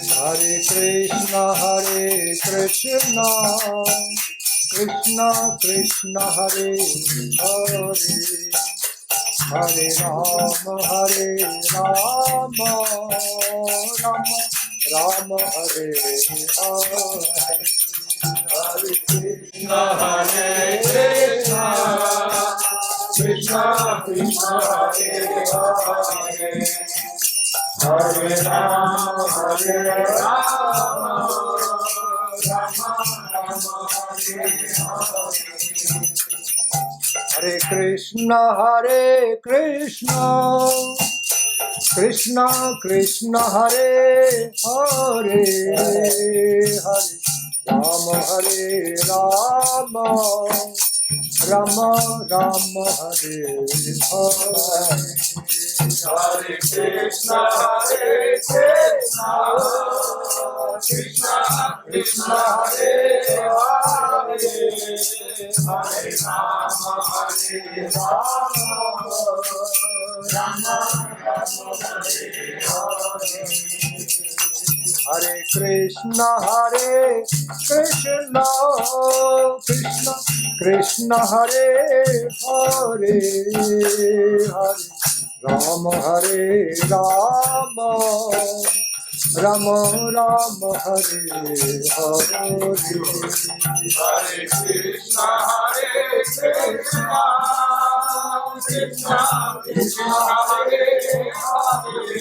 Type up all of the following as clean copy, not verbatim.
Hare Krishna, Krishna Krishna, Hare Hare, Hare Rama, Rama Rama, Hare Hare. Hare Krishna, Krishna Krishna, Hare Hare, Hare Rama, Rama Rama, Hare Hare. Hare Krishna, Krishna Krishna, Hare Hare, Hare Rama, Rama Rama, Hare Hare. Hare Krishna, Krishna Krishna, Hare Hare, Hare Rama, Rama Rama, Hare Hare. Hare Krishna, Krishna Krishna, Hare Hare, Hare Rama, Rama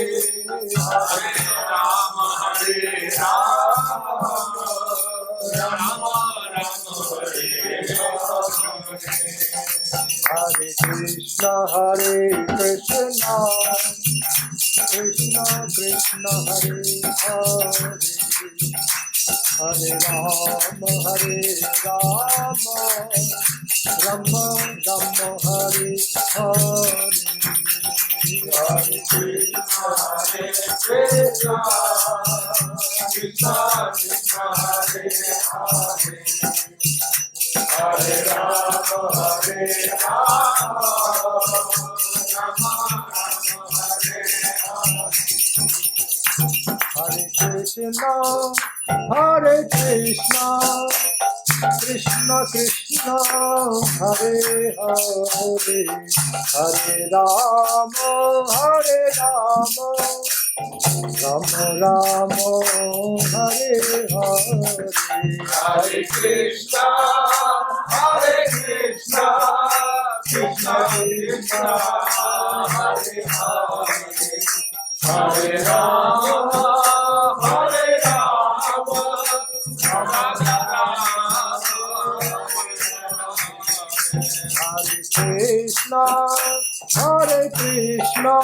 Rama, Hare Hare. Hare Krishna, Krishna Krishna, Hare Hare, Hare Rama, Rama Rama, Hare Hare. Hare Krishna, Krishna Krishna, Hare Hare, Hare Rama, Rama Rama, Hare Hare. Hare Krishna, Krishna Krishna, Hare Hare, Hare Rama, Rama Rama, Hare Krishna, Krishna Krishna, Hare Hare, Hare Rama, Rama Rama, Hare Hare. Hare Krishna, Krishna Krishna, Hare Hare, Hare Rama, Rama Hare Krishna,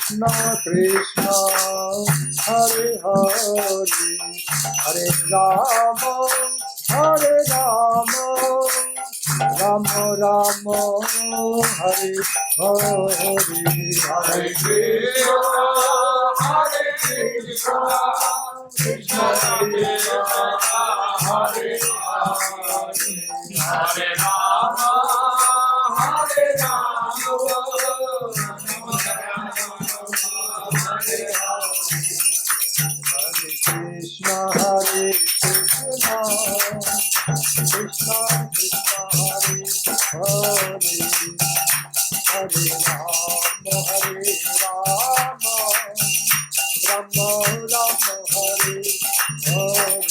Krishna Krishna, Hare Hare, Hare Rama, Rama Rama, Hare Hare. Hare Krishna, Krishna Krishna, Hare Hare, Hare Rama, Krishna, Krishna Krishna, Hare Hare, Hare Rama, Rama Rama, Hare Hare. Hare Krishna, Krishna Krishna, Hare Hare, Hare Rama, Rama Rama, Hare Hare.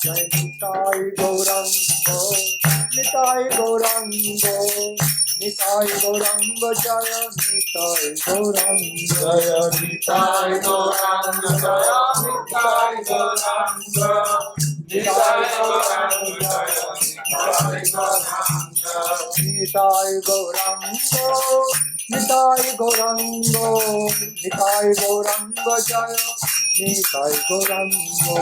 Jai Nitai Gaurango, Nitai Gaurango, Nitai Gaurango, Jaya Nitai Gaurango, Jaya Nitai Gaurango, Jaya Nitai Gaurango, Nitai Gaurango, Jaya Nitai Gaurango, Nitai Gaurango, Nitai Gaurango, Nitai Gaurango, Jaya Nitai Gaurango,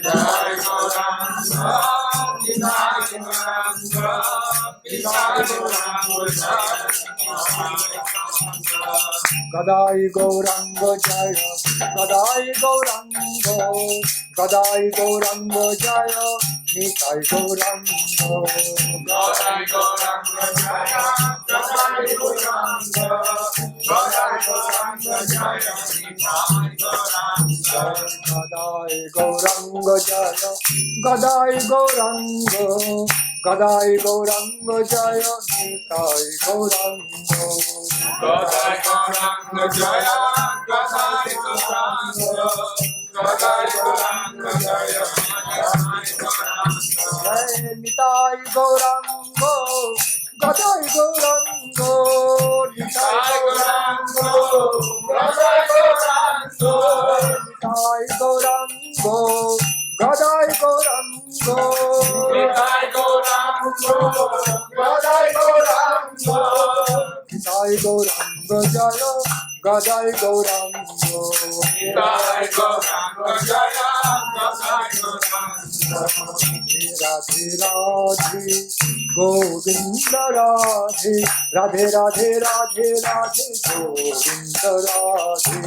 Nitai Gaurango, Nitai Gaurango, Gadai Gauranga Jaya, Gadai Gauranga, Gadai Gauranga Jaya, Nitai Gauranga, Gadai Gauranga Jaya, Gadai Gauranga, Gadai Gauranga Jaya, Nitai Gauranga, Gadai Gauranga Jaya, Gadai Gauranga, Gadai Gauranga Jaya, Nitai Gauranga, Gadai Gauranga Jaya, Gadai Gauranga, Gadai Gauranga Jaya, Nitai Gauranga, Gadai Gauranga, Nitai Gauranga, Gadai Gauranga, Nitai Gauranga, Gadai Gauranga, Nitai Gauranga, Gadai Gauranga, Nitai Gauranga Jaya, Gadai Gauranga, Nitai Gauranga Jaya, Gadai Gauranga, Radhe Radhe, Govinda Radhe, Radhe Radhe Radhe Radhe, Govinda Radhe,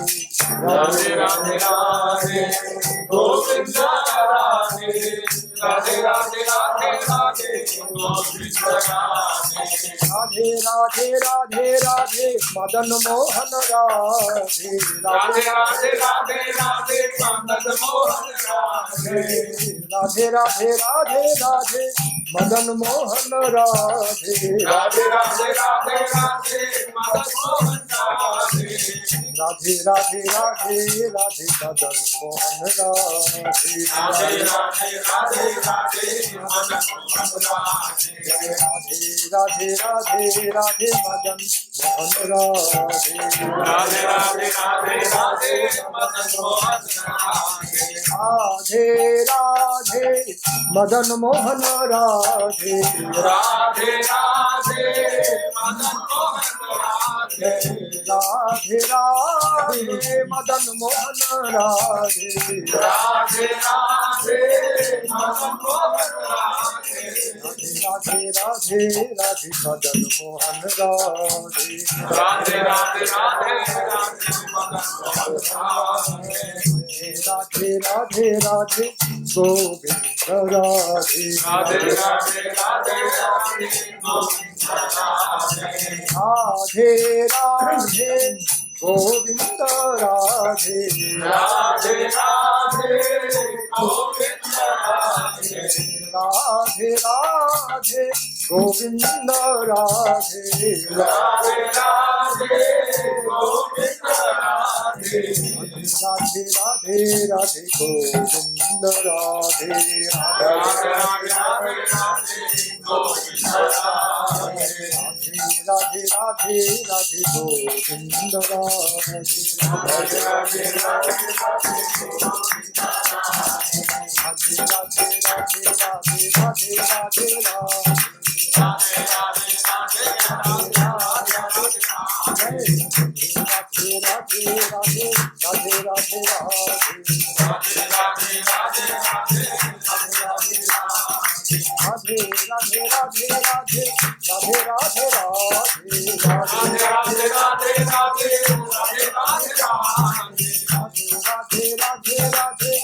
Radhe Radhe Radhe, Govinda Radhe, Radhe Radhe Radhe Radhe, Govinda Radhe, Radhe Radhe Radhe Radhe, Madan Mohan Radhe, Radhe Radhe Radhe Radhe, Madan Mohan Radhe, Radhe Radhe Radhe Radhe, Madan Mohan Radhe, Radhe Radhe Radhe Radhe, Madan Mohan Radhe, Radhe Radhe Radhe Radhe, Madan Mohan Radhe, Radhe Radhe Radhe Radhe, Madan Mohan Radhe, Radhe Radhe Radhe Radhe, Madan Mohan Radhe, Radhe Radhe Radhe Radhe, Madan Mohan Radhe, Radhe Radhe Madan Mohan Radhe, Radhe Radhe Madan Mohan Radhe, Radhe Radhe Madan Mohan Radhe, Radhe Radhe Madan Mohan Radhe, Radhe Radhe Radhe Radhe Madan Mohan Radhe, Radhe Radhe Radhe Radhe Madan Mohan Radhe, Radhe Radhe Radhe Govinda Radhe, Radhe Radhe Radhe Radhe Govinda Radhe, Radhe Radhe Govinda Radhe, Radhe Radhe Govinda Radhe, Radhe Radhe Govinda Radhe, Radhe Radhe Govinda Radhe, Radhe Radhe Radhe Govinda Radhe, Radhe Radhe Radhe Govinda Radhe, Radhe Radhe Radhe Govinda Radhe, Radhe Radhe Radhe Govinda Radhe, Radhe Radhe Radhe Radhe Radhe Radhe Radhe, Radhe Radhe Radhe Radhe Radhe Radhe Radhe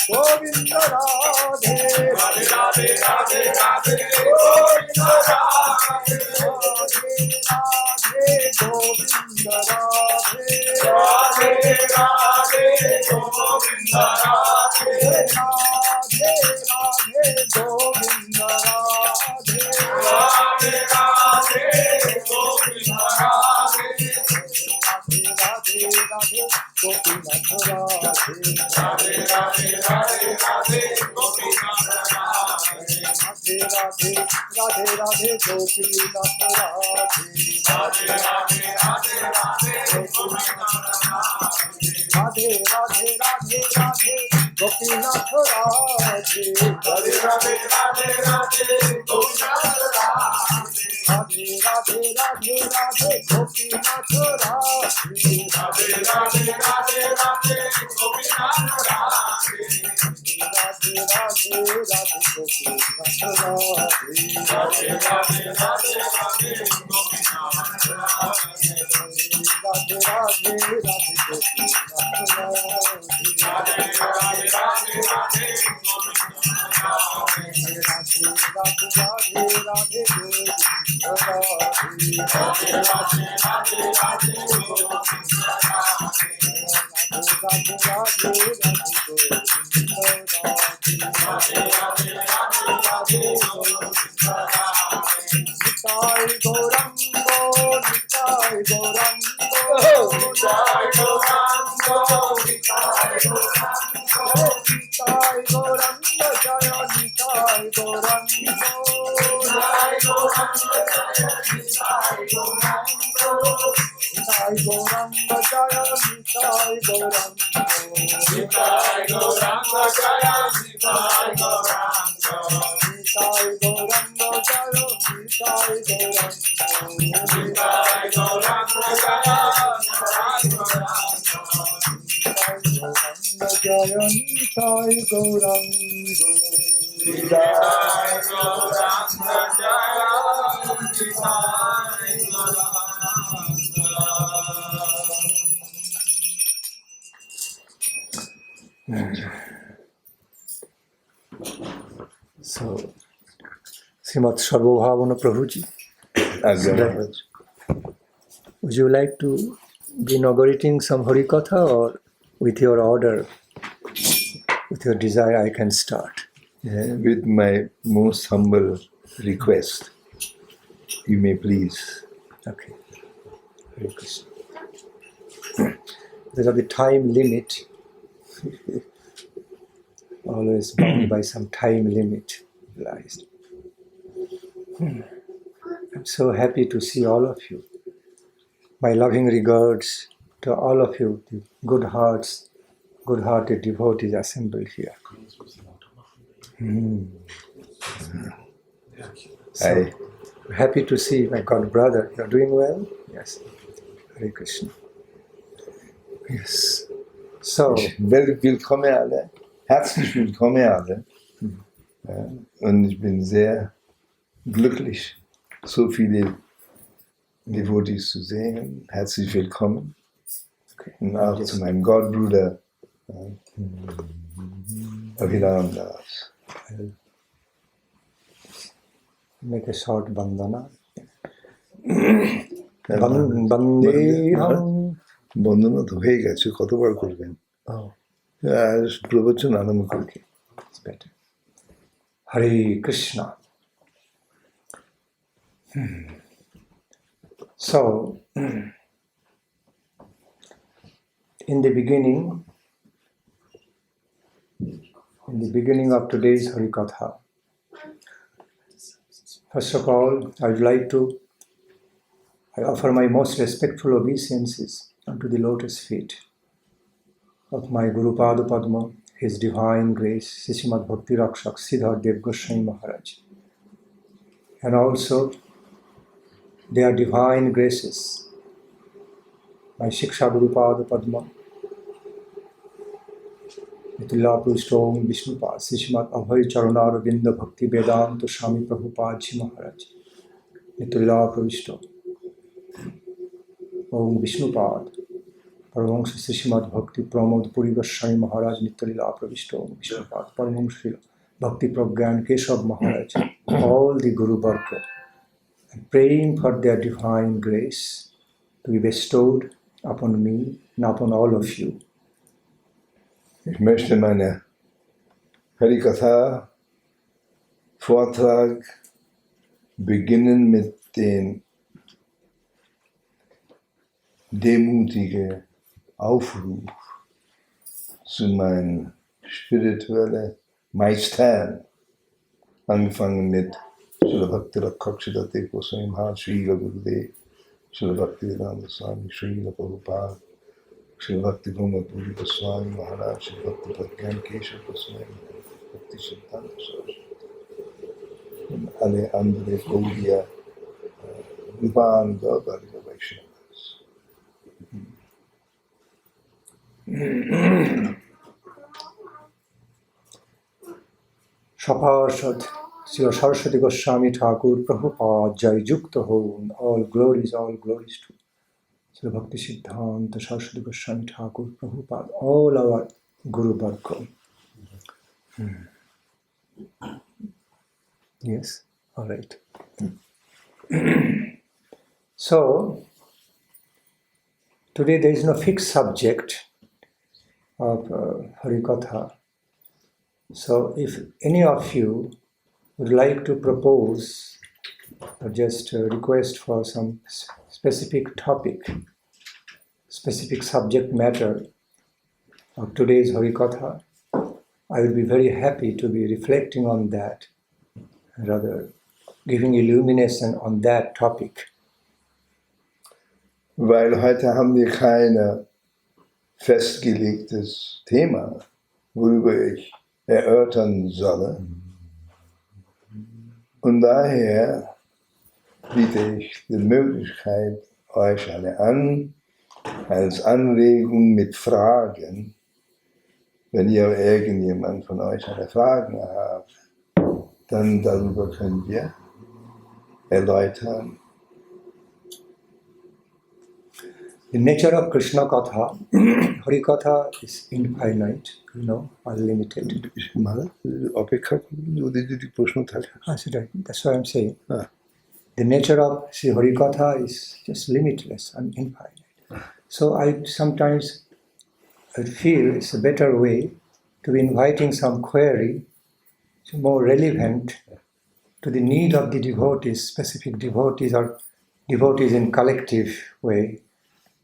Govinda Radhe, Radhe Radhe Radhe Radhe Govinda Radhe, Radhe Radhe Govinda Radhe, Radhe Radhe Govinda Radhe, Radhe Radhe Govinda Radhe, Radhe Radhe Govinda Radhe, Radhe Radhe Gopinath Radhe, Radhe Radhe Radhe Radhe Gopinath Radhe, Radhe Radhe Radhe Radhe Gopinath Radhe, Radhe Radhe Radhe Radhe Gopinath Radhe, Radhe Radhe Radhe Radhe Gopinath Radhe, Radhe Radhe Radhe Radhe Gopinath Radhe Radhe Radhe Radhe Radhe Gopinath Radhe Radhe Radhe Radhe Radhe Gopinath Radhe Radhe Radhe Radhe Gopinath Radhe Radhe Radhe Radhe Radhe Gopinath Radhe Radhe Radhe Radhe Gopinath Radhe Radhe Radhe Radhe So, Srimad Sarvabhavana Prabhuji, would you like to be inaugurating some Harikatha, or with your order, with your desire, I can start? Yeah, with my most humble request, you may please. Okay. Hare Krishna. Because of the time limit, always bound by some time limit. Realized. I'm so happy to see all of you. My loving regards to all of you, the good hearts, good-hearted devotees assembled here. So happy to see my God brother. You're doing well? Yes. Hare Krishna. Yes. So, Willkommen alle. Herzlich willkommen alle. Ja, und ich bin sehr glücklich, so viele Devotees zu sehen. Herzlich willkommen. okay. Und auch zu meinem Gottbruder Abhiram Das. I'll make a short bandana. Bandeham. বন্দনা তো হয়ে গেছে, কতবার করবেন? Oh, প্রবচন আরম্ভ করি। okay. It's better. Hare Krishna. So, in the beginning of today's Harikatha, first of all, I would like to offer my most respectful obeisances unto the lotus feet of my Guru Pada Padma, His Divine Grace, Srimad Bhakti Rakshak Siddhar Dev Goswami Maharaj, and also their divine graces, my Shiksha Guru Pada Padma, Nitilla Prustom Vishnupad, Srimad Abhay Charunar Vinda Bhakti Vedanta Swami Prabhupada Ji Maharaj, Nitilla Prustom, Om Vishnupad, Paramahansa Srimad Bhakti Pramod Puri Goswami Maharaj Nityalila Pravishto Vishnupad, Paramahansa Srila Bhakti Pragyan Keshav Maharaj, all the Guru Varga, and praying for their divine grace to be bestowed upon me and upon all of you. Ich möchte meine Harikatha Vortrag beginnen mit den demutigen Aufruf zu meinen spirituellen Meistern, angefangen mit Srila Bhakti Rakshakshidate Goswami Maharaj, Srila Gurudev, Srila Bhakti Nandan Swami, Srila Prabhupada, Srila Bhakti Puri Goswami Maharaj, Srila Bhakti Pragyan Keshav Goswami, Bhakti Siddhanta Saraswati und alle anderen Gaudiya Vibhanga Gaudiya Vaishnavas. Shaparshad Srila Saraswati Goswami Thakur Prabhupada Jai Jukta Ho, all glories to Srila Bhakti Siddhanta Saraswati Goswami Thakur Prabhupada, all our Guru Varga. Yes, all right. So, today there is no fixed subject of Harikatha. So, if any of you would like to propose or just request for some specific topic, specific subject matter of today's Harikatha, I would be very happy to be reflecting on that, rather giving illumination on that topic. Weil heute haben wir kein festgelegtes Thema, worüber ich erörtern solle. Und daher biete ich die Möglichkeit euch alle an, als Anregung mit Fragen, wenn ihr irgendjemand von euch eine Frage habt, dann darüber können wir erläutern. The nature of Krishna Katha, Harikatha is infinite, unlimited. Ich meine, That's what I'm saying. Ah. The nature of Sri Harikatha is just limitless and infinite. So I sometimes feel it's a better way to be inviting some query, more relevant to the need of the devotees, specific devotees or devotees in collective way.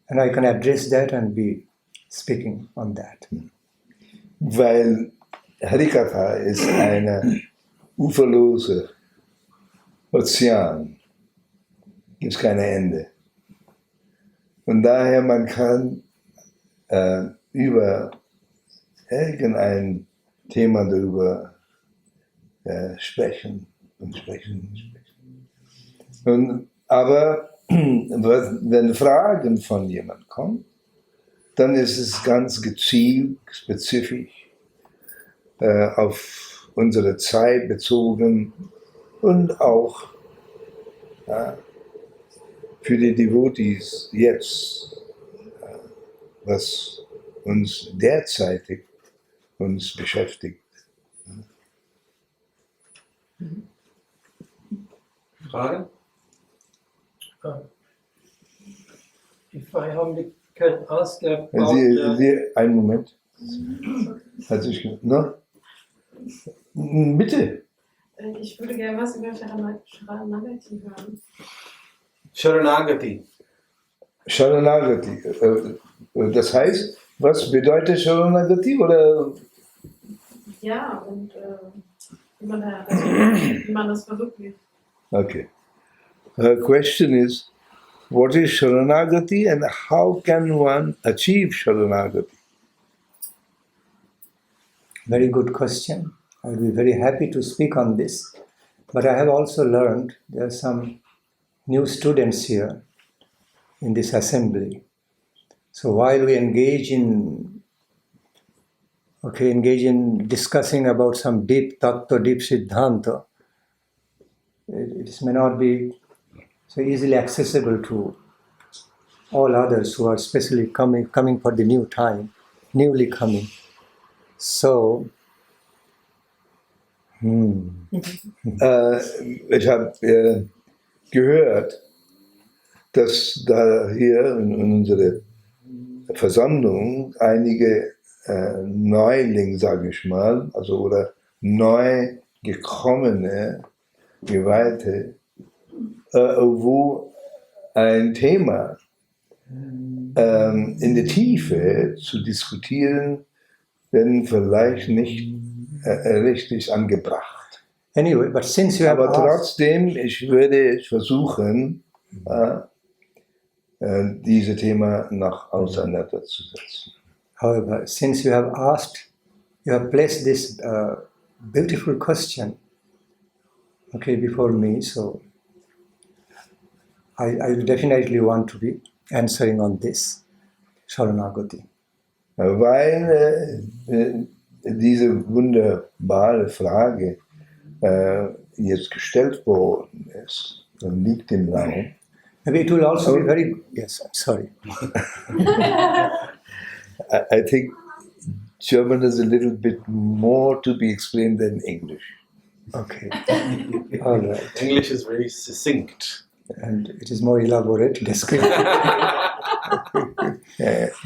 And I can address that and be speaking on that. Weil Harikatha ist eine uferlose Ozean. Gibt kein Ende. Und daher man kann über irgendein Thema darüber sprechen. Aber wenn Fragen von jemand kommen, dann ist es ganz gezielt, spezifisch, auf unsere Zeit bezogen und auch für die Devotees jetzt, was uns derzeitig beschäftigt. Frage? If I humbly can ask about Einen Moment. Hat sich, no? Bitte. Ich würde gerne was über Saranagati hören. Saranagati. Saranagati. Das heißt, was bedeutet Saranagati? Oder? Ja, und wie man das verwirklicht. Okay. Her question is, what is Saranagati and how can one achieve Saranagati? Very good question. I will be very happy to speak on this. But I have also learned there are some new students here in this assembly. So while we engage in discussing about some deep tattva, deep siddhanta, it may not be so easily accessible to all others who are especially coming for the new time, newly coming. So, Ich habe gehört, dass da hier in unserer Versammlung einige Neulinge, sage ich mal, also oder neu gekommene Geweihte, wo ein Thema in der Tiefe zu diskutieren, denn vielleicht nicht richtig angebracht. Anyway, but since you have Aber trotzdem, ich würde versuchen, dieses Thema noch auseinanderzusetzen. However, since you have asked, you have placed this beautiful question, okay, before me. So I definitely want to be answering on this, Saranagati. Weil diese wunderbare Frage jetzt gestellt worden ist und liegt im Raum. Maybe it will also be very, yes, sorry. I think German is a little bit more to be explained than English. Okay, all right. English is very succinct. And it is more elaborate, descriptive.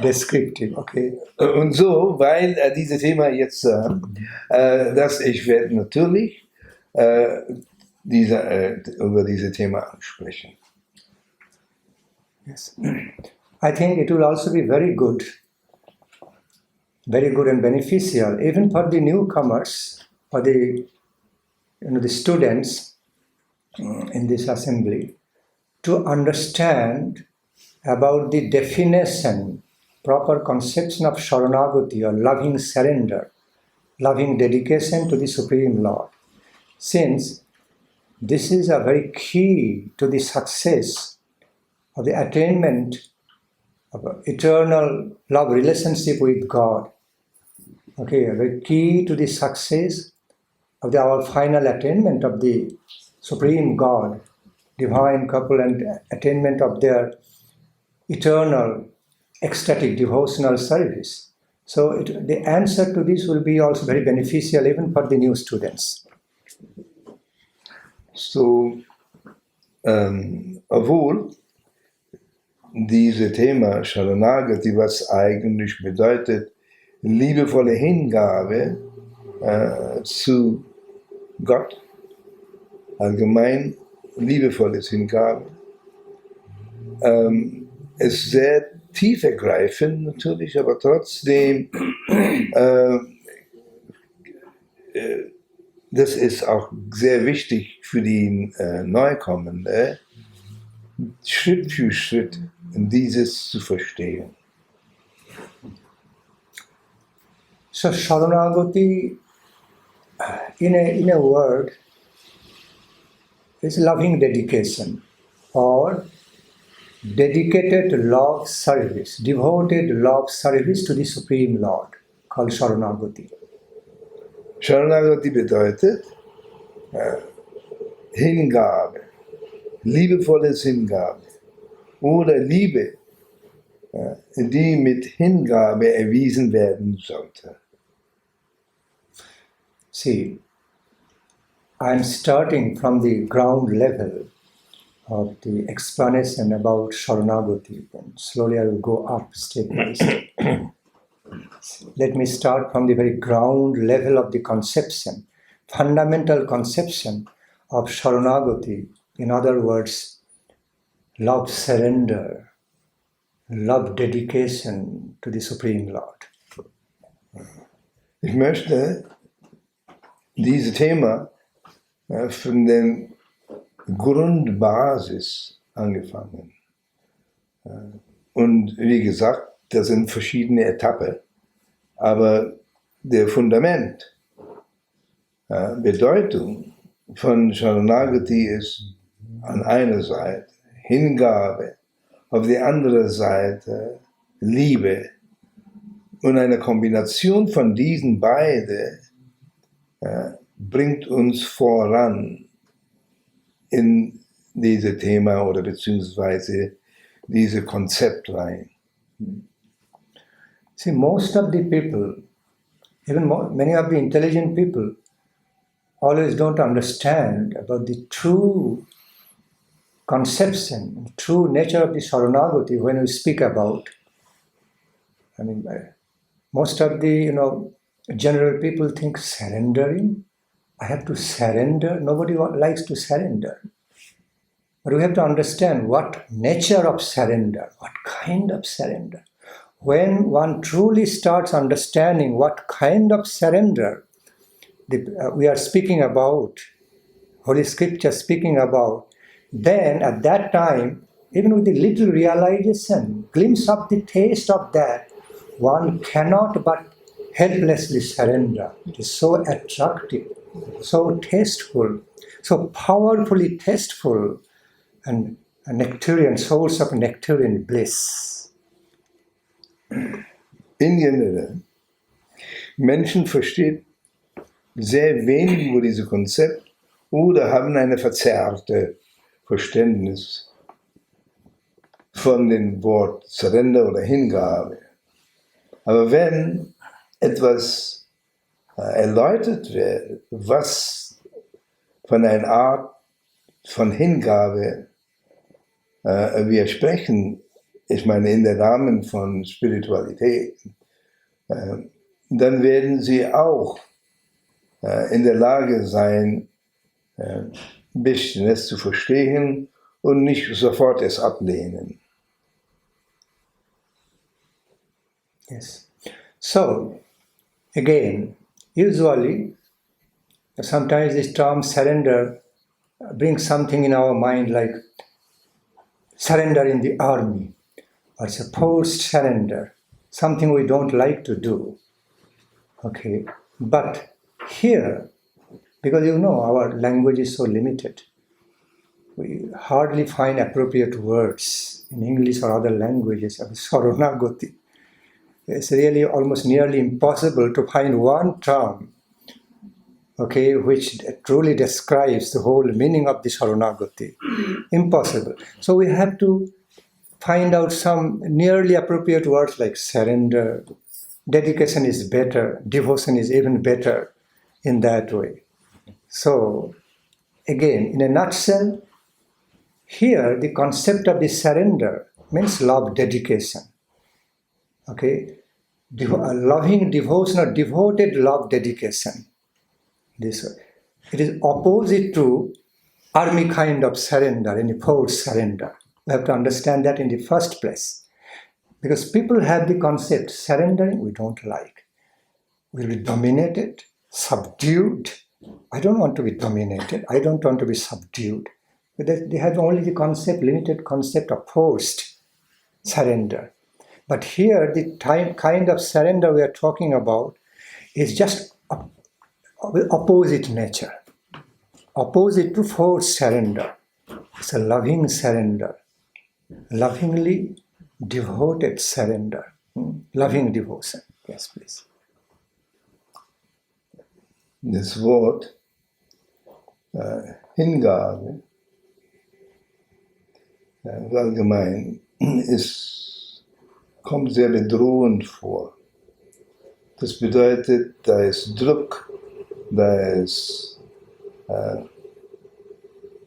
Descriptive, okay. Und so, weil dieses Thema jetzt, dass ich werde natürlich über dieses Thema sprechen. Yes. I think it will also be very good and beneficial, even for the newcomers, for the students in this assembly, to understand about the definition, proper conception of Saranagati, or loving surrender, loving dedication to the Supreme Lord. Since this is a very key to the success of the attainment of eternal love relationship with God. Okay, a very key to the success of our final attainment of the Supreme God, divine couple, and attainment of their eternal ecstatic devotional service. So the answer to this will be also very beneficial even for the new students. So, obwohl dieses Thema Saranagati, was eigentlich bedeutet liebevolle Hingabe zu Gott, allgemein liebevolles Hingabe, ist sehr tiefergreifend natürlich, aber trotzdem das ist auch sehr wichtig für die Neukommende, Schritt für Schritt dieses zu verstehen. So Saranagati, in a word, is loving dedication, or dedicated love service, devoted love service to the Supreme Lord, called Saranagati. Saranagati bedeutet Hingabe, liebevolles Hingabe oder Liebe, die mit Hingabe erwiesen werden sollte. See, I am starting from the ground level of the explanation about Saranagati, and slowly I will go up step by step. Let me start from the very ground level of the conception, fundamental conception of Saranagati. In other words, love surrender, love dedication to the Supreme Lord. Ich möchte dieses Thema von der Grundbasis angefangen. Und wie gesagt, das sind verschiedene Etappen. Aber der Fundament, Bedeutung von Saranagati ist an einer Seite Hingabe, auf der anderen Seite Liebe. Und eine Kombination von diesen beiden bringt uns voran in dieses Thema oder beziehungsweise dieses Konzept rein. See, most of the people, even many of the intelligent people, always don't understand about the true conception, true nature of the Saranagati when we speak about. I mean, most of the general people think surrendering. I have to surrender. Nobody likes to surrender. But we have to understand what nature of surrender, what kind of surrender. When one truly starts understanding what kind of surrender we are speaking about, Holy Scripture speaking about, then at that time, even with the little realization, glimpse of the taste of that, one cannot but helplessly surrender. It is so attractive, so tasteful, so powerfully tasteful, and a nectarian, source of nectarian bliss. In generell, Menschen verstehen sehr wenig über dieses Konzept oder haben eine verzerrte Verständnis von dem Wort Surrender oder Hingabe. Aber wenn etwas erläutert wird, was von einer Art von Hingabe wir sprechen, ich meine in der Rahmen von Spiritualität, dann werden sie auch in der Lage sein, ein bisschen es zu verstehen und nicht sofort es ablehnen. Yes. So, again, usually, sometimes this term surrender brings something in our mind like surrender in the army, or supposed surrender, something we don't like to do. Okay, but here, because you know our language is so limited, we hardly find appropriate words in English or other languages of Saranagati. It's really almost nearly impossible to find one term, okay, which truly describes the whole meaning of the Saranagati. Impossible. So we have to find out some nearly appropriate words like surrender. Dedication is better. Devotion is even better in that way. So, again, in a nutshell, here the concept of the surrender means love dedication. Okay? Loving devotion or devoted love dedication. This way. It is opposite to army kind of surrender, any forced surrender. We have to understand that in the first place. Because people have the concept, surrendering we don't like. We'll be dominated, subdued. I don't want to be dominated. I don't want to be subdued. But they have only the concept, limited concept of forced surrender. But here, the kind of surrender we are talking about is just opposite nature. Opposite to forced surrender. It's a loving surrender. Lovingly devoted surrender. Loving devotion. Yes, please. Das Wort Hingabe allgemein kommt sehr bedrohend vor. Das bedeutet, da ist Druck, da ist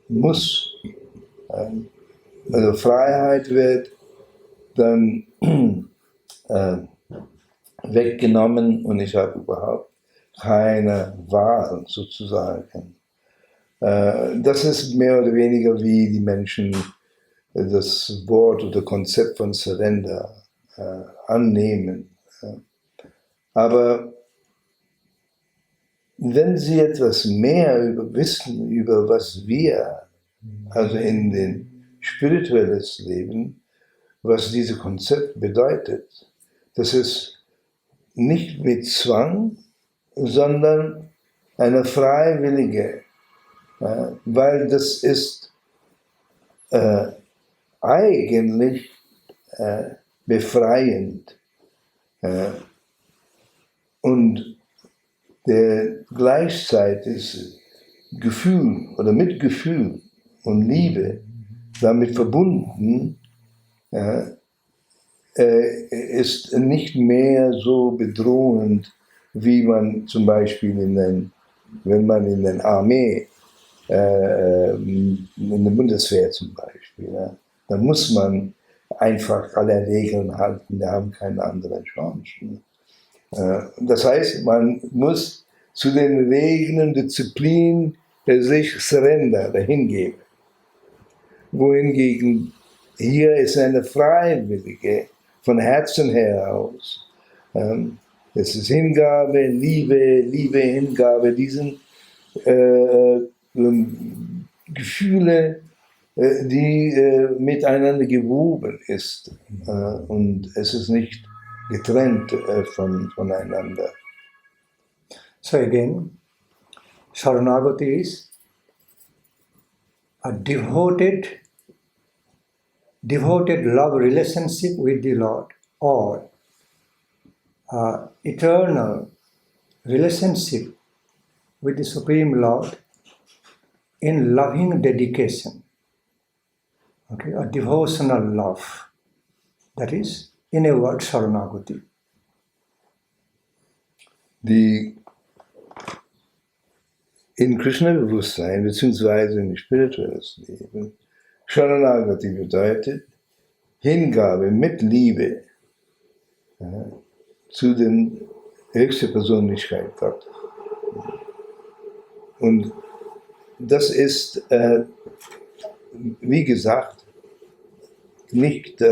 muss, also Freiheit wird dann weggenommen und ich habe überhaupt keine Wahl sozusagen. Das ist mehr oder weniger wie die Menschen das Wort oder Konzept von Surrender annehmen. Aber wenn Sie etwas mehr wissen über was wir, also in den spirituelles Leben, was dieses Konzept bedeutet, das ist nicht mit Zwang, sondern eine freiwillige, weil das ist eigentlich befreiend und der gleichzeitig Gefühl oder Mitgefühl und Liebe damit verbunden ist nicht mehr so bedrohend, wie man zum Beispiel wenn man in der Armee, in der Bundeswehr zum Beispiel, da muss man einfach alle Regeln halten, da haben keine andere Chance. Das heißt, man muss zu den Regeln, Disziplin sich surrender, hingeben. Wohingegen hier ist eine freiwillige, von Herzen heraus. Es ist Hingabe, Liebe, Hingabe, diesen Gefühle, die miteinander gewoben ist. Und es ist nicht getrennt voneinander. So again, Saranagati is a devoted love relationship with the Lord, or eternal relationship with the Supreme Lord in loving dedication. Okay, a devotional love. That is, in a word, Saranagati. In Krishna-Bewusstsein beziehungsweise in spirituelles Leben, Saranagati bedeutet Hingabe mit Liebe zu den höchsten Persönlichkeit Gott. Und das ist, wie gesagt, nicht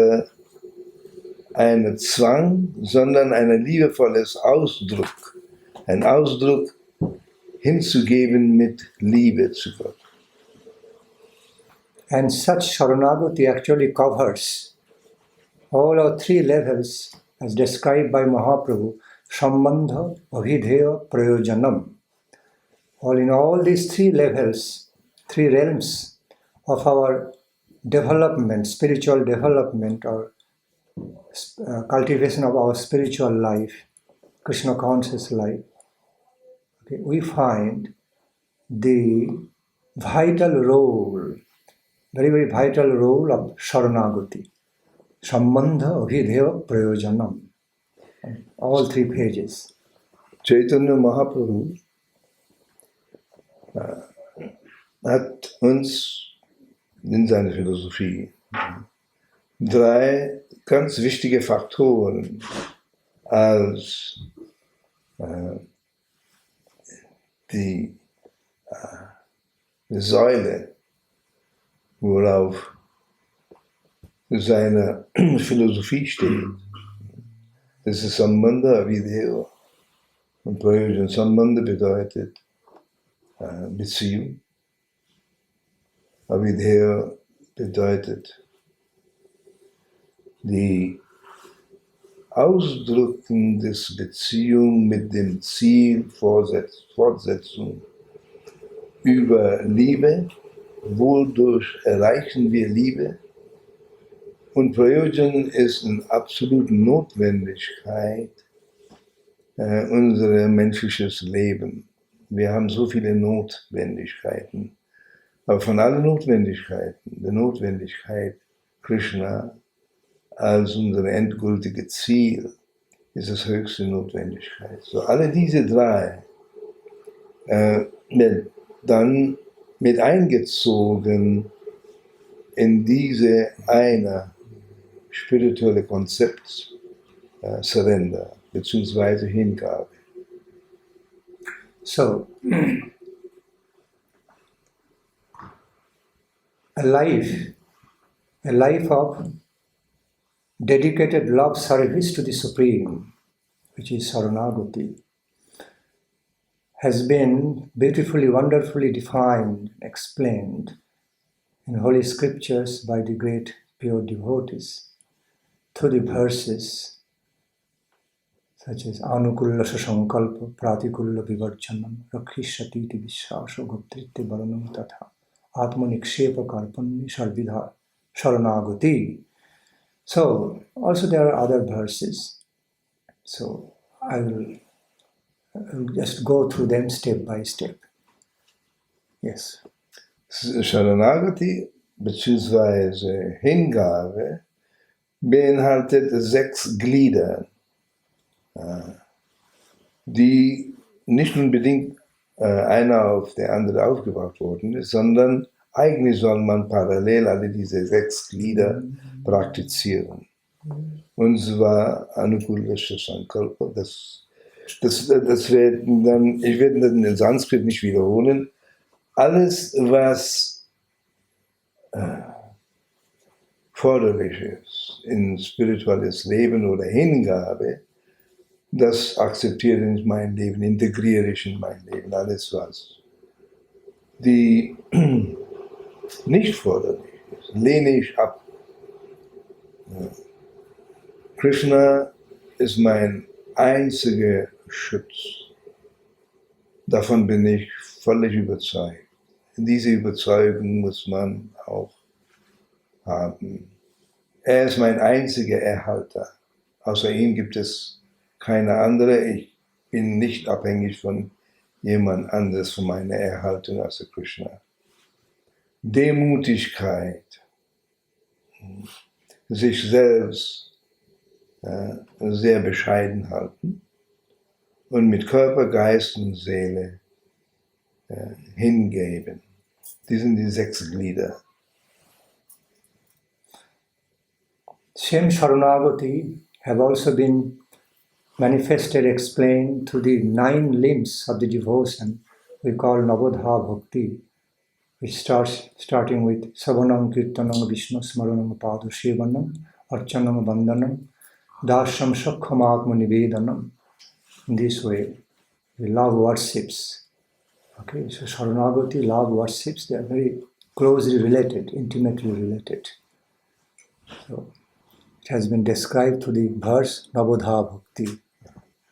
ein Zwang, sondern ein liebevolles Ausdruck. Ein Ausdruck hinzugeben mit Liebe zu Gott. And such Saranagati actually covers all our three levels as described by Mahaprabhu, Sambandha, Abhidheya, Prayojanam. In all these three levels, three realms of our development, spiritual development or cultivation of our spiritual life, Krishna conscious life, okay, we find the vital role, very, very vital role of Saranagati. Sambandha, Abhidheya, Prayojanam. All three pages. Chaitanya Mahaprabhu hat uns in seiner Philosophie drei ganz wichtige Faktoren als die Säule, worauf seine Philosophie steht. Das ist Sambandha, Abhidheya und Prayojan. Sambandha bedeutet Beziehung. Abhidheya bedeutet die Ausdrücken des Beziehung mit dem Ziel, Fortsetzung über Liebe. Wodurch erreichen wir Liebe? Und Prayojan ist eine absolute Notwendigkeit unser menschliches Leben. Wir haben so viele Notwendigkeiten. Aber von allen Notwendigkeiten, der Notwendigkeit Krishna als unser endgültiges Ziel ist das höchste Notwendigkeit. So alle diese drei dann mit eingezogen in diese eine spirituelle Konzept Surrender beziehungsweise Hingabe. So, a life of dedicated love service to the Supreme, which is Saranagati, has been beautifully, wonderfully defined, explained in Holy Scriptures by the great pure devotees through the verses such as Anukulla Sasankalpa Pratikulla Vivarchanam Rakhishatiti Vishwasho Goptritte Baranam Tatha Atmanikshepa Karpanni Sarvidha Saranagati. So, also there are other verses. So, I will just go through them step by step. Yes. Saranagati bzw. Hingabe beinhaltet 6 Glieder, die nicht unbedingt einer auf der andere aufgebaut worden ist, sondern eigentlich soll man parallel alle diese 6 Glieder praktizieren. Und zwar Anukulla Sankalpa, das werden dann, ich werde das in Sanskrit nicht wiederholen, alles was förderlich ist in spirituelles Leben oder Hingabe, das akzeptiere ich in mein Leben, integriere ich in mein Leben, alles was die nicht förderlich ist, lehne ich ab. Krishna ist mein einziger Schutz. Davon bin ich völlig überzeugt. Diese Überzeugung muss man auch haben. Er ist mein einziger Erhalter. Außer ihm gibt es keine andere. Ich bin nicht abhängig von jemand anderes für meine Erhaltung als der Krishna. Demutigkeit, sich selbst sehr bescheiden halten und mit Körper, Geist und Seele hingeben. Die sind die 6 Glieder. Same Saranagati have also been manifested, explained through the 9 limbs of the devotion we call Navadha Bhakti, which starting with Savanam Kirtanam Vishnu Smaranam Padu Shivanam Archanam Vandanam Dasham Shakhamatma Nivedanam. In this way, we love worships. Okay, so Saranagati, love worships, they are very closely related, intimately related. So it has been described through the verse Navadha Bhakti,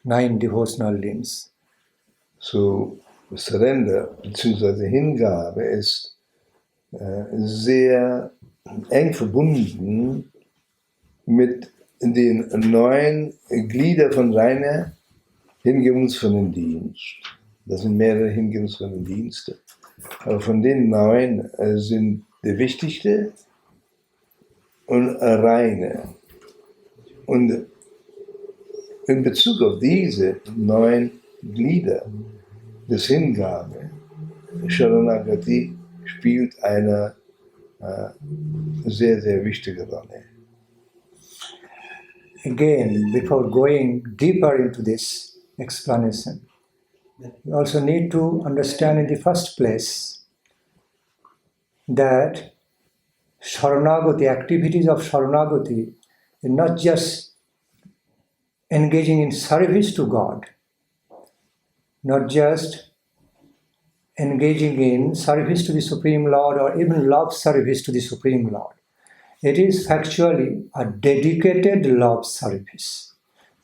9 devotional limbs. So Surrender bzw. Hingabe ist sehr eng verbunden mit den 9 Gliedern von seiner hingebungsvollen Dienst. Das sind mehrere hingebungsvolle Dienste. Aber von den 9 sind der wichtigste und reine. Und in Bezug auf diese 9 Glieder des Hingabe, Saranagati spielt eine sehr, sehr wichtige Rolle. Again, before going deeper into this explanation, you also need to understand in the first place that Saranagati, activities of Saranagati, is not just engaging in service to God, not just engaging in service to the Supreme Lord or even love service to the Supreme Lord. It is factually a dedicated love service,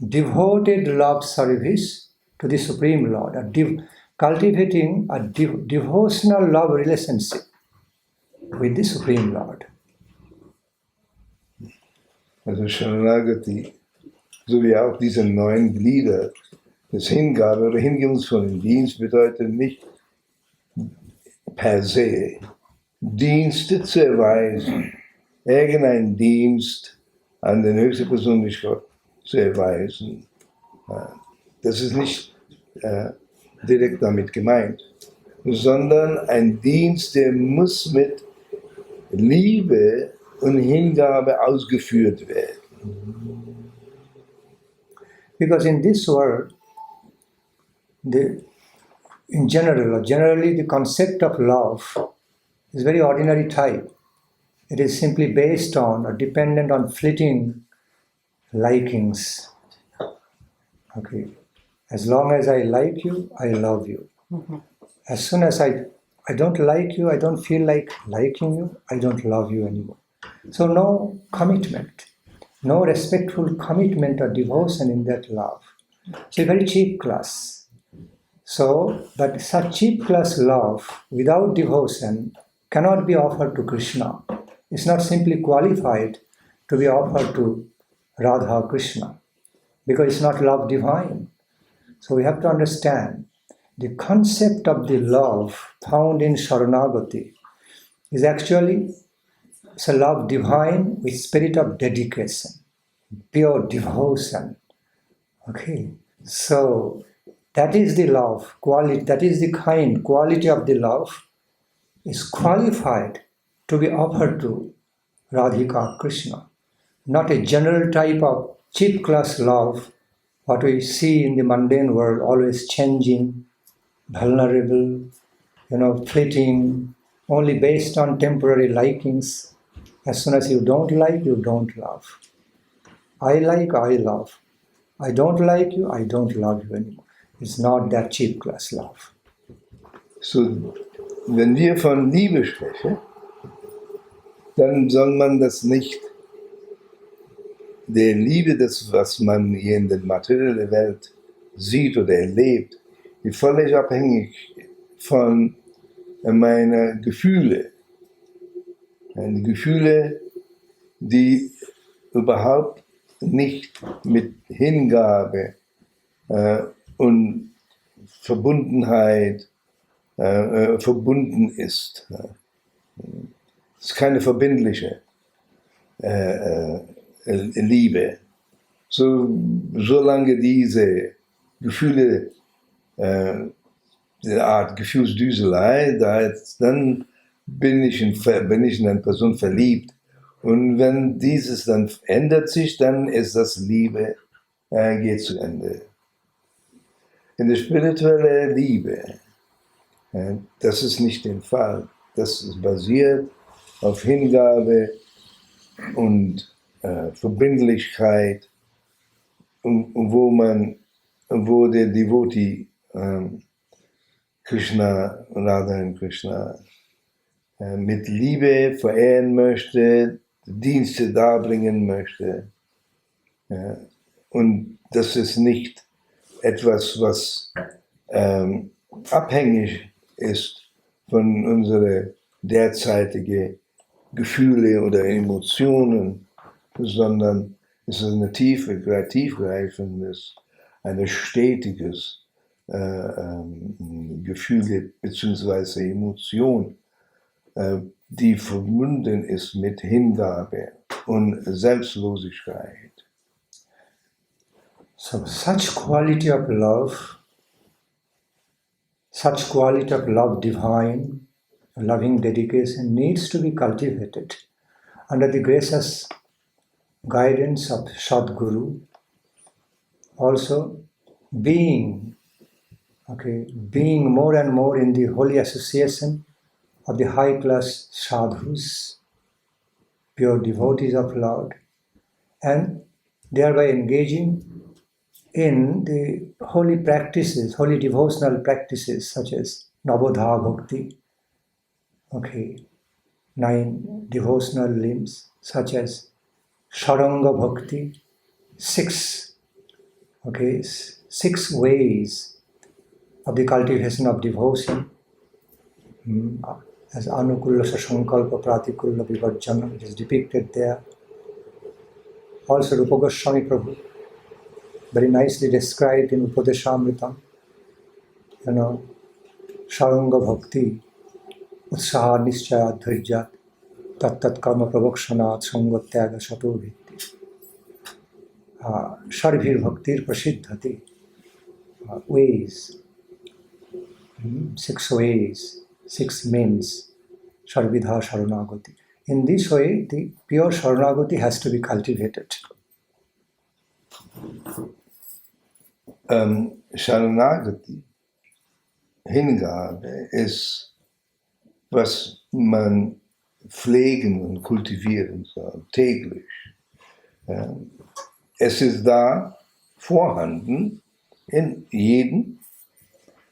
devoted love service to the Supreme Lord, cultivating a devotional love relationship with the Supreme Lord. Also Saranagati, so wie auch diese 9 Glieder des Hingabe oder hingebungsvollen Dienst bedeutet nicht per se Dienste zu erweisen, irgendeinen Dienst an den höchsten Persönlichkeit zu erweisen. Das ist nicht direkt damit gemeint, sondern ein Dienst, der muss mit Liebe und Hingabe ausgeführt werden. Because in this world, generally the concept of love is very ordinary type. It is simply based on or dependent on fleeting likings. Okay. As long as I like you, I love you. Mm-hmm. As soon as I don't like you, I don't feel like liking you, I don't love you anymore. So no commitment, no respectful commitment or devotion in that love. It's a very cheap class. So, but such cheap class love without devotion cannot be offered to Krishna. It's not simply qualified to be offered to Radha Krishna because it's not love divine. So we have to understand the concept of the love found in Saranagati is actually it's a love divine with spirit of dedication, pure devotion. Okay, so that is the love quality, that is the kind quality of the love is qualified to be offered to Radhika Krishna, not a general type of cheap class love, what we see in the mundane world, always changing, vulnerable, fleeting, only based on temporary likings. As soon as you don't like, you don't love. I like, I love. I don't like you, I don't love you anymore. It's not that cheap class love. So, wenn wir von Liebe sprechen, dann soll man das nicht der Liebe, das, was man hier in der materiellen Welt sieht oder erlebt, ist völlig abhängig von meinen Gefühlen. Die Gefühle, die überhaupt nicht mit Hingabe und Verbundenheit verbunden ist. Es ist keine verbindliche Liebe. Solange diese Gefühle, eine Art Gefühlsdüselei da ist, dann bin ich in eine Person verliebt. Und wenn dieses dann ändert sich, dann ist das Liebe, geht zu Ende. In der spirituellen Liebe, das ist nicht der Fall. Das ist basiert auf Hingabe und Verbindlichkeit, wo der Devotee Krishna, Radha und Krishna mit Liebe verehren möchte, Dienste darbringen möchte. Und das ist nicht etwas, was abhängig ist von unseren derzeitigen Gefühlen oder Emotionen, sondern es ist eine tiefgreifendes, ein stetiges Gefühl bzw. Emotion, die verbunden ist mit Hingabe und Selbstlosigkeit. So such quality of love divine, loving dedication needs to be cultivated under the gracious guidance of Sadguru. Also being more and more in the holy association of the high class sadhus, pure devotees of Lord, and thereby engaging in the holy practices, holy devotional practices such as Navadha Bhakti, 9 devotional limbs such as Saranga Bhakti, 6 ways of the cultivation of devotion, as Anukulla Sankalpa Pratikulla Vivarjana, it is depicted there. Also Rupa Goswami Prabhu, very nicely described in Upadeshamritam, Saranga Bhakti, Utsaha Nischaya Dhvirjat, Tat Karma Pravakshanat Sangatyaga Sato Vitti, Sharvir Bhaktir Prasiddhati, ways, 6 ways, 6 means, Sarvidha Saranagati. In this way, the pure Saranagati has to be cultivated. Saranagati, Hingabe, ist, was man pflegen und kultivieren soll, täglich. Es ist da vorhanden in jedem,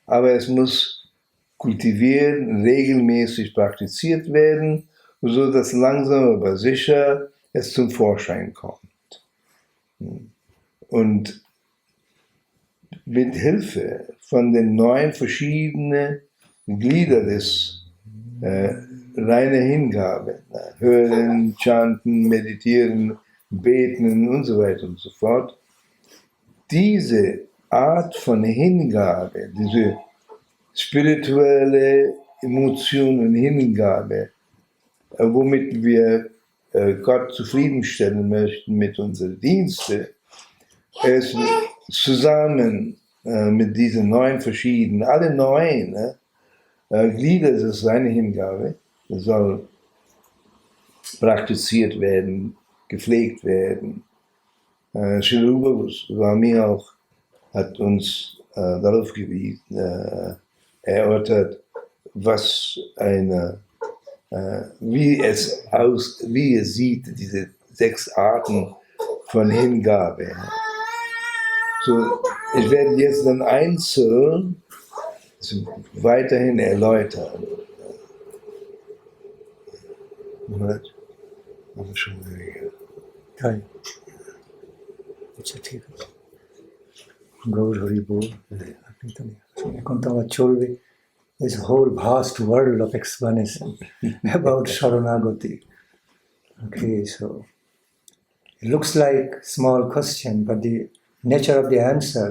aber es muss kultiviert, regelmäßig praktiziert werden, so dass langsam aber sicher es zum Vorschein kommt. Und mit Hilfe von den 9 verschiedenen Gliedern des reinen Hingabe, hören, chanten, meditieren, beten und so weiter und so fort, diese Art von Hingabe, diese spirituelle Emotion und Hingabe, womit wir Gott zufriedenstellen möchten mit unseren Diensten, ist zusammen mit diesen 9 verschiedenen, alle 9 Glieder des seine Hingabe, soll praktiziert werden, gepflegt werden. Srila Swami auch hat uns darauf gewiesen, erörtert, was wie es sieht, diese 6 Arten von Hingabe. So, ich werde jetzt dann einzeln weiterhin erläutern. Okay. আচ্ছা ঠিক আছে গৌর হরি বল এখন তো আমার চলবে this whole vast world of explanation about Saranagati. Okay, so it looks like small question, but the nature of the answer,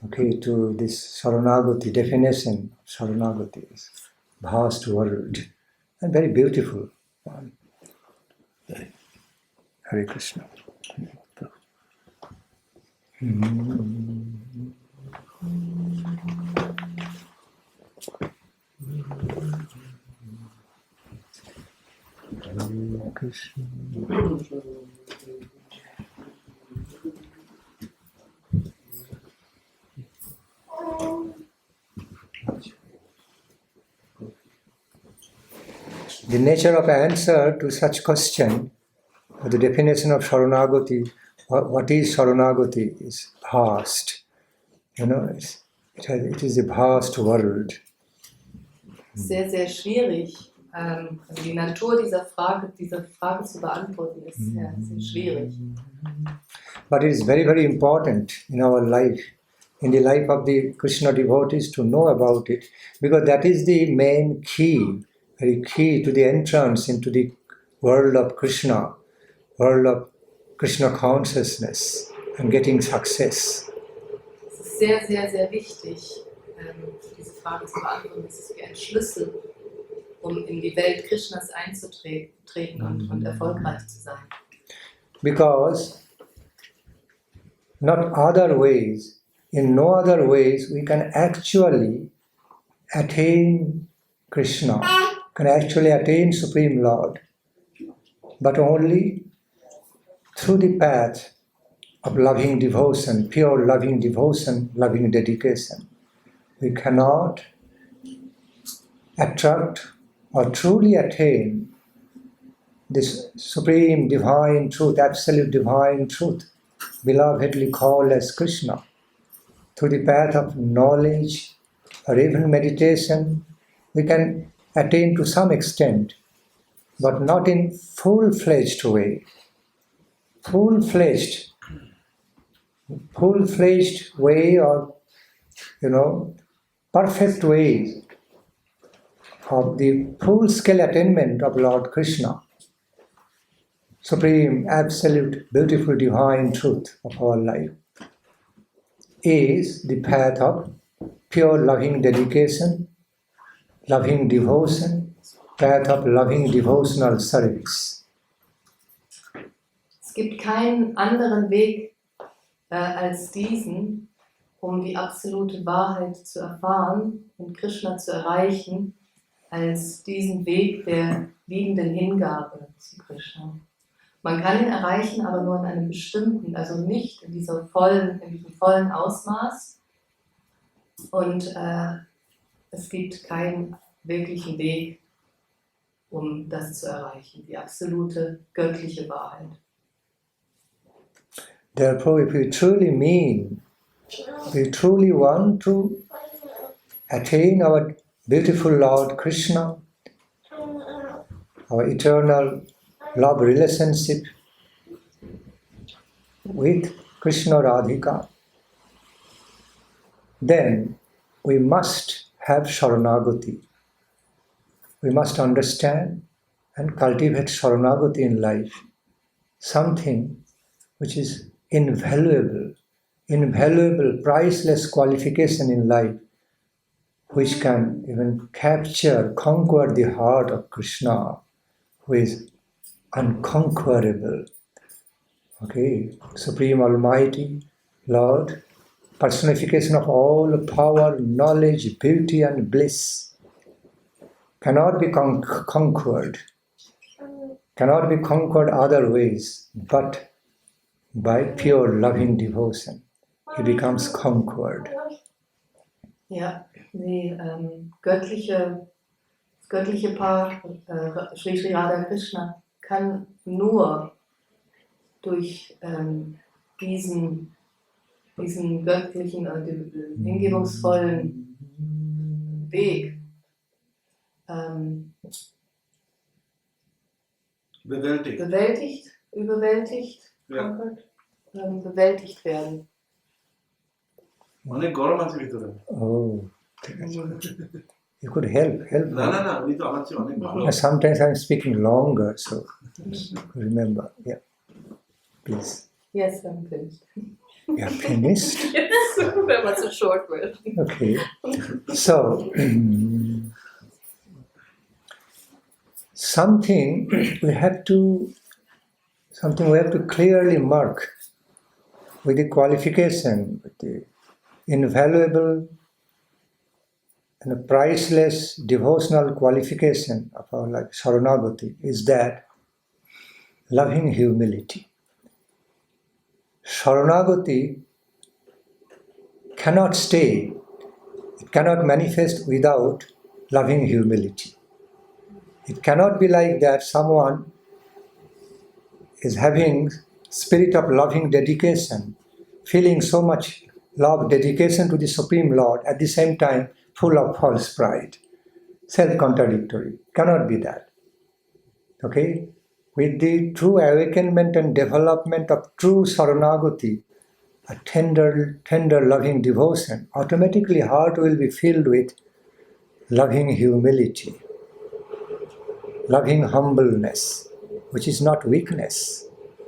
okay, to this Saranagati definition of Saranagati is vast world and very beautiful one. Hare Krishna. Krishna. The nature of answer to such question, or the definition of Saranagati, what is Saranagati, is vast. You know, it is a vast world. Sehr, sehr schwierig. Die Natur dieser Frage zu beantworten, ist sehr, sehr schwierig. But it is very, very important in our life, in the life of the Krishna devotees, to know about it, because that is the main key, very key to the entrance into the world of Krishna consciousness and getting success. Es ist sehr, sehr, sehr wichtig, diese Frage zu beantworten. Es ist wie ein Schlüssel, um in die Welt Krishnas einzutreten und erfolgreich zu sein. Because in no other ways we can actually attain Krishna, can actually attain Supreme Lord, but only through the path of loving devotion, pure loving devotion, loving dedication. We cannot attract or truly attain this supreme divine truth, absolute divine truth, belovedly called as Krishna, through the path of knowledge or even meditation. We can attain to some extent, but not in full-fledged way. Full-fledged way, or perfect way of the full-scale attainment of Lord Krishna, supreme, absolute, beautiful, divine truth of our life, is the path of pure loving dedication, loving devotion, path of loving devotional service. Es gibt keinen anderen Weg als diesen, um die absolute Wahrheit zu erfahren und Krishna zu erreichen, als diesen Weg der liebenden Hingabe zu Krishna. Man kann ihn erreichen, aber nur in einem bestimmten, also nicht in diesem vollen Ausmaß. Und es gibt keinen wirklichen Weg, um das zu erreichen, die absolute göttliche Wahrheit. Therefore, if we truly want to attain our beautiful Lord Krishna, our eternal love relationship with Krishna Radhika, then we must have Saranagati. We must understand and cultivate Saranagati in life, something which is invaluable, priceless qualification in life, which can even conquer the heart of Krishna, who is unconquerable. Okay, Supreme Almighty Lord, personification of all power, knowledge, beauty and bliss, cannot be conquered other ways, but by pure loving devotion. He becomes conquered. Ja, das göttliche Paar, Sri Radha Krishna, kann nur durch diesen göttlichen, hingebungsvollen Weg überwältigt, Ja. bewältigt werden. অনেক গরম আছে ভিতরে। Oh, you could help. না উনি তো আমার চেয়ে অনেক ভালো। Sometimes I'm speaking longer, so remember. Yeah, please. Yes, I'm finished. You're finished? Yes, that was a short version. Okay. So, something we have to clearly mark with the qualification, with the invaluable and a priceless devotional qualification of our life, Saranagati, is that loving humility. Saranagati cannot stay, it cannot manifest without loving humility. It cannot be like that someone is having spirit of loving dedication, feeling so much love, dedication to the Supreme Lord, at the same time full of false pride, self-contradictory. Cannot be that. Okay? With the true awakenment and development of true Saranagati, a tender loving devotion, automatically heart will be filled with loving humility, loving humbleness, which is not weakness,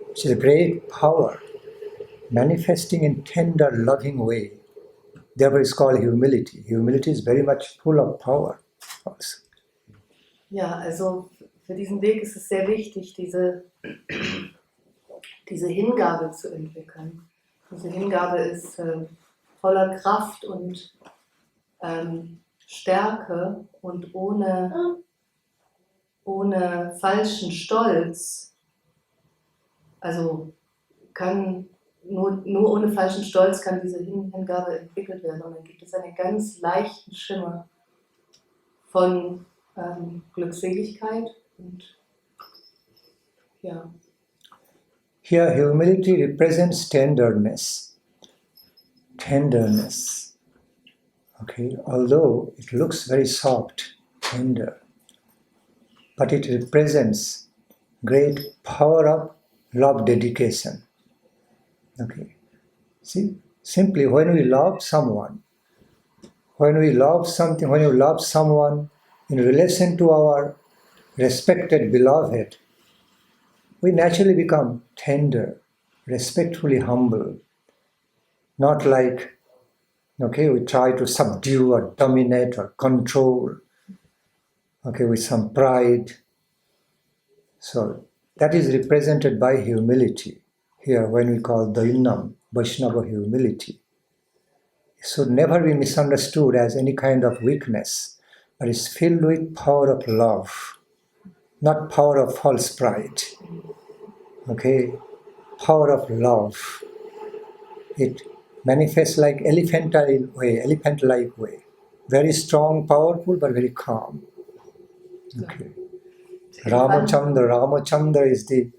which is a great power, manifesting in tender, loving way. Therefore it's called humility. Humility is very much full of power also. Ja, also für diesen Weg ist es sehr wichtig, diese Hingabe zu entwickeln. Diese Hingabe ist voller Kraft und Stärke und ohne falschen Stolz. Also nur ohne falschen Stolz kann diese Hingabe entwickelt werden. Und dann gibt es einen ganz leichten Schimmer von Glückseligkeit und ja. Here humility represents tenderness. Okay, although it looks very soft, tender, but it represents great power of love dedication. Okay, see, simply when we love someone, when you love someone in relation to our respected beloved, we naturally become tender, respectfully humble. Not like, okay, we try to subdue or dominate or control, okay, with some pride. So that is represented by humility. Here, when we call Dainam, Vaishnava humility, it should never be misunderstood as any kind of weakness, but is filled with power of love, not power of false pride. Okay, power of love. It manifests like elephant-like way. Very strong, powerful, but very calm. Okay. Ramachandra is the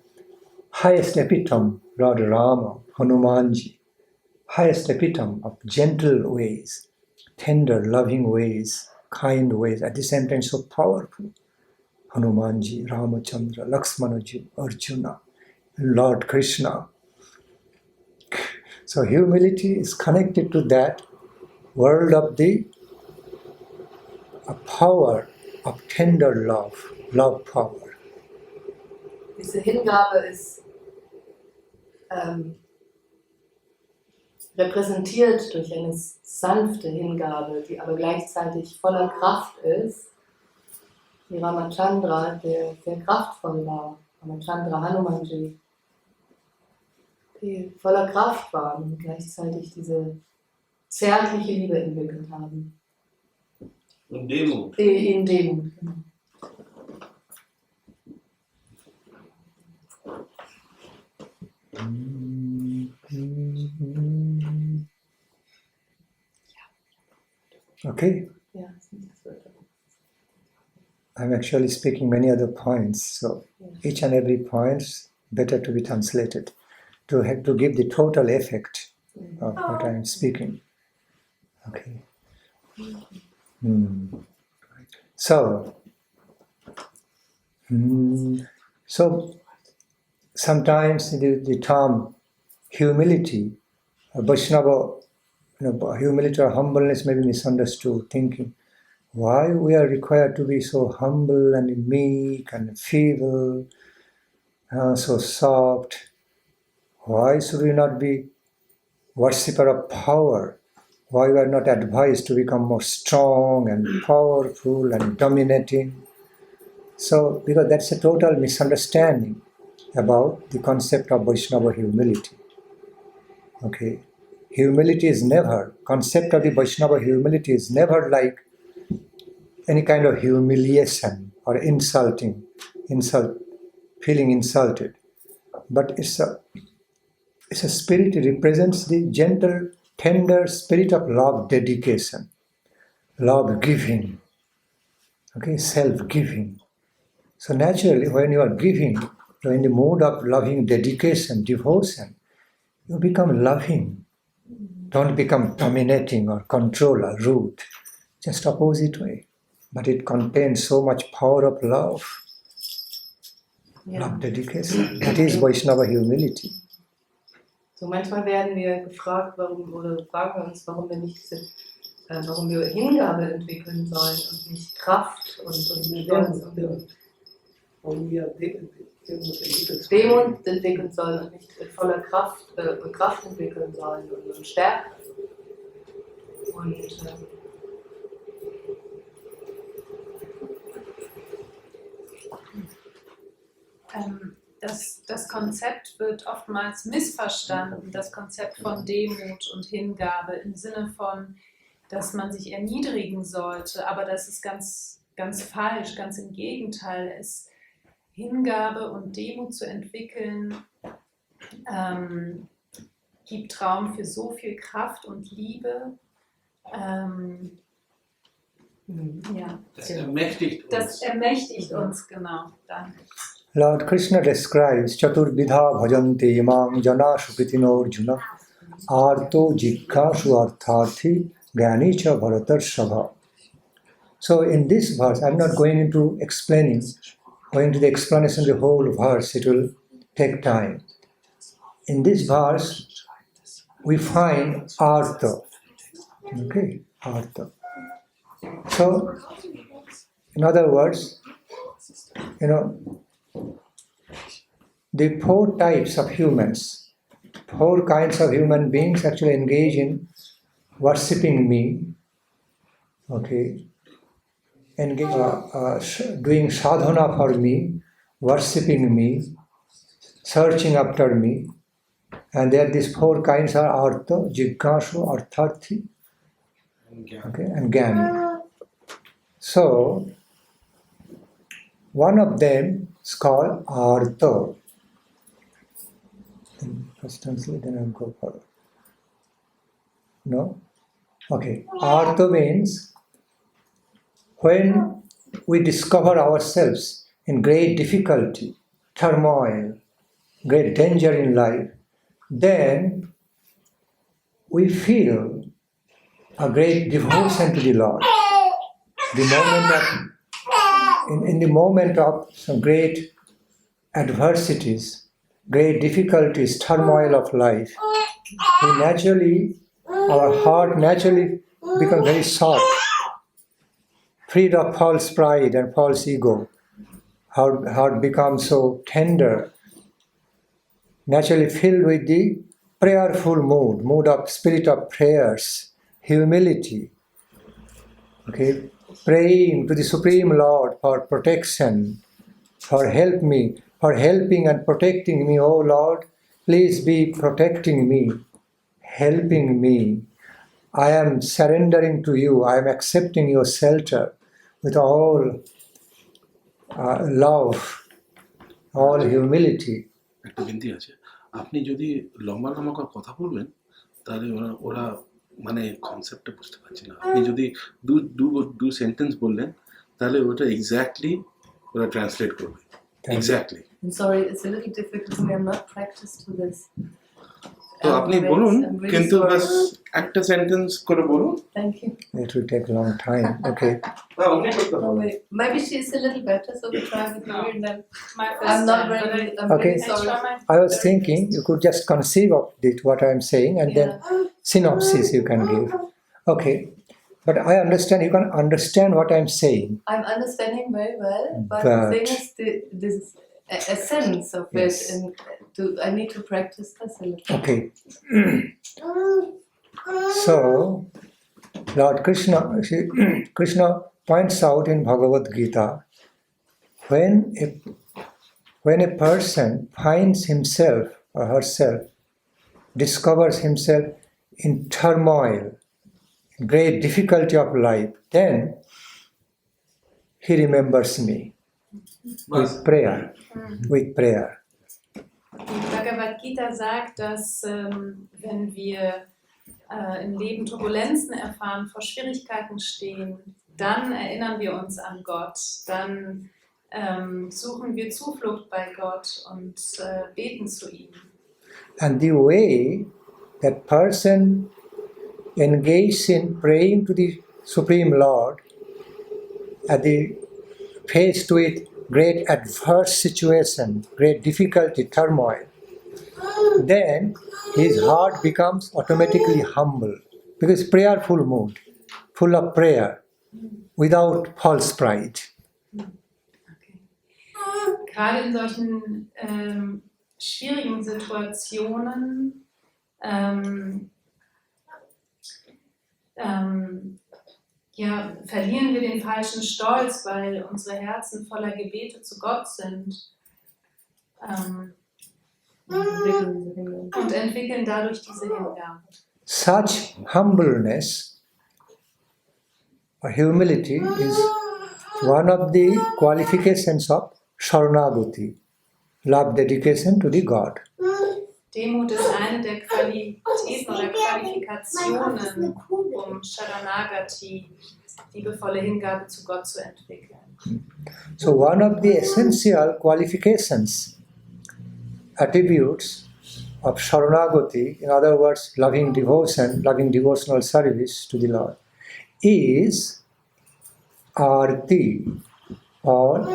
highest epitome, Lord Rama, Hanumanji, highest epitome of gentle ways, tender, loving ways, kind ways, at the same time so powerful. Hanumanji, Ramachandra, Lakshmanaji, Arjuna, Lord Krishna. So humility is connected to that world of the power of tender love power. Diese Hingabe ist repräsentiert durch eine sanfte Hingabe, die aber gleichzeitig voller Kraft ist, wie Ramachandra, der sehr kraftvoll war, Ramachandra Hanumanji, die voller Kraft waren und gleichzeitig diese zärtliche Liebe entwickelt haben. In Demut. In Demut, genau. Okay? Ja, I'm actually speaking many other points, so each and every point is better to be translated to have to give the total effect of what I'm speaking. Okay. So sometimes the term humility, Vaishnava, humility or humbleness may be misunderstood, thinking, why we are required to be so humble and meek and feeble, so soft? Why should we not be worshipper of power? Why we are not advised to become more strong and powerful and dominating? So, because that's a total misunderstanding about the concept of Vaishnava humility. Okay, humility is never, concept of the Vaishnava humility is never like any kind of humiliation or insult, feeling insulted. But it's a spirit, it represents the gentle, tender spirit of love dedication, love giving, okay, self-giving. So naturally, when you are giving, you're in the mood of loving dedication, devotion, you become loving. Don't become dominating or controller, rude. Just opposite way. But it contains so much power of love. Love dedication. That is Vaishnava humility. So manchmal werden wir gefragt, fragen wir uns, warum wir Hingabe entwickeln sollen und nicht Kraft und Demut entwickeln sollen und nicht voller Kraft entwickeln sollen und Stärke. Und das Konzept wird oftmals missverstanden, das Konzept von Demut und Hingabe im Sinne von, dass man sich erniedrigen sollte, aber das ist ganz, ganz falsch, ganz im Gegenteil. Hingabe und Demut zu entwickeln, gibt Raum für so viel Kraft und Liebe. Das ermächtigt uns, genau. Danke. Lord Krishna describes Chaturvidha bhajante imam jana sukritino arjuna arto jikkashu artharthi gyanicha bharatarshabha. So in this verse, I'm not going into explaining, going to the explanation of the whole verse, it will take time. In this verse, we find artha. Okay, artha. So, in other words, the four types of humans, four kinds of human beings actually engage in worshipping me, okay, doing sadhana for me, worshipping me, searching after me, and there these four kinds are artha, jignashu, artharthi, okay, and gyani. So, one of them is called artha. First translate, then I'll go further. No? Okay. Artha means when we discover ourselves in great difficulty, turmoil, great danger in life, then we feel a great devotion to the Lord. In the moment of some great adversities, great difficulties, turmoil of life, our heart naturally becomes very soft, freed of false pride and false ego. Heart becomes so tender, naturally filled with the prayerful mood of spirit of prayers, humility, okay, praying to the Supreme Lord for protection, for helping and protecting me, oh Lord, please be protecting me, helping me. I am surrendering to you, I am accepting your shelter with all love, all humility. একটা বিনতি আছে, আপনি যদি লম্বা করে কথা বলবেন তাহলে ওরা মানে কনসেপ্টটা বুঝতে পারছে না। আপনি যদি দু সেন্টেন্স বললেন তাহলে ওটা এক্স্যাক্টলি ওরা ট্রান্সলেট করবে। Exactly. I'm sorry, it's a little difficult. We are not practiced to this. তো আপনি বলুন, I'm really কিন্তু sorry. বাস একটা সেন্টেন্স করে বলুন। Thank you. It will take a long time. Okay. না, উনি করতে No, হবে। wait. Maybe she's a little better, so we try with her and then My first I'm not time, but very, I'm Okay. really I try sorry. my I was thinking you could just conceive of it, what I am saying, and then synopsis you can give. Okay. But I understand you can understand what I am saying. I'm understanding very well, but But- the thing is, this essence of Yes. it, and I need to practice this a little. Okay. So, Lord Krishna points out in Bhagavad Gita, when a person finds himself or herself, discovers himself in turmoil, great difficulty of life, then he remembers me with prayer. With prayer. Die Bhagavad Gita sagt, dass wenn wir im Leben Turbulenzen erfahren, vor Schwierigkeiten stehen, dann erinnern wir uns an Gott, dann suchen wir Zuflucht bei Gott und beten zu ihm. And the way that person engages in praying to the Supreme Lord, at the faced with great adverse situation, great difficulty, turmoil, then his heart becomes automatically humble because prayerful mood, full of prayer, without false pride. Gerade in solchen schwierigen Situationen verlieren wir den falschen Stolz, weil unsere Herzen voller Gebete zu Gott sind und entwickeln dadurch diese Hingabe. Such humbleness or humility is one of the qualifications of Saranagati, love dedication to the God. Demut ist eine der Qualitäten oder Qualifikationen, um Saranagati, liebevolle Hingabe zu Gott zu entwickeln. So one of the essential qualifications, attributes of Saranagati, in other words, loving devotion, loving devotional service to the Lord, is arti, or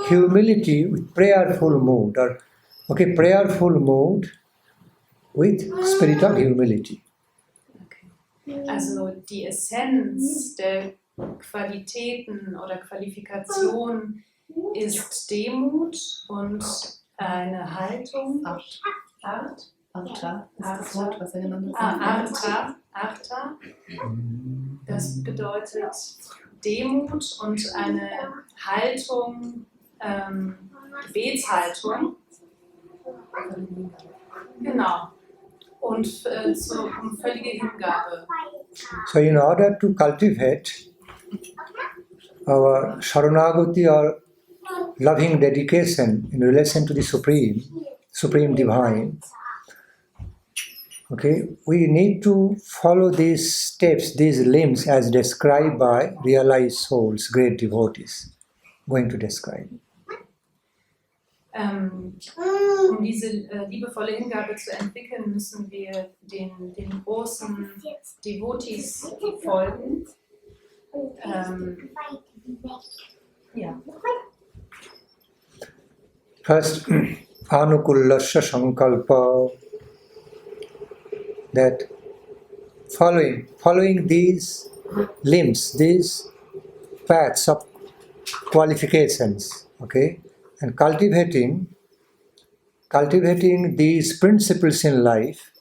humility with prayerful mood, or prayerful mood with spirit of humility. Also die Essenz der Qualitäten oder Qualifikationen ist Demut und eine Haltung. Artha ist das Wort, was er genannt hat. Artha. Das bedeutet Demut und eine Haltung, Gebetshaltung. Genau. Und um völlige Hingabe. So in order to cultivate our Saranagati or loving dedication in relation to the Supreme Divine, we need to follow these steps, these limbs as described by realized souls, great devotees. Going to describe. Um diese liebevolle Hingabe zu entwickeln, müssen wir den großen Devotees folgen. First, anukullasya sankalpa, that following these limbs, these paths of qualifications, and cultivating these principles in life,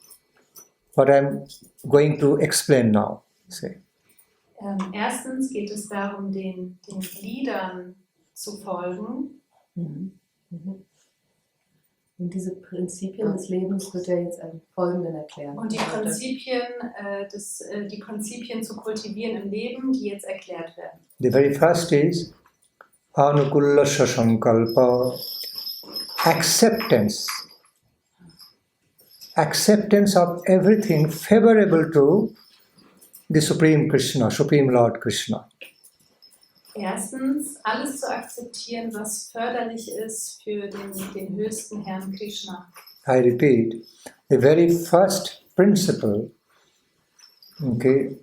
what I'm going to explain now. Erstens geht es darum, den Gliedern zu folgen. Und diese Prinzipien des Lebens wird er jetzt im Folgenden erklären. Und die Prinzipien zu kultivieren im Leben, die jetzt erklärt werden. The very first is anukullasya sankalpa, acceptance of everything favorable to the Supreme Krishna, Supreme Lord Krishna. Erstens, alles zu akzeptieren, was förderlich ist für den höchsten Herrn Krishna. I repeat, the very first principle, okay,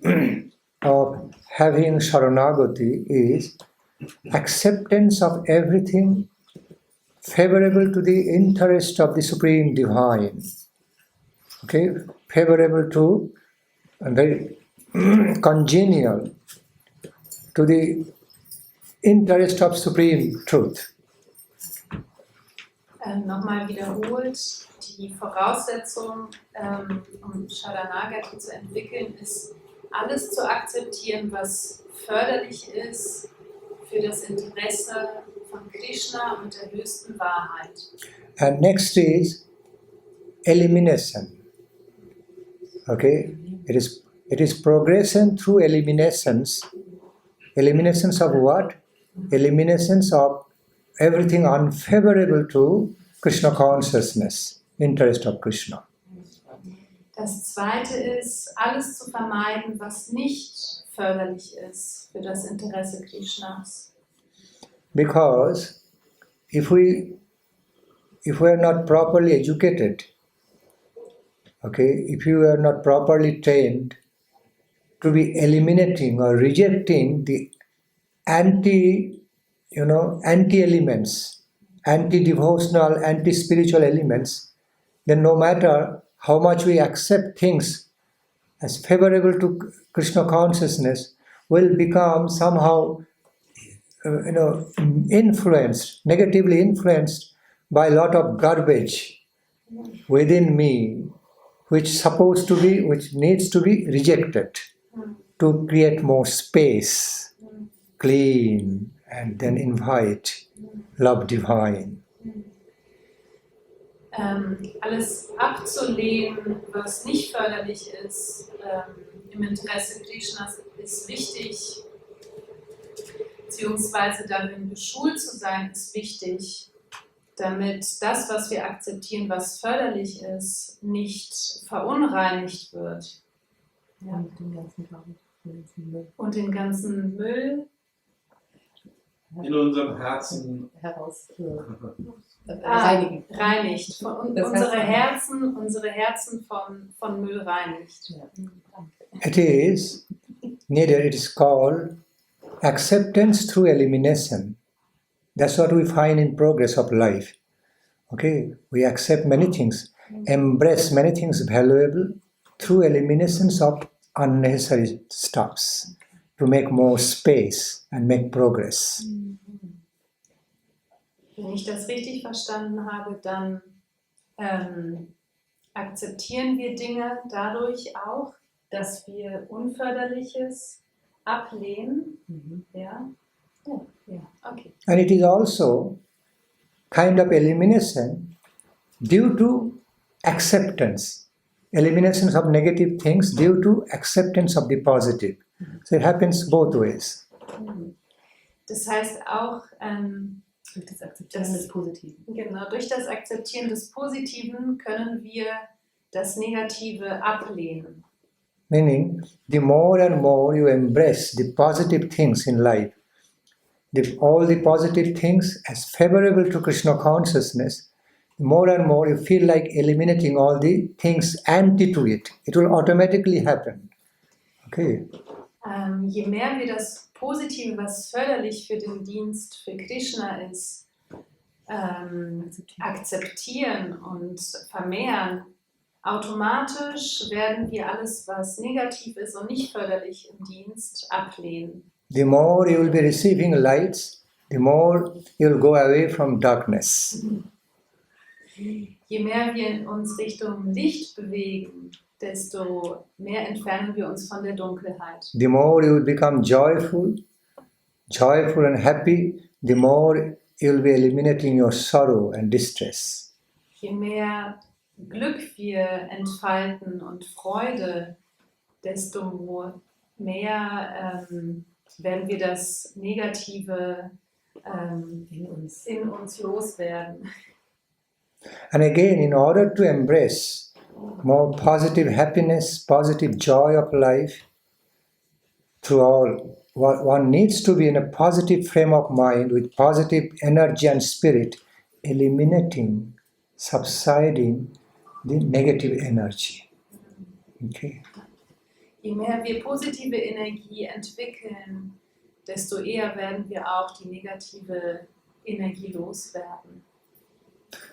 of having Saranagati is acceptance of everything favorable to the interest of the Supreme Divine. Okay, favorable to and very congenial to the interest of Supreme Truth. Nochmal wiederholt, die Voraussetzung, um Saranagati zu entwickeln, ist, alles zu akzeptieren, was förderlich ist für das Interesse von Krishna und der höchsten Wahrheit. And next is elimination. Okay, it is progression through eliminations. Eliminations of what? Eliminations of everything unfavorable to Krishna consciousness, interest of Krishna. Das zweite ist, alles zu vermeiden, was nicht förderlich ist für das Interesse Krishnas. Because if we are not properly educated, okay, if you are not properly trained to be eliminating or rejecting the anti-elements, anti-devotional, anti-spiritual elements, then no matter how much we accept things as favorable to Krishna consciousness, will become somehow influenced, negatively influenced by a lot of garbage within me, which needs to be rejected to create more space, clean, and then invite love divine. Alles abzulehnen, was nicht förderlich ist im Interesse Krishnas, ist wichtig, beziehungsweise darin geschult zu sein, ist wichtig, damit das, was wir akzeptieren, was förderlich ist, nicht verunreinigt wird. Ja. Und den ganzen Müll in unserem Herzen reinigt. Unsere Herzen von Müll reinigt. It is called acceptance through elimination. That's what we find in progress of life. Okay, we accept many things, embrace many things valuable through eliminations of unnecessary stuffs to make more space and make progress. Wenn ich das richtig verstanden habe, dann akzeptieren wir Dinge dadurch auch, dass wir Unförderliches ablehnen. Ja? Ja, okay. And it is also kind of elimination due to acceptance. Eliminations of negative things due to acceptance of the positive. So it happens both ways. Das heißt auch, durch das Akzeptieren des Positiven. Genau, durch das Akzeptieren des Positiven können wir das Negative ablehnen. Meaning, the more and more you embrace the positive things in life, all the positive things as favorable to Krishna consciousness, more and more you feel like eliminating all the things anti to it. It will automatically happen. Okay. Je mehr wir das Positive, was förderlich für den Dienst für Krishna ist, akzeptieren und vermehren, automatisch werden wir alles, was negativ ist und nicht förderlich im Dienst, ablehnen. The more you will be receiving lights, the more you will go away from darkness. Je mehr wir uns Richtung Licht bewegen, desto mehr entfernen wir uns von der Dunkelheit. The more you will become joyful and happy, the more you will be eliminating your sorrow and distress. Je mehr Glück wir entfalten und Freude, desto mehr werden wir das Negative in uns loswerden. And again, in order to embrace more positive happiness, positive joy of life, through all, one needs to be in a positive frame of mind with positive energy and spirit, eliminating, subsiding the negative energy. Okay. Je mehr wir positive Energie entwickeln, desto eher werden wir auch die negative Energie loswerden.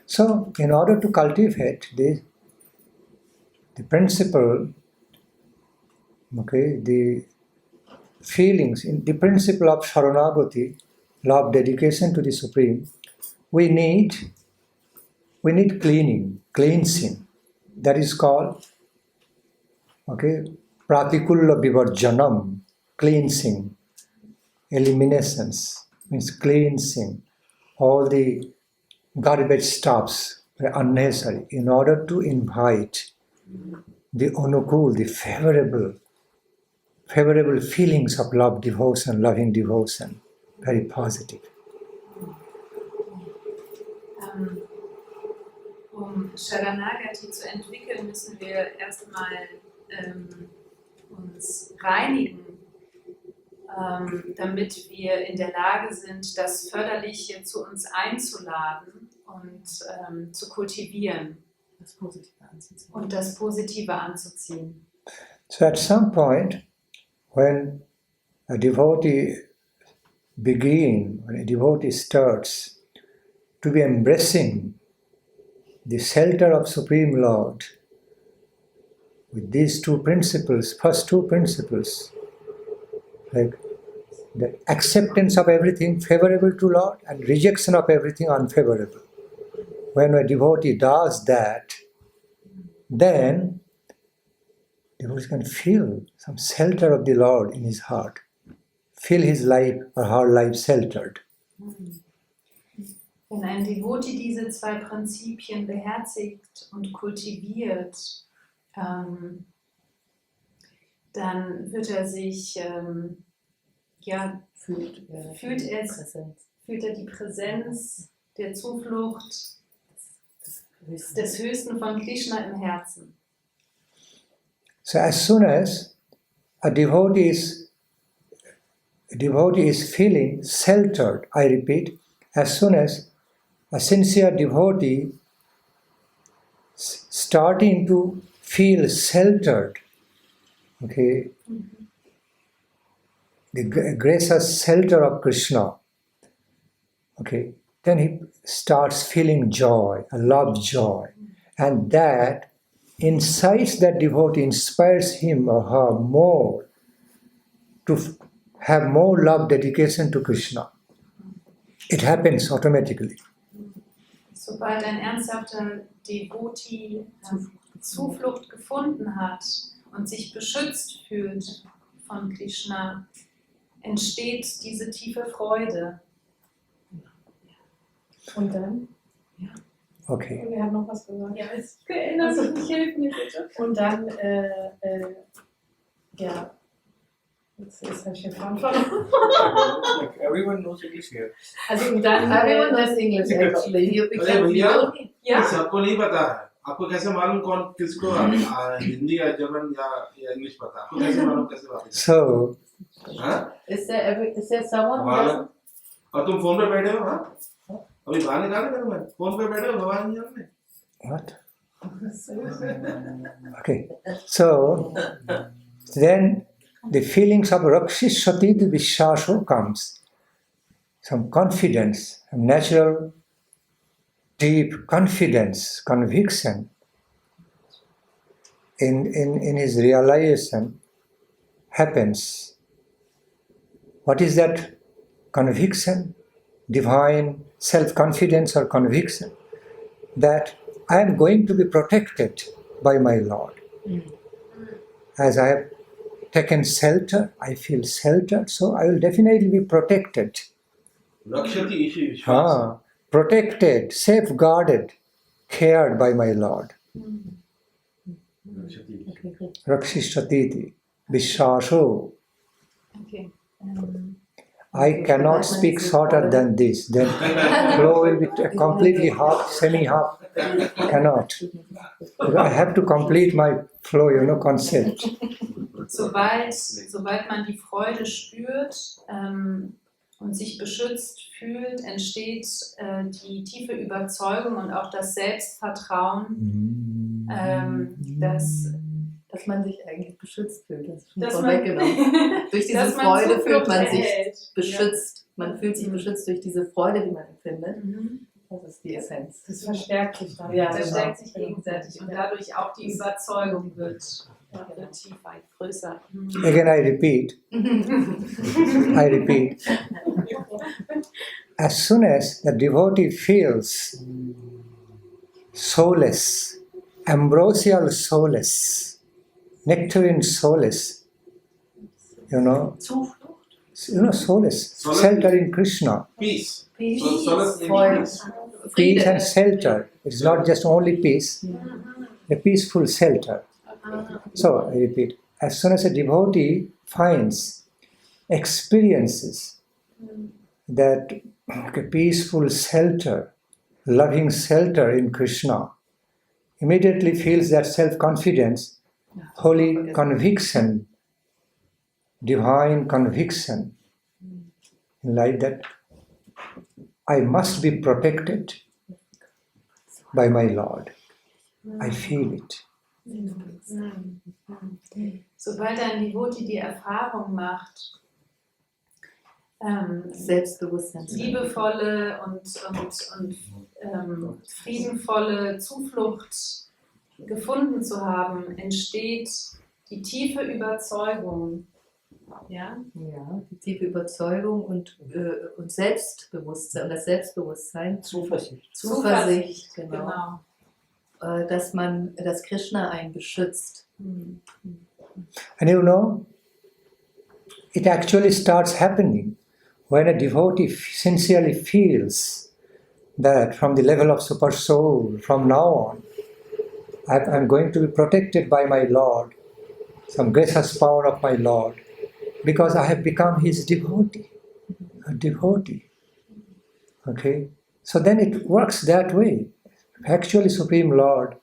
So, in order to cultivate the principle, okay, the feelings, in the principle of Saranagati, love, dedication to the Supreme, we need cleansing. That is called, okay, pratikulla vivarjanam, cleansing, eliminations, means cleansing all the garbage stuffs unnecessary in order to invite the anukul, the favorable feelings of love, devotion, loving devotion, very positive. Um Saranagati zu entwickeln, müssen wir erstmal uns reinigen, damit wir in der Lage sind, das Förderliche zu uns einzuladen und zu kultivieren. Und das Positive anzuziehen. So at some point, when a devotee starts to be embracing the shelter of Supreme Lord with these two principles, first two principles, like the acceptance of everything favorable to Lord and rejection of everything unfavorable. When a devotee does that, then devotee can feel some shelter of the Lord in his heart, feel his life or her life sheltered. Wenn ein Devotee diese zwei Prinzipien beherzigt und kultiviert, dann wird er sich, fühlt er die Präsenz der Zuflucht des Höchsten von Krishna im Herzen. So as soon as a devotee is feeling sheltered, I repeat, as soon as a sincere devotee starting to feel sheltered, okay, the gracious shelter of Krishna, okay, then he starts feeling joy, a love joy, and that incites that devotee, inspires him or her more to have more love, dedication to Krishna. It happens automatically. Sobald ein ernsthafter Devotee Zuflucht gefunden hat und sich beschützt fühlt von Krishna, entsteht diese tiefe Freude. Und dann? Ja. Okay. Wir haben noch was gesagt. Ja, ich erinnere mich, hilf mir bitte. Und dann, jetzt habe ich den Faden verloren. Everyone knows English here. Also und dann, Everyone knows English actually. You अरे become भैया, Ja? सबको नहीं पता है. आपको कैसे मालूम कौन किसको हिंदी या जर्मन या इंग्लिश पता? आपको कैसे मालूम कैसे बात? So, हाँ? Is there someone who हमारा doesn't? और तुम फोन पे बैठे हो हाँ? अभी बाहर निकाले करो मैं फोन पे बैठे हो भगवान जी हमने what? Okay. So, then the feelings of Rakshishati Vishasho comes. Some confidence, some natural, deep confidence, conviction in his realization happens. What is that conviction? Divine self-confidence or conviction that I am going to be protected by my Lord. As I have taken shelter, I feel sheltered, so I will definitely be protected. रक्षति इसी विश्वास Protected, safeguarded, cared by my Lord. Rakshishtatiti, Vishasho. Okay. I cannot speak shorter than this. Then flow will be completely half, semi-half. Cannot. I have to complete my flow, Concept. Sobald man die Freude spürt und und sich beschützt fühlt, entsteht die tiefe Überzeugung und auch das Selbstvertrauen, dass man sich eigentlich beschützt fühlt. Das ist schon dass vorweggenommen. Durch diese dass man Freude Zuflucht fühlt man erhält. sich beschützt. Man fühlt sich beschützt durch diese Freude, die man empfindet. Mhm. Das ist die Essenz. Das verstärkt sich dann. Ja, Das genau. verstärkt sich gegenseitig und dadurch auch die Überzeugung wird tiefer, größer. Again, I repeat, as soon as the devotee feels soulless, ambrosial soulless, nectarine soulless, soulless, shelter in Krishna, Peace. Peace, Solace means Freude, peace. peace and shelter. It's not just only peace, a peaceful shelter. So, I repeat, as soon as a devotee experiences that peaceful shelter, loving shelter in Krishna, immediately feels that self-confidence, holy conviction, divine conviction, like that I must be protected by my Lord. I feel it. Sobald ein Devotee die Erfahrung macht, Selbstbewusstsein. liebevolle und friedenvolle Zuflucht gefunden zu haben, entsteht die tiefe Überzeugung. Ja? Ja, die tiefe Überzeugung und Selbstbewusstsein, das Selbstbewusstsein, Zuversicht, genau. Dass Krishna einen beschützt. And it actually starts happening when a devotee sincerely feels that from the level of super soul, from now on, I'm going to be protected by my Lord, some gracious power of my Lord, because I have become his devotee, a devotee. Okay? So then it works that way. Actually, Supreme Lord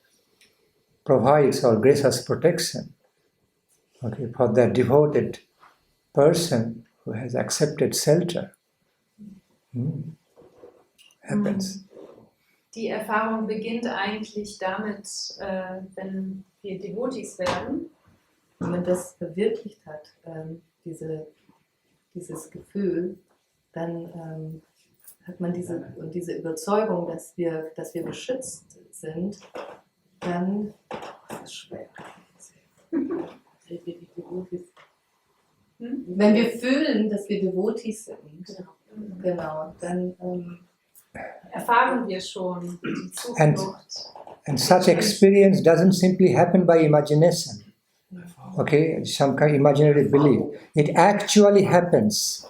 provides our gracious protection, okay, for that devoted person who has accepted shelter. Happens. Die Erfahrung beginnt eigentlich damit, wenn wir Devotees werden. Wenn man das verwirklicht hat, dieses Gefühl, dann hat man diese Überzeugung, dass wir beschützt sind, dann das ist schwer. Wenn wir fühlen, dass wir Devotees sind, genau, dann erfahren wir schon die Zuflucht. And such experience doesn't simply happen by imagination. Okay, some kind of imaginary belief. It actually happens.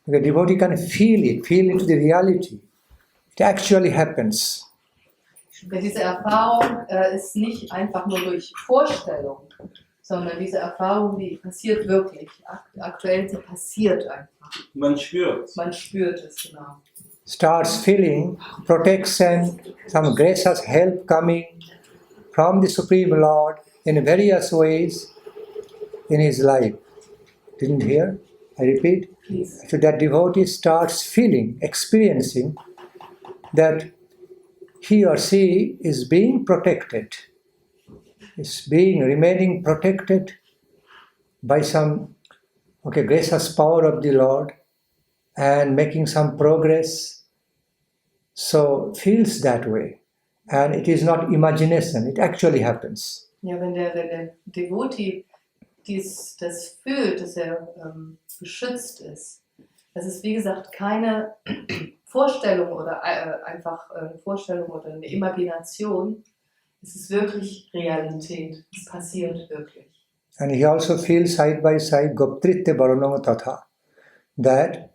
The devotee can feel it the reality. It actually happens. Diese Erfahrung ist nicht einfach nur durch Vorstellung, sondern diese Erfahrung, die passiert wirklich. Aktuell passiert einfach. Man spürt. Man spürt es, genau. Starts feeling protection, some gracious help coming from the Supreme Lord in various ways in his life. Didn't hear? I repeat. Please. So that devotee starts feeling, experiencing that he or she is being protected, remaining protected by some gracious power of the Lord and making some progress. So feels that way. And it is not imagination, it actually happens. Ja, wenn der Devotee das fühlt, dass beschützt ist, das ist wie gesagt keine Vorstellung oder einfach eine Vorstellung oder eine Imagination, es ist wirklich Realität, es passiert wirklich. And he also feels side by side Goptritte Baranam Tatha, that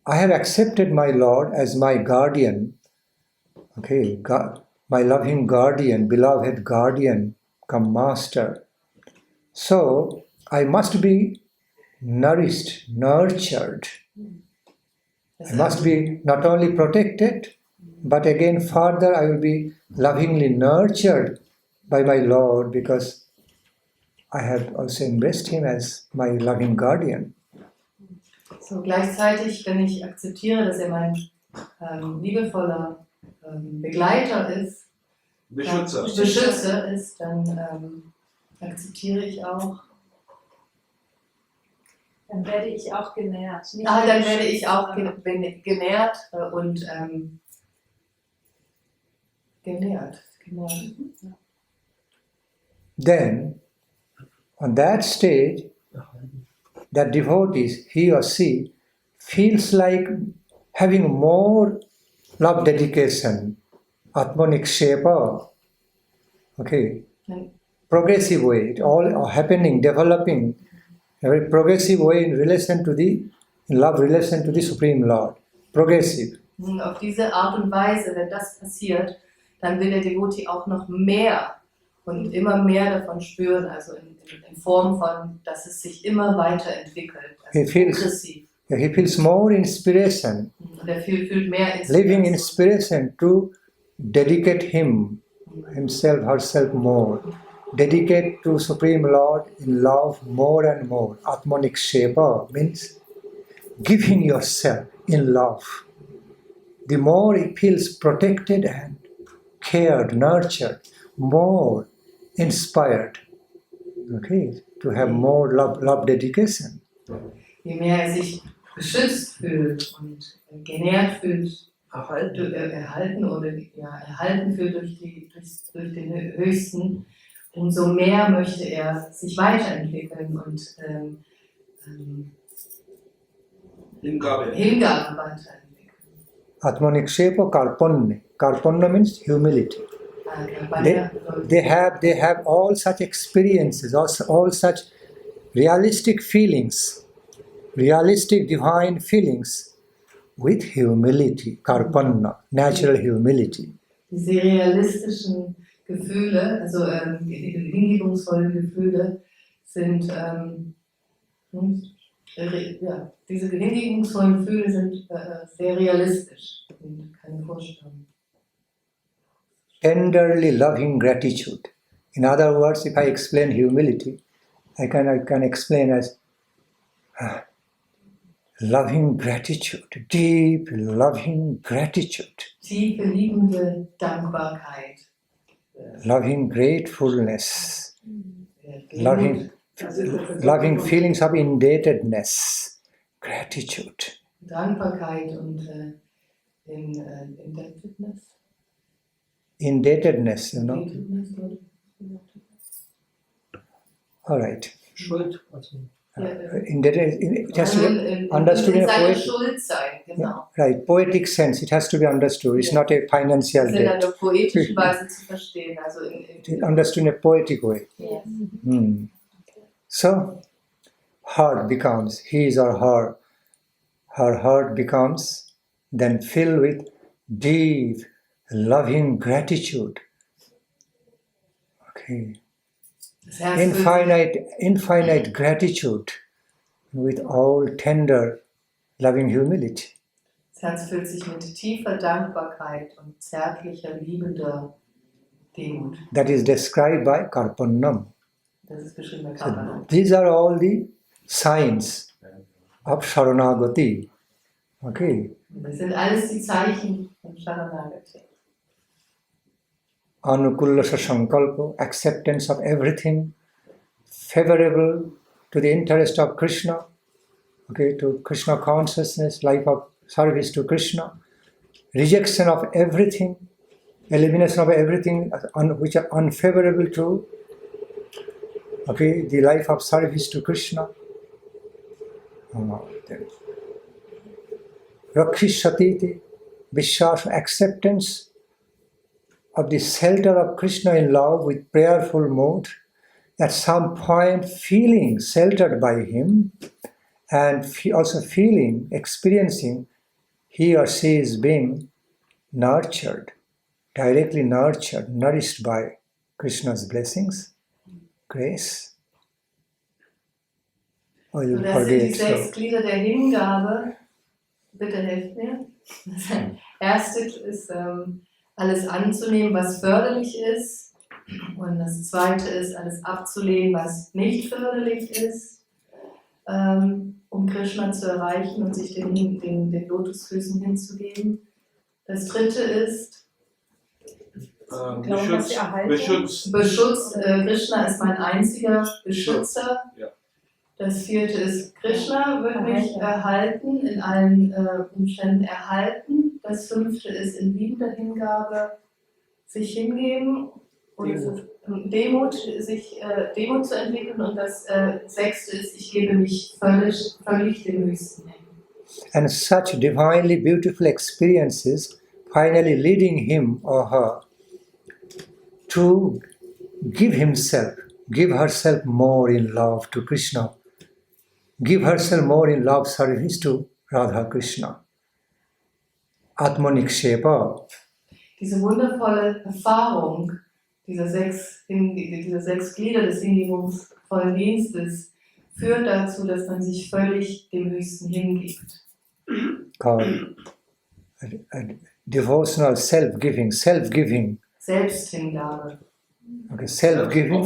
I have accepted my Lord as my guardian, my loving guardian, beloved guardian, come master. So I must be nourished, nurtured. I must be not only protected, but again further I will be lovingly nurtured by my Lord because I have also embraced him as my loving guardian. So, gleichzeitig, wenn ich akzeptiere, dass er mein liebevoller Begleiter ist, Beschützer ist, dann akzeptiere ich auch. Dann werde ich auch genährt. Dann werde ich auch genährt und genährt. Then, on that stage, that devotee, he or she, feels like having more love dedication, atmanikshepa, okay, progressive way, it all happening, developing, a very progressive way in relation to the, in love relation to the Supreme Lord, progressive. Auf diese Art und Weise, wenn das passiert, dann will der Devotee auch noch mehr und immer mehr davon spüren, also in Form von, dass es sich immer weiterentwickelt. Also progressiv. He feels more inspiration, und er fühlt mehr Inspiration. Living inspiration to dedicate himself, herself more. Dedicate to Supreme Lord in love more and more. Atmanikshepa means giving yourself in love. The more he feels protected and cared, nurtured, more inspired, okay, to have more love dedication. Je mehr er sich beschützt fühlt und genährt fühlt, erhalten fühlt durch den Höchsten, umso mehr möchte er sich weiterentwickeln und Hingabe weiterentwickeln. Atmanikshepa karpanna. Karpanna means humility. They have all such experiences, all such realistic feelings, realistic divine feelings with humility, karpanna, natural humility. Diese realistischen Gefühle, also hingebungsvollen Gefühle, sind diese hingebungsvollen Gefühle sind sehr realistisch und keine Vorstellung. Tenderly loving gratitude. In other words, if I explain humility, I can explain as loving gratitude, deep loving gratitude. Tiefe liebende Dankbarkeit. Loving gratefulness. Loving feelings of indebtedness. Gratitude. Dankbarkeit und indebtedness. Indebtedness, you know. All right. Schuld. It has to be understood in a poetic, genau. right, poetic sense. It has to be understood. It's not a financial In debt. einer poetischen Weise zu verstehen, also Understood in a poetic way. Yes. So, heart becomes his or her heart becomes then filled with deep, loving gratitude. Okay. Infinite gratitude with all tender, loving humility. Das Herz füllt sich mit tiefer Dankbarkeit und zärtlicher, liebender Demut. That is described by Karpannam. Das ist beschrieben bei Karpannam. These are all the signs of Saranagati. Okay. Das sind alles die Zeichen von Saranagati. Anukullasa Sankalpa, acceptance of everything favorable to the interest of Krishna, okay, to Krishna consciousness, life of service to Krishna, rejection of everything, elimination of everything which are unfavorable to, okay, the life of service to Krishna. Rakhishatiti, Vishwas, acceptance of the shelter of Krishna in love with prayerful mood, at some point feeling sheltered by him and also feeling, experiencing he or she is being nurtured, directly nurtured, nourished by Krishna's blessings, grace. Oh, you Das sind die forget. 6 Glieder der Hingabe. Bitte helft mir. Das erste ist alles anzunehmen, was förderlich ist. Und das zweite ist, alles abzulehnen, was nicht förderlich ist. um Krishna zu erreichen und sich den Lotusfüßen hinzugeben. Das dritte ist Beschutz. Krishna ist mein einziger Beschützer. Ja. Das vierte ist, Krishna wird mich erhalten, in allen Umständen erhalten. Das fünfte ist, in liebender Hingabe sich hingeben und Demut zu entwickeln. Und das sechste ist, ich gebe mich völlig dem Höchsten hin. And such divinely beautiful experiences finally leading him or her to give herself more in love to Krishna, give herself more in love service to Radha Krishna. Atmanikshepa. Diese wundervolle Erfahrung dieser sechs Glieder des hingebungsvollen Dienstes führt dazu, dass man sich völlig dem Höchsten hingibt. Called devotional self-giving. Selbsthingabe. Okay, self-giving.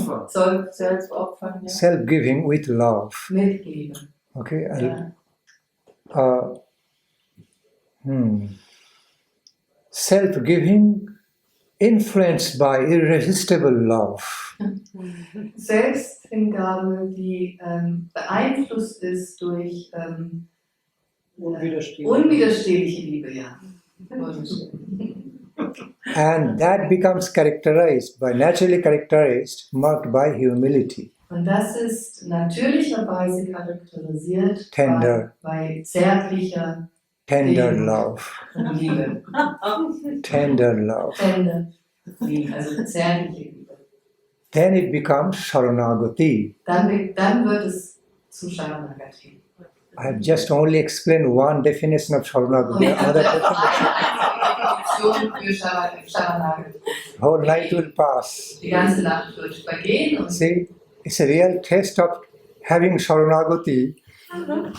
Selbstopfern, ja. Self-giving with love. Mit Liebe. Okay. Ja. Self-giving influenced by irresistible love. Selbsthingabe, die beeinflusst ist durch unwiderstehliche Liebe, ja. And that becomes naturally characterized, marked by humility. Und das ist natürlicherweise charakterisiert bei zärtlicher Love. und Liebe. Tender love. Tender Liebe, also zärtliche Liebe. Then it becomes Saranagati. Dann wird es zu Saranagati. I have just only explained one definition of Saranagati. Other Saranagati. whole night will pass. Die ganze Nacht wird vergehen. Und See, it's a real test of having Saranagati.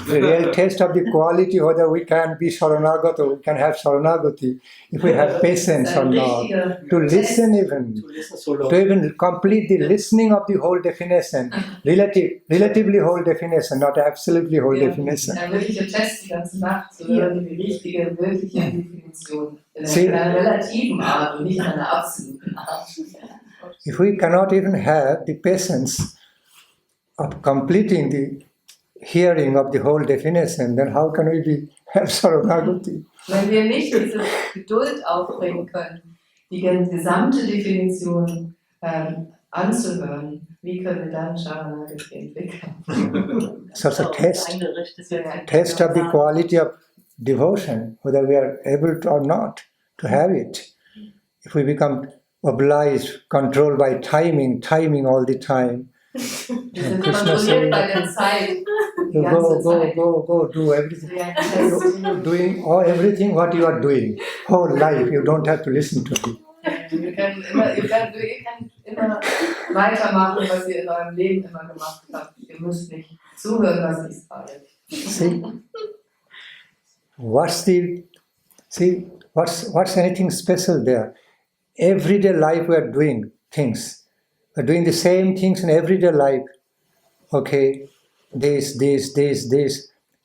The real test of the quality, whether we can be Saranagati, we can have Saranagati, if we have patience or not, to listen to even complete the listening of the whole definition, relatively whole definition, not absolutely whole definition. Ein wirklicher Test die ganze Nacht, so die richtige, wirkliche Definition. In einer relativen Art und nicht in einer absoluten Art. If we cannot even have the patience of completing the hearing of the whole definition, then how can we have Saranagati? Wenn wir nicht diese Geduld aufbringen können, die gesamte Definition anzuhören, wie können wir dann Saranagati entwickeln? So it's a test of the quality of devotion, whether we are able to or not to have it. If we become obliged, controlled by timing all the time, Krishna says, go, do everything. Doing everything what you are doing. Whole life, you don't have to listen to me. Ihr könnt immer weitermachen, was ihr in eurem Leben immer gemacht habt. Ihr müsst nicht zuhören, was ich sage. See, what's anything special there? Everyday life we are doing things. We're doing the same things in everyday life. Okay, this.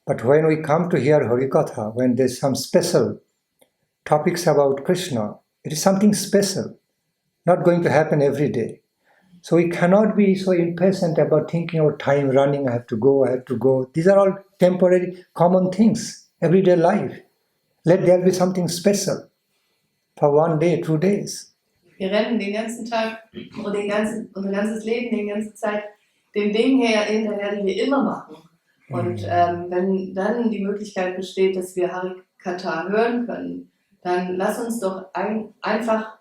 But when we come to hear Harikatha, when there's some special topics about Krishna, it is something special, not going to happen every day. So we cannot be so impatient about thinking of time running, I have to go. These are all temporary, common things, everyday life. Let there be something special for 1 day, 2 days. Wir rennen den ganzen Tag und unser ganzes Leben, die ganze Zeit den Dingen hinterher, die wir immer machen. Und wenn dann die Möglichkeit besteht, dass wir Harikatha hören können, dann lass uns doch einfach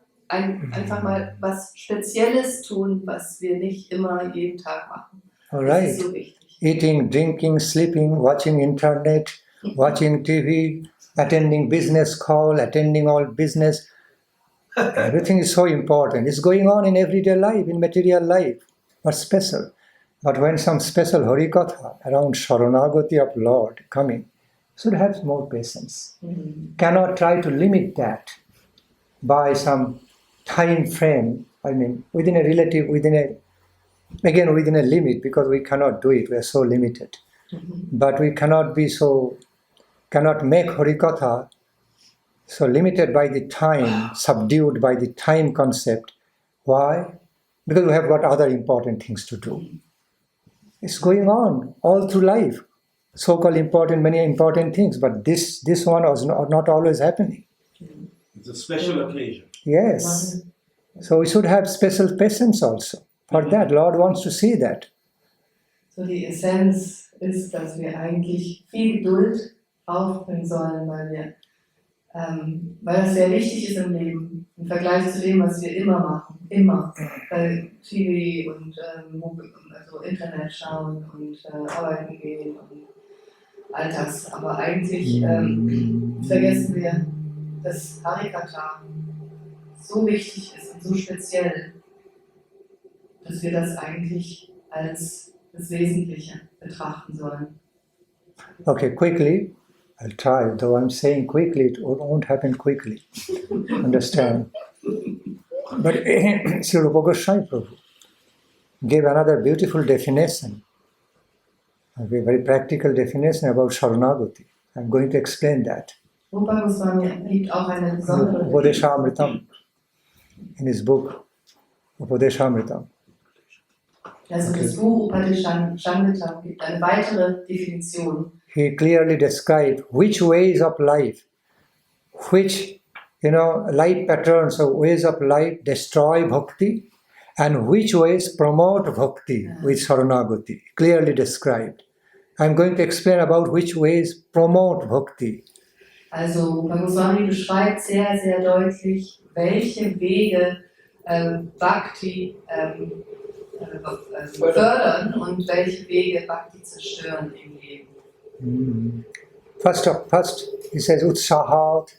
mal was Spezielles tun, was wir nicht immer jeden Tag machen. Alright. Das ist so wichtig. Eating, drinking, sleeping, watching internet, watching TV, attending business call, attending all business. Everything is so important. It's going on in everyday life, in material life. What's special? But when some special Harikatha around Saranagati of Lord coming, should have more patience. Cannot try to limit that by some time frame. I mean, within a limit, because we cannot do it. We are so limited. but we cannot make Harikatha so limited by the time, subdued by the time concept. Why? Because we have got other important things to do. It's going on all through life. So-called important, many important things, but this one was not always happening. It's a special occasion. Yes. So we should have special patience also. For that, Lord wants to see that. So die Essenz ist, dass wir eigentlich viel Geduld aufbringen sollen, weil das sehr wichtig ist im Leben, im Vergleich zu dem, was wir immer machen, immer, bei TV und also Internet schauen und arbeiten gehen und all das. Aber eigentlich vergessen wir, dass Harikatha so wichtig ist und so speziell, dass wir das eigentlich als das Wesentliche betrachten sollen. Okay, quickly, I'll try, though I'm saying quickly, it won't happen quickly. Understand? But Srila Goswami Prabhu gave another beautiful definition, a very practical definition about Saranagati. I'm going to explain that. Rupa Goswami gibt auch eine besondere Upadeshamritam, in his book, Upadeshamritam. Also das Buch Upadeshamritam gibt eine weitere Definition. He clearly described which ways of life, which life patterns or ways of life destroy bhakti, and which ways promote bhakti with Saranagati. Clearly described. I'm going to explain about which ways promote bhakti. Also Goswami beschreibt sehr, sehr deutlich, welche Wege Bhakti fördern und welche Wege Bhakti zerstören im Leben. First, he says Utsahat,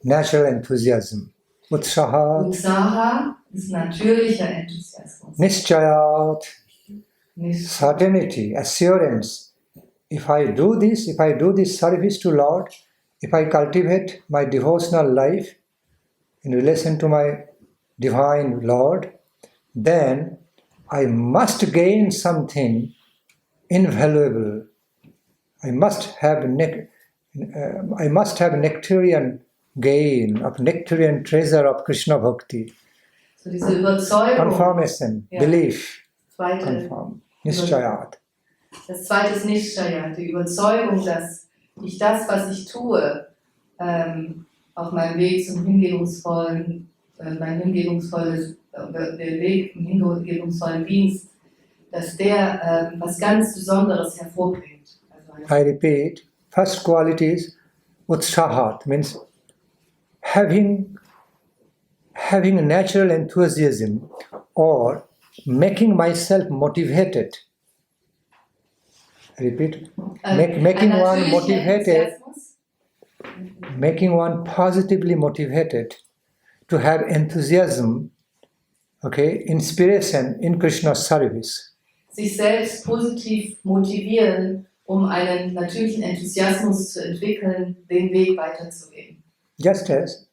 natural enthusiasm. Utsaha ist natürlicher Enthusiasmus. Nischayat, certainty, assurance. If I do this service to Lord, if I cultivate my devotional life in relation to my divine Lord, then I must gain something invaluable. I must have nectarian gain, of nectarian treasure of Krishna Bhakti. So diese Überzeugung. Confirmation, belief. Zweite, confirm. Nischayat. Das zweite ist Nischayat, die Überzeugung, dass ich das, was ich tue, auf meinem Weg zum hingebungsvollen, der Weg zum hingebungsvollen Dienst, dass der was ganz Besonderes hervorbringt. I repeat, first quality is utsahat, means having a natural enthusiasm or making myself motivated. I repeat, making one motivated, making one positively motivated to have enthusiasm, inspiration in Krishna's service. Sich selbst positiv motivieren, einen natürlichen Enthusiasmus zu entwickeln, den Weg weiterzugehen. Just as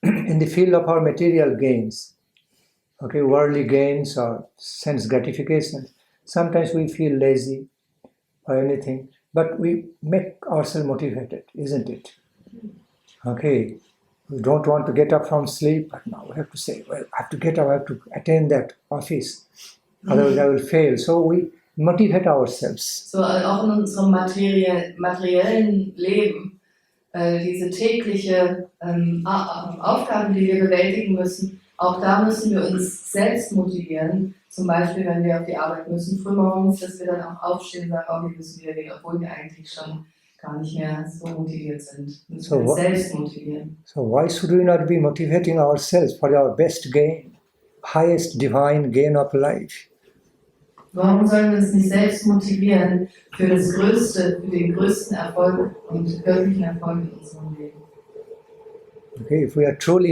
in the field of our material gains, worldly gains or sense gratification, sometimes we feel lazy or anything, but we make ourselves motivated, isn't it? We don't want to get up from sleep, but now we have to say, well, I have to get up, I have to attend that office, otherwise I will fail. So we motivate ourselves. So auch in unserem materiellen Leben, diese tägliche Aufgaben, die wir bewältigen müssen, auch da müssen wir uns selbst motivieren. Zum Beispiel, wenn wir auf die Arbeit müssen, frühmorgens, dass wir dann auch aufstehen und sagen, wir müssen wieder gehen, obwohl wir eigentlich schon gar nicht mehr so motiviert sind. Wir müssen uns selbst motivieren. So why should we not be motivating ourselves for our best gain, highest divine gain of life? Warum sollen wir uns nicht selbst motivieren für den größten Erfolg und göttlichen Erfolg in unserem Leben? If we are truly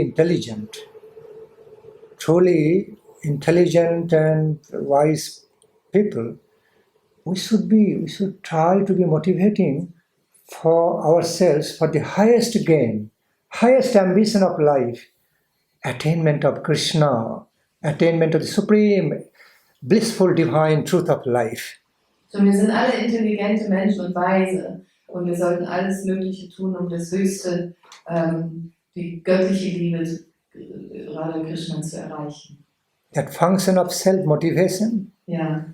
intelligent and wise people, we should try to be motivating for ourselves for the highest gain, highest ambition of life, attainment of Krishna, attainment of the supreme blissful divine truth of life. So, wir sind alle intelligente Menschen und weise und wir sollten alles Mögliche tun, um das Höchste, die göttliche Liebe Radha Krishna zu erreichen. That function of self-motivation, Ja.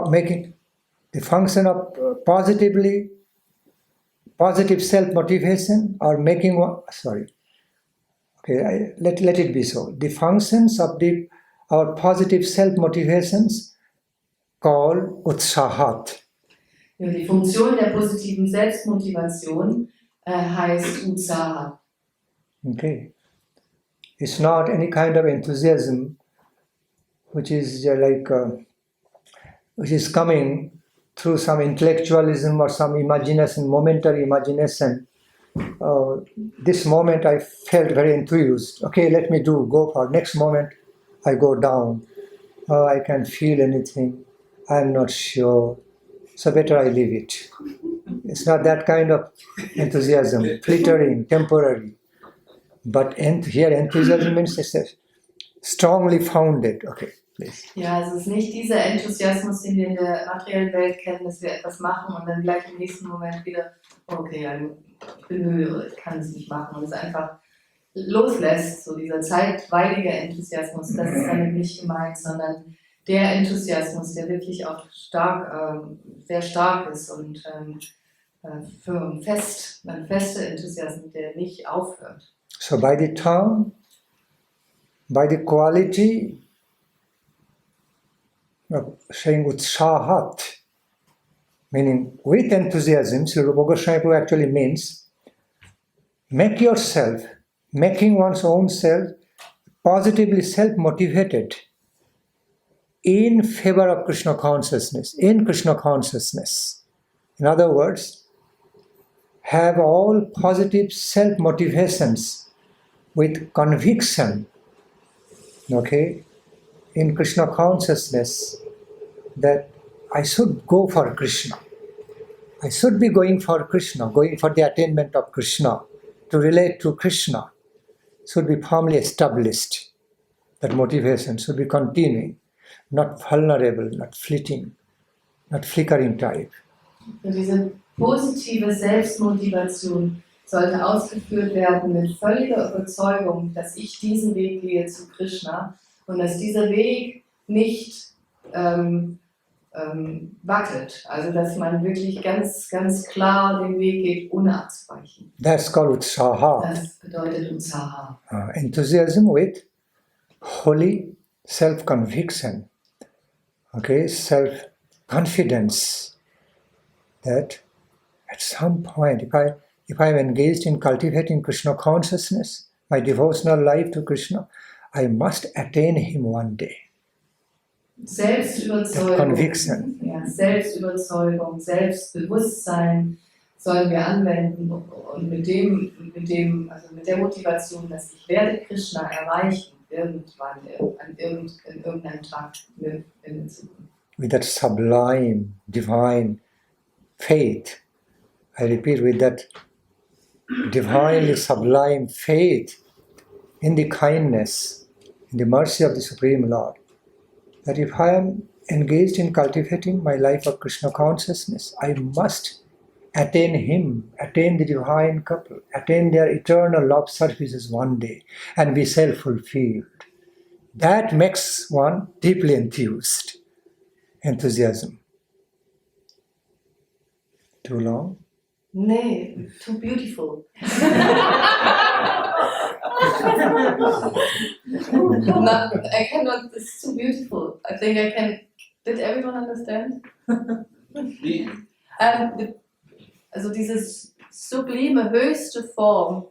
making the function of positive self-motivation or making one, let it be so. The functions of our positive self-motivations called utsahat. Ja, die Funktion der positiven Selbstmotivation heißt Utsaha. Okay. It's not any kind of enthusiasm which is which is coming through some intellectualism or some imagination, momentary imagination. This moment I felt very enthused. Okay, let me go for. Next moment I go down. I can't feel anything. I'm not sure. So better I leave it. It's not that kind of enthusiasm, flittering, temporary. But here enthusiasm means it's strongly founded. Okay, please. Ja, es ist nicht dieser Enthusiasmus, den wir in der materiellen Welt kennen, dass wir etwas machen und dann gleich im nächsten Moment wieder, okay, ich bin müde, ich kann es nicht machen und es einfach loslässt, so dieser zeitweilige Enthusiasmus, das ist damit nicht gemeint, sondern der Enthusiasmus, der wirklich auch sehr stark ist und ein fester Enthusiasmus, der nicht aufhört. So by the term, by the quality of saying utsahat, meaning with enthusiasm, Srila Goswami actually means making one's own self positively self-motivated in favor of Krishna consciousness, in Krishna consciousness. In other words, have all positive self-motivations with conviction, okay, in Krishna consciousness that I should go for Krishna. I should be going for Krishna, going for the attainment of Krishna, to relate to Krishna, should be firmly established. That motivation should be continuing, not vulnerable, not fleeting, not flickering type. Und diese positive Selbstmotivation sollte ausgeführt werden mit völliger Überzeugung, dass ich diesen Weg gehe zu Krishna und dass dieser Weg nicht wackelt. Also dass man wirklich ganz, ganz klar den Weg geht, ohne abzuweichen. That's called utsaha. Das bedeutet Utsaha. Enthusiasm with holy self-conviction, okay, self-confidence that at some point, if I am engaged in cultivating Krishna consciousness, my devotional life to Krishna, I must attain him one day. Selbstüberzeugung, Conviction. ja, Selbstüberzeugung, Selbstbewusstsein sollen wir anwenden und mit der Motivation, dass ich werde Krishna erreichen, irgendwann, in irgendeinem Tag in der Zukunft. With that sublime, divine faith, I repeat, with that divinely sublime faith in the kindness, in the mercy of the Supreme Lord, that if I am engaged in cultivating my life of Krishna consciousness, I must attain him, attain the divine couple, attain their eternal love services one day and be self-fulfilled. That makes one deeply enthused. Enthusiasm. Too long? Nee, too beautiful. No, I cannot, it's too beautiful. I think I can, did everyone understand? Also diese sublime, höchste Form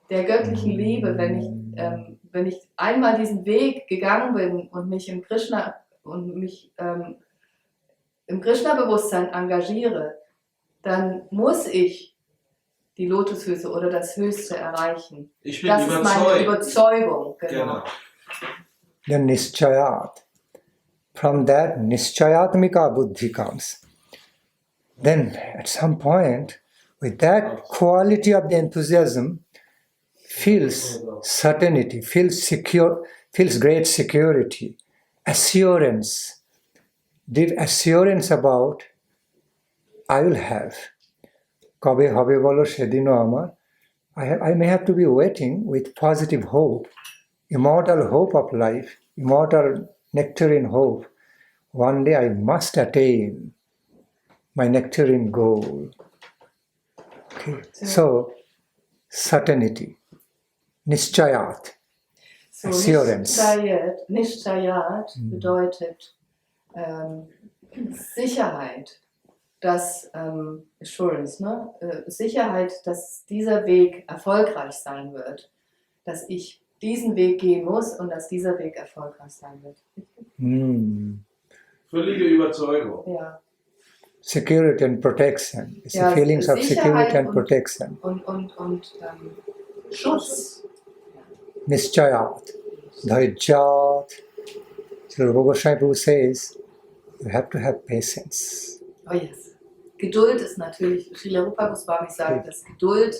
der göttlichen Liebe, wenn ich einmal diesen Weg gegangen bin und mich im Krishna-Bewusstsein engagiere, dann muss ich die Lotusfüße oder das Höchste erreichen. Ich bin das ist meine Überzeugung. Genau. Then nischayat. From that nischayatmika buddhi comes. Then at some point, with that quality of the enthusiasm, feels certainty, feels secure, feels great security, assurance deep assurance about I will have. কবে হবে বলো সেদিনও আমার I may have to be waiting with positive hope, immortal hope of life, immortal nectarine hope. One day I must attain my nectarine goal. Okay. So, certainty, nischayat, assurance. Nischayat bedeutet Sicherheit, dass Assurance, ne? Sicherheit, dass dieser Weg erfolgreich sein wird, dass ich diesen Weg gehen muss und dass dieser Weg erfolgreich sein wird. Völlige Überzeugung. Ja. Security and protection. It's the feelings of security and protection. Und Schutz. Nischayat, dhaijat. Srila Goswami Prabhu says, you have to have patience. Oh yes. Geduld ist natürlich, Srila Rupa Goswami sagt, dass Geduld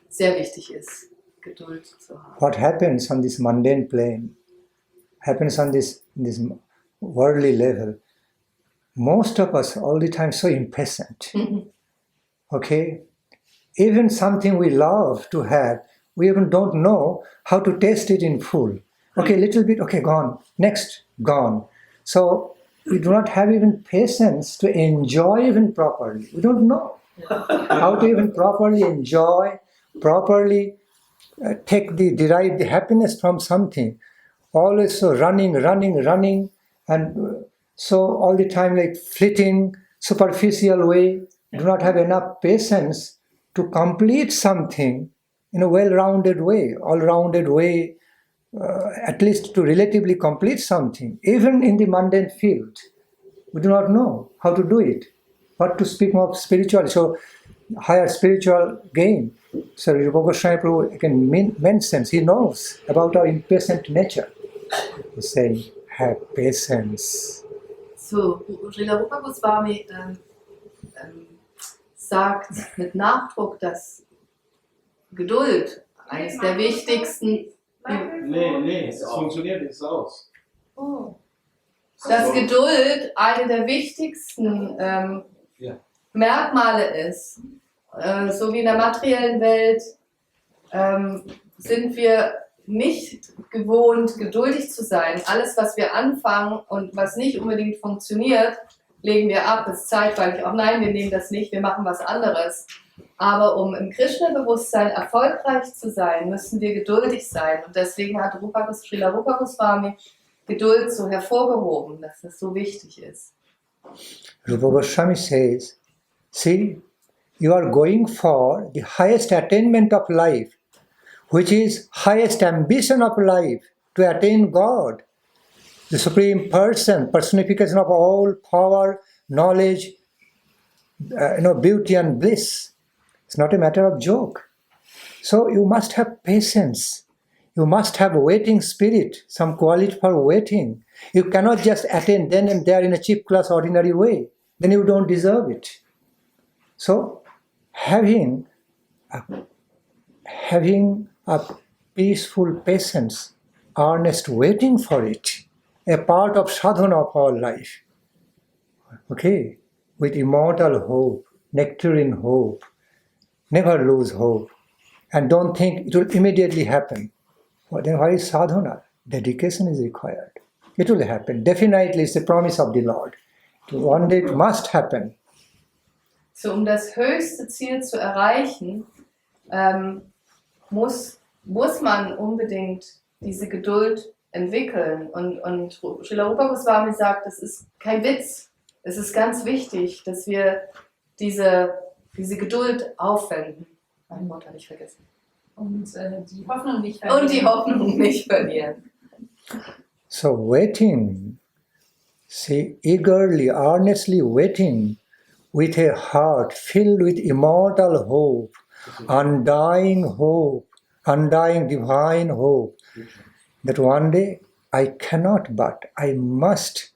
sehr wichtig ist. Geduld zu haben. What happens on this mundane plane, happens on this worldly level, most of us all the time so impatient. Okay? Even something we love to have, we even don't know how to taste it in full. Okay, little bit, okay, gone. Next, gone. So we do not have even patience to enjoy even properly. We don't know how to even properly enjoy, properly derive the happiness from something. Always so running, and so all the time like fleeting, superficial way. Do not have enough patience to complete something in a well-rounded way, all-rounded way, at least to relatively complete something, even in the mundane field. We do not know how to do it. What to speak of spiritual, so higher spiritual gain. So Rupa Goswami Prabhu again mentions, he knows about our impatient nature. He's saying, have patience. So, Srila Rupa Goswami sagt mit Nachdruck, dass Geduld eines der wichtigsten Nee, es funktioniert nicht aus. Dass Geduld eine der wichtigsten Merkmale ist. So wie in der materiellen Welt sind wir nicht gewohnt, geduldig zu sein. Alles, was wir anfangen und was nicht unbedingt funktioniert, legen wir ab, ist zeitweilig. Auch nein, wir nehmen das nicht, wir machen was anderes. Aber um im Krishna-Bewusstsein erfolgreich zu sein, müssen wir geduldig sein. Und deswegen hat Srila Rupa Goswami Geduld so hervorgehoben, dass das so wichtig ist. Rupa Goswami says, see, you are going for the highest attainment of life, which is highest ambition of life, to attain God, the Supreme Person, personification of all power, knowledge, beauty and bliss. It's not a matter of joke. So you must have patience. You must have a waiting spirit, some quality for waiting. You cannot just attain then and there in a cheap class, ordinary way. Then you don't deserve it. So having a peaceful patience, earnest waiting for it, a part of sadhana of our life. Okay, with immortal hope, nectarine hope. Never lose hope. And don't think it will immediately happen. Well, then why is sadhana? Dedication is required. It will happen. Definitely, it's the promise of the Lord. One day it must happen. So, um das höchste Ziel zu erreichen, muss man unbedingt diese Geduld entwickeln. Und Srila Rupa Goswami sagt, das ist kein Witz. Es ist ganz wichtig, dass wir diese Geduld aufwenden. Mein Wort habe ich vergessen. Und die Hoffnung nicht verlieren. Und die Hoffnung nicht verlieren. So waiting, see, eagerly, earnestly waiting with a heart filled with immortal hope, undying divine hope, that one day I cannot but, I must,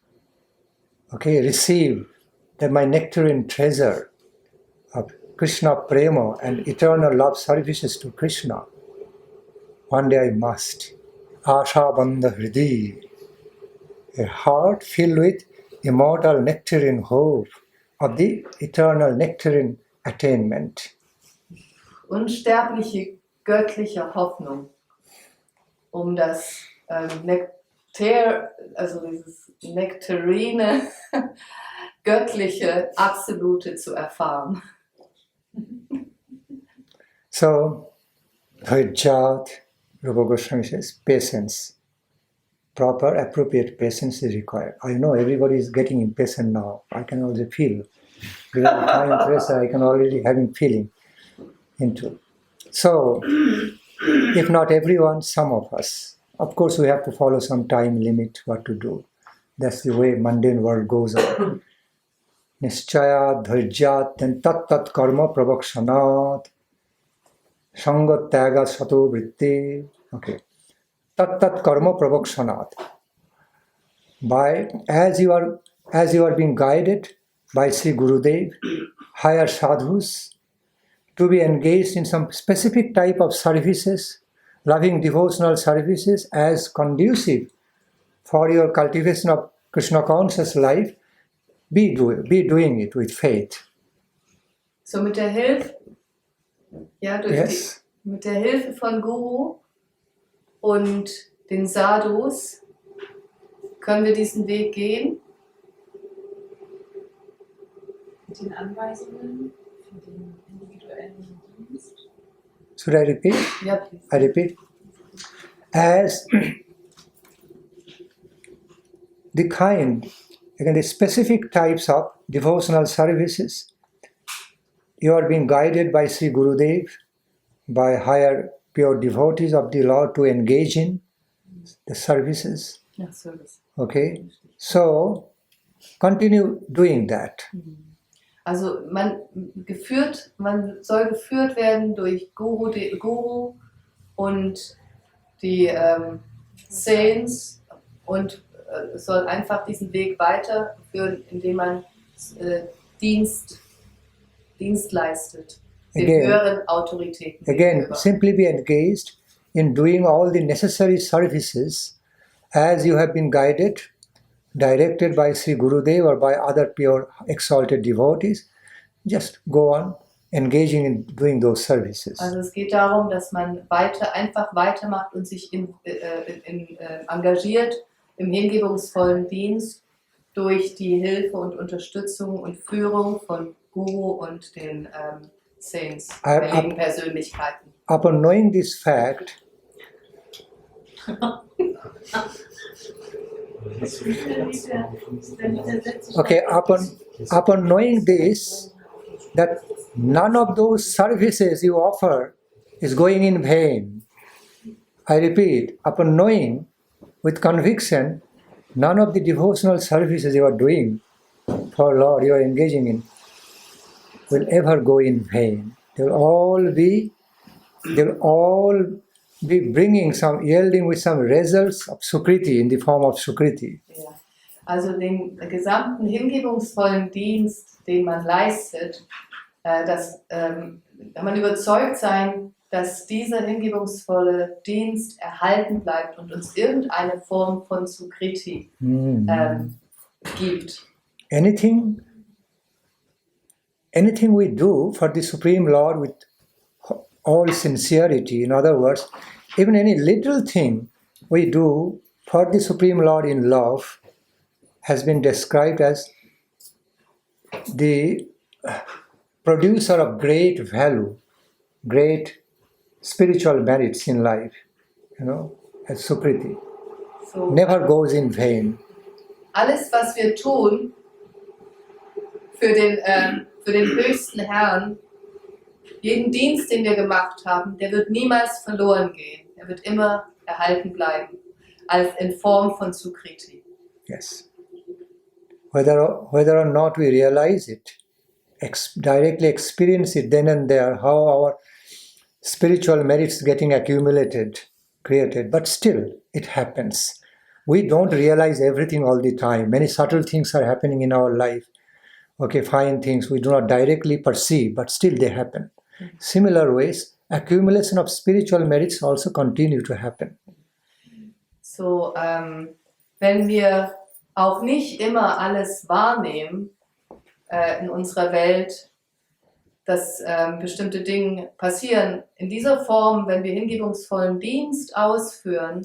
receive my nectarine treasure of Krishna Prema and eternal love services to Krishna. One day I must. Asha Bandha Hridi. A heart filled with immortal nectarine hope of the eternal nectarine attainment. Unsterbliche göttliche Hoffnung, um das Nektar, also dieses nektarine, göttliche, absolute zu erfahren. So, Dhajjat, Rupa Goswami says, patience. Proper, appropriate patience is required. I know everybody is getting impatient now. I can also feel. Given the time pressure, I can already having feeling into. So, if not everyone, some of us. Of course, we have to follow some time limit what to do. That's the way mundane world goes on. Nischaya, dhajyat, then tat karma pravakshanat, sangat tyaga sato vritti. Okay. Tat karma pravakshanat. By as you are being guided by Sri Gurudev, higher sadhus, to be engaged in some specific type of services, loving devotional services as conducive for your cultivation of Krishna conscious life, be doing it with faith. So mit der Hilfe, Yes. mit der Hilfe von Guru und den Sadhus können wir diesen Weg gehen. Mit den Anweisungen für den individuellen Dienst. Should I repeat? Ja, please. I repeat. As the kind, again, the specific types of devotional services, you are being guided by Sri Gurudev, by higher pure devotees of the Lord to engage in the services. Ja, Service. Okay? So, continue doing that. Also man soll geführt werden durch Guru und die Saints und soll einfach diesen Weg weiterführen, indem man Dienst leistet, den höheren Autoritäten. Again, gegenüber. simply be engaged in doing all the necessary services as you have been guided, directed by Sri Gurudev or by other pure exalted devotees. Just go on engaging in doing those services. Also es geht darum, dass man einfach weitermacht und sich engagiert im hingebungsvollen Dienst durch die Hilfe und Unterstützung und Führung von Guru und den Saints, heiligen Persönlichkeiten. Upon knowing this fact, okay, upon knowing this, that none of those services you offer is going in vain. I repeat, upon knowing with conviction, none of the devotional services you are doing for Lord, you are engaging in, will ever go in vain. They will all be yielding with some results of Sukriti in the form of Sukriti. Ja. Also den gesamten hingebungsvollen Dienst, den man leistet, kann man überzeugt sein, dass dieser hingebungsvolle Dienst erhalten bleibt und uns irgendeine Form von Sukriti gibt. Anything we do for the Supreme Lord with all sincerity, in other words, even any little thing we do for the Supreme Lord in love has been described as the producer of great value, great spiritual merits in life, as Sukriti. So, Never goes in vain. alles, was wir tun für den höchsten Herrn, jeden Dienst, den wir gemacht haben, der wird niemals verloren gehen. Er wird immer erhalten bleiben, als in Form von Sukriti. Yes. Whether or not we realize it, directly experience it then and there, how our spiritual merits getting accumulated, created, but still it happens. We don't realize everything all the time. Many subtle things are happening in our life. Okay, fine things we do not directly perceive, but still they happen. Similar ways, accumulation of spiritual merits also continue to happen. So, wenn wir auch nicht immer alles wahrnehmen in unserer Welt, dass bestimmte Dinge passieren. In dieser Form, wenn wir hingebungsvollen Dienst ausführen,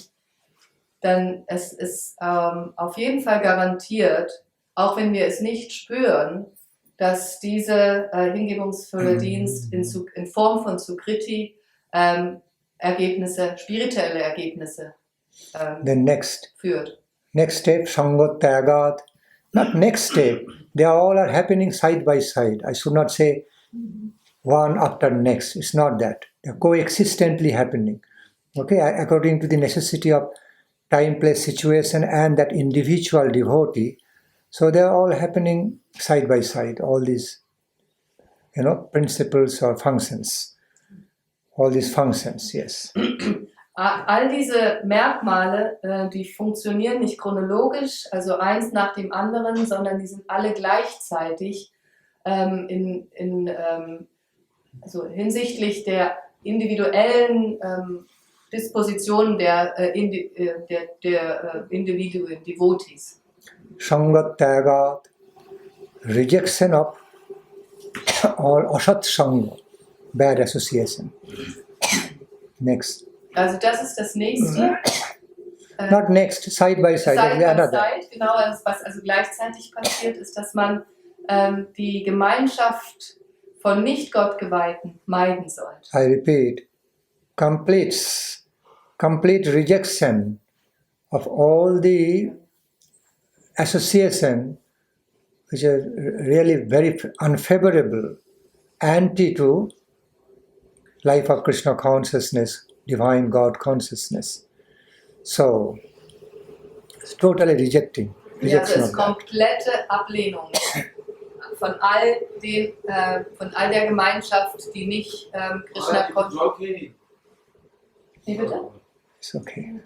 dann es ist auf jeden Fall garantiert, auch wenn wir es nicht spüren, dass dieser hingebungsvolle Dienst in Form von Sukriti spirituelle Ergebnisse führt. Next step, Sanga Tagat. Not next step. They all are happening side by side. I should not say one after next. It's not that. They're coexistently happening. Okay, according to the necessity of time, place, situation, and that individual devotee. So they're all happening side by side. All these, principles or functions. All these functions, yes. All diese Merkmale, die funktionieren nicht chronologisch, also eins nach dem anderen, sondern die sind alle gleichzeitig also hinsichtlich der individuellen Dispositionen der Individuen, Devotees. Sangat Tagat, rejection of all Asat Sanga, bad association. Next. Also das ist das nächste. Not next, side by side. Side by side, genau, was also gleichzeitig passiert, ist, dass man die Gemeinschaft von Nicht-Gottgeweihten meiden sollte. I repeat, complete rejection of all the association which are really very unfavorable, anti to life of Krishna consciousness, divine God consciousness. So, it's totally rejecting. Ja, also es ist komplette Ablehnung von all der Gemeinschaft, die nicht Krishna conscious. Wie bitte? It's okay.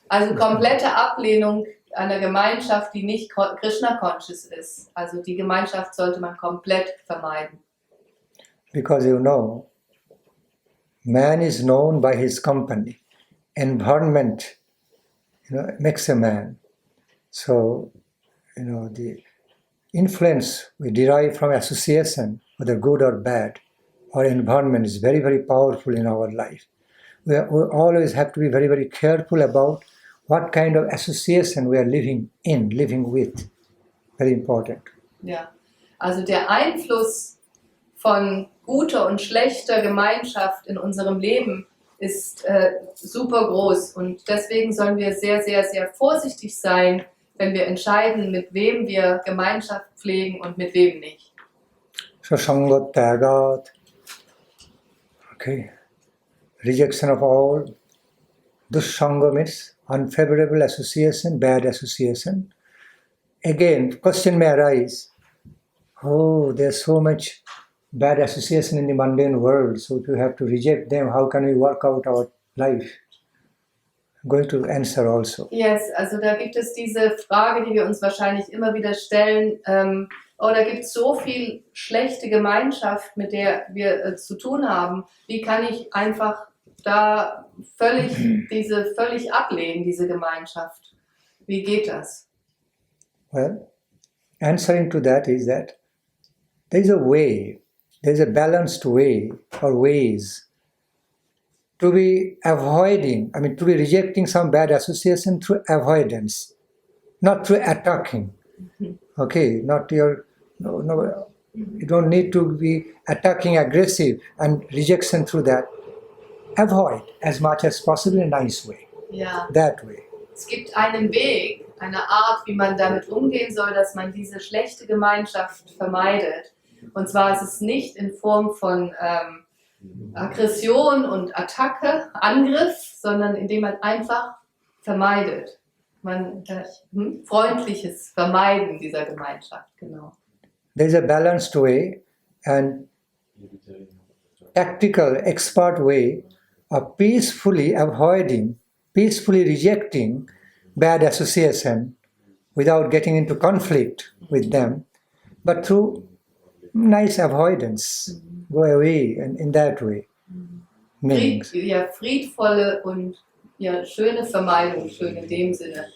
Also komplette Ablehnung einer Gemeinschaft, die nicht Krishna conscious ist. Also die Gemeinschaft sollte man komplett vermeiden. Because man is known by his company. Environment, makes a man. So, the influence we derive from association, whether good or bad, or environment is very, very powerful in our life. We always have to be very, very careful about what kind of association we are living with. Very important. Ja, also der Einfluss von guter und schlechter Gemeinschaft in unserem Leben ist super groß und deswegen sollen wir sehr, sehr, sehr vorsichtig sein, wenn wir entscheiden, mit wem wir Gemeinschaft pflegen und mit wem nicht. So Sangat Tagat, okay, rejection of all. Dussanga means unfavorable association, bad association. Again, question may arise, there's so much bad association in the mundane world, so if you have to reject them, how can we work out our life? I'm going to answer also. Yes, also da gibt es diese Frage, die wir uns wahrscheinlich immer wieder stellen. Da gibt es so viel schlechte Gemeinschaft, mit der wir zu tun haben. Wie kann ich einfach da völlig ablehnen, diese Gemeinschaft? Wie geht das? Well, answering to that is that there is a way. There's a balanced way or ways to be to be rejecting some bad association through avoidance, not through attacking. Okay, you don't need to be attacking, aggressive, and rejection through that. Avoid as much as possible in a nice way. Ja. That way. Es gibt einen Weg, eine Art, wie man damit umgehen soll, dass man diese schlechte Gemeinschaft vermeidet. Und zwar ist es nicht in Form von Aggression und Attacke, Angriff, sondern indem man einfach vermeidet. Freundliches Vermeiden dieser Gemeinschaft, genau. There's a balanced way and tactical, expert way of peacefully rejecting bad association without getting into conflict with them, but through nice avoidance, go away and in that way. Friedvolle und schöne Vermeidung, schön in dem Sinne,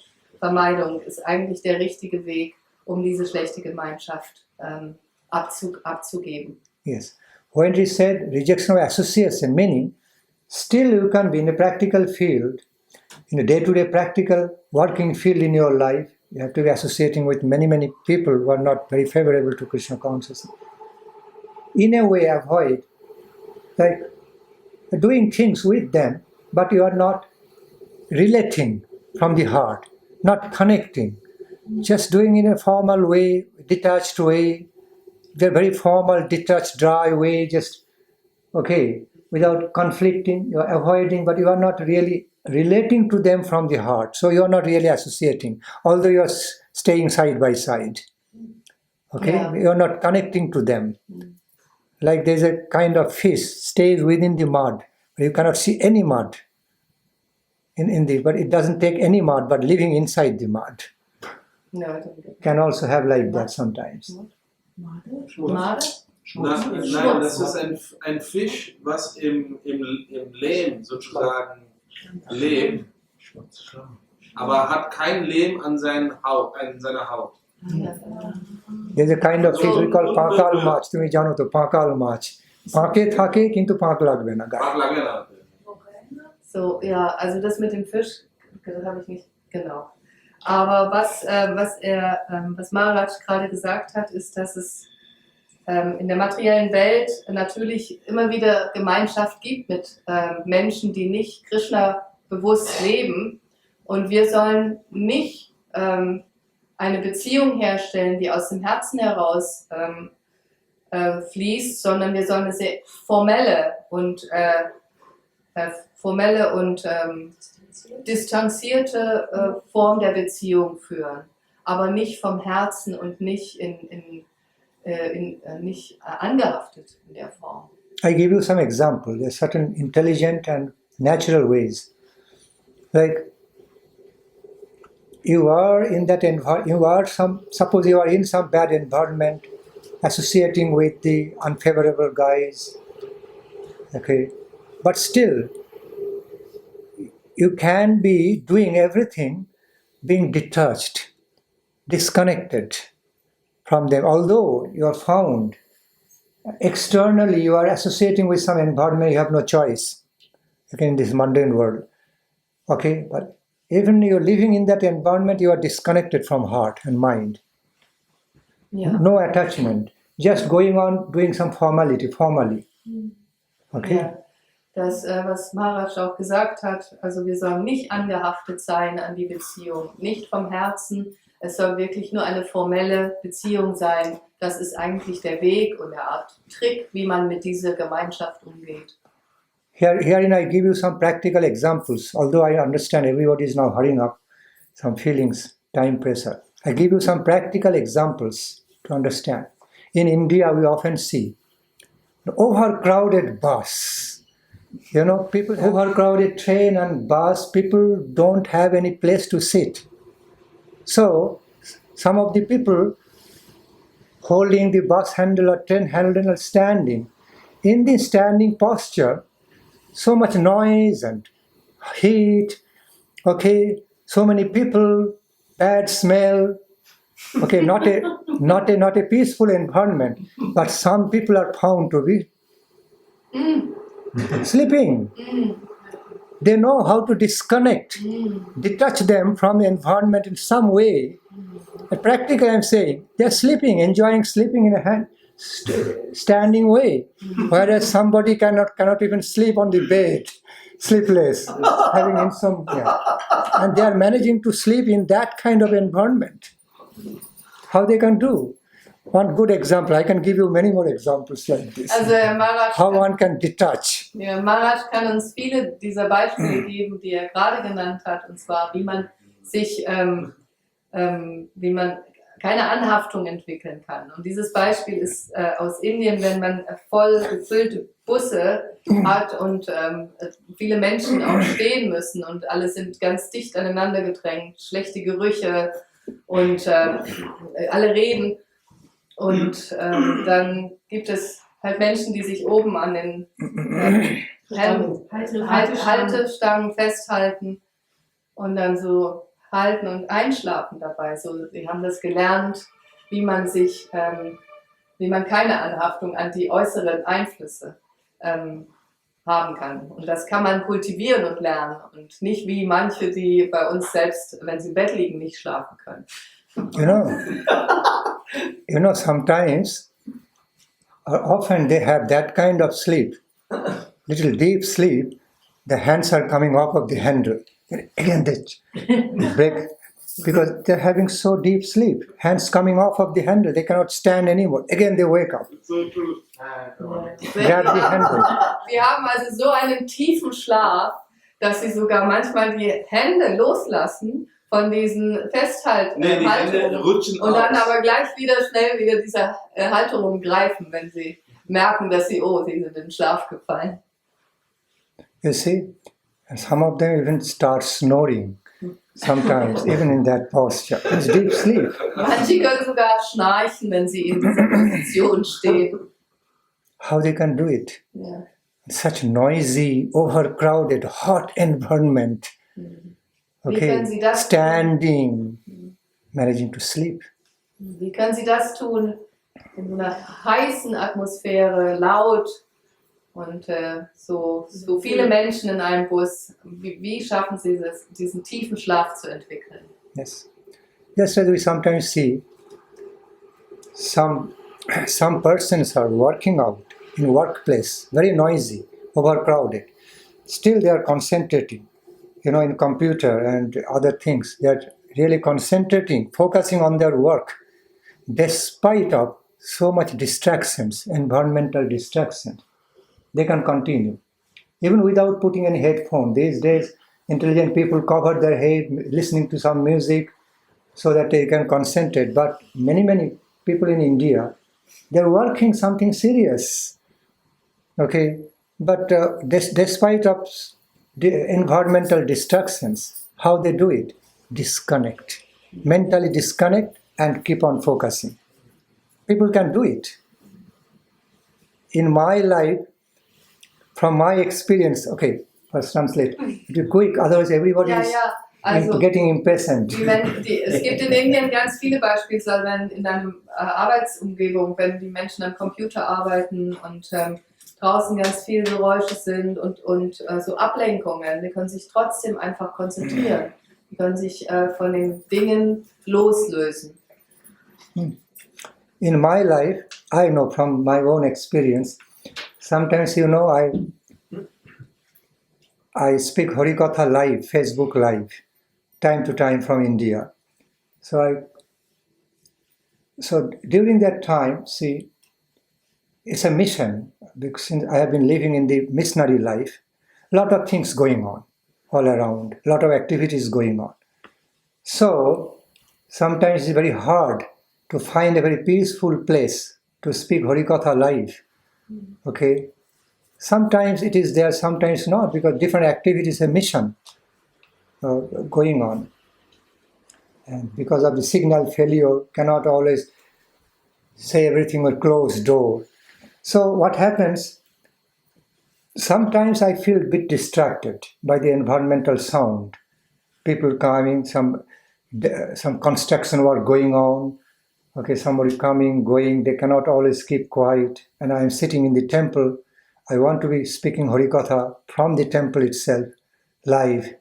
Vermeidung ist eigentlich der richtige Weg, um diese schlechte Gemeinschaft abzugeben. Yes. When he said rejection of association, meaning still you can be in a practical field, in a day-to-day practical working field in your life, you have to be associating with many, many people who are not very favorable to Krishna consciousness. In a way, avoid like doing things with them, but you are not relating from the heart, not connecting, just doing in a formal way, detached way, the very formal, detached, dry way, just, okay, without conflicting, you are avoiding, but you are not really relating to them from the heart. So you are not really associating, although you are staying side by side. Okay, Yeah. you are not connecting to them. Like there's a kind of fish stays within the mud, you cannot see any mud but it doesn't take any mud, but living inside the mud. No, I don't get it. Can also have like that sometimes. Made? Nein, das ist ein Fisch, was im Lehm sozusagen lebt, aber hat kein Lehm an seiner Haut. There's a kind of fish we call pakal mach. তুমি জানো তো pakal mach. পাকে থাকে কিন্তু পাক লাগবে না গায়ে। Mag lange nach. So, ja, also das mit dem Fisch, das habe ich nicht genau. Aber was Maharaj gerade gesagt hat, ist, dass es in der materiellen Welt natürlich immer wieder Gemeinschaft gibt mit Menschen, die nicht Krishna bewusst leben. Und wir sollen nicht eine Beziehung herstellen, die aus dem Herzen heraus fließt, sondern wir sollen eine sehr formelle und distanzierte Form der Beziehung führen, aber nicht vom Herzen und nicht nicht angehaftet in der Form. I give you some example. There's certain intelligent and natural ways. Like suppose you are in some bad environment, associating with the unfavorable guys. Okay, but still, you can be doing everything, being detached, disconnected from them. Although you are found externally, you are associating with some environment, you have no choice. Okay, in this mundane world. Okay, but even you're living in that environment, you are disconnected from heart and mind. Ja. No attachment, just going on doing some formally. Okay. Ja. Das, was Maharaj auch gesagt hat, also wir sollen nicht angehaftet sein an die Beziehung, nicht vom Herzen, es soll wirklich nur eine formelle Beziehung sein. Das ist eigentlich der Weg und eine Art Trick, wie man mit dieser Gemeinschaft umgeht. Herein I give you some practical examples, although I understand everybody is now hurrying up, some feelings, time pressure. I give you some practical examples to understand. In India, we often see the overcrowded bus. People overcrowded train and bus, people don't have any place to sit. So, some of the people holding the bus handle or train handle standing. In the standing posture, so much noise and heat, okay, so many people, bad smell, okay, not a peaceful environment, but some people are found to be sleeping. They know how to disconnect, detach them from the environment in some way. But practically I'm saying, they're sleeping, enjoying sleeping in a standing way. Whereas somebody cannot even sleep on the bed, sleepless, having insomnia. And they are managing to sleep in that kind of environment. How they can do? One good example, I can give you many more examples like this. Also Maharaj, How one can detach. Ja, Maharaj kann uns viele dieser Beispiele geben, die er gerade genannt hat, und zwar wie man sich, wie man keine Anhaftung entwickeln kann. Und dieses Beispiel ist aus Indien, wenn man voll gefüllte Busse hat und viele Menschen auch stehen müssen und alle sind ganz dicht aneinander gedrängt, schlechte Gerüche und alle reden. Und dann gibt es halt Menschen, die sich oben an den Haltestangen festhalten und dann so halten und einschlafen dabei. So, sie haben das gelernt, wie man keine Anhaftung an die äußeren Einflüsse haben kann. Und das kann man kultivieren und lernen und nicht wie manche, die bei uns selbst, wenn sie im Bett liegen, nicht schlafen können. You know, sometimes, or often they have that kind of sleep, little deep sleep, the hands are coming off of the handle. And again they break, because they're having so deep sleep, hands coming off of the handle, they cannot stand anymore. Again they wake up. So true. Grab the handle. Sie haben also so einen tiefen Schlaf, dass sie sogar manchmal die Hände loslassen von diesen Halterungen rutschen und dann aber gleich schnell wieder diese Halterung greifen, wenn sie merken, dass sie sind in den Schlaf gefallen. You see, and some of them even start snoring sometimes, even in that posture. It's deep sleep. Manche können sogar schnarchen, wenn sie in dieser Position stehen. How they can do it? Ja. Such noisy, overcrowded, hot environment. Wie können Sie das Standing, managing to sleep. Wie können Sie das tun? In so einer heißen Atmosphäre, laut und so viele Menschen in einem Bus. Wie schaffen Sie es, diesen tiefen Schlaf zu entwickeln? Yes. Just as we sometimes see, some persons are working out in workplace, very noisy, overcrowded. Still they are concentrating, in computer and other things. They are really concentrating, focusing on their work, despite of so much distractions, environmental distractions. They can continue, even without putting any headphone. These days, intelligent people cover their head, listening to some music, so that they can concentrate. But many people in India, they're working something serious. Okay, but despite of the environmental distractions, how they do it? Disconnect, mentally disconnect and keep on focusing. People can do it. In my life, from my experience, okay, first translate. Do quick, otherwise everybody is Also, getting impatient. Es gibt in Indien ganz viele Beispiele, wenn in einer Arbeitsumgebung, wenn die Menschen am Computer arbeiten und draußen ganz viele Geräusche sind und so Ablenkungen, die können sich trotzdem einfach konzentrieren. Die können sich von den Dingen loslösen. In my life, I know from my own experience, sometimes I speak Harikatha live, Facebook live, time to time from India. So during that time, see, it's a mission, because since I have been living in the missionary life, a lot of things going on all around, a lot of activities going on. So sometimes it's very hard to find a very peaceful place to speak Harikatha live. Okay, sometimes it is there, sometimes not, because different activities and mission going on. And because of the signal failure, cannot always say everything with closed door. So what happens, sometimes I feel a bit distracted by the environmental sound. People coming, some construction work going on. Okay, somebody coming, going, they cannot always keep quiet. And I am sitting in the temple. I want to be speaking Harikatha from the temple itself, live.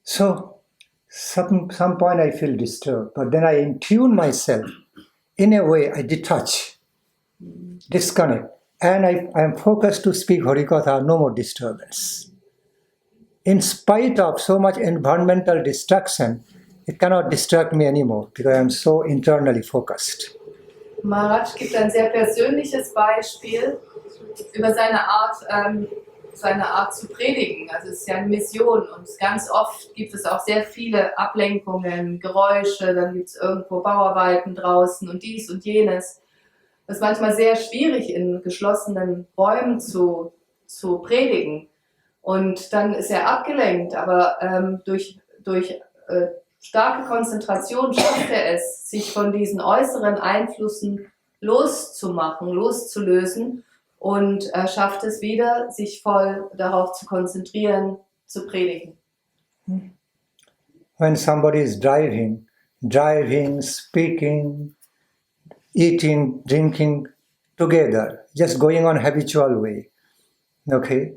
So, some point I feel disturbed, but then I intune myself. In a way, I detach, disconnect, and I am focused to speak Harikatha, no more disturbance. In spite of so much environmental distraction, it cannot distract me anymore, because I am so internally focused. Maharaj gibt ein sehr persönliches Beispiel über seine Art zu predigen. Also es ist ja eine Mission und ganz oft gibt es auch sehr viele Ablenkungen, Geräusche, dann gibt es irgendwo Bauarbeiten draußen und dies und jenes. Das ist manchmal sehr schwierig in geschlossenen Räumen zu predigen. Und dann ist er abgelenkt, aber durch starke Konzentration schafft er es, sich von diesen äußeren Einflüssen loszulösen und schafft es wieder, sich voll darauf zu konzentrieren, zu predigen. when somebody is driving, speaking, eating, drinking together, just going on habitual way. Okay?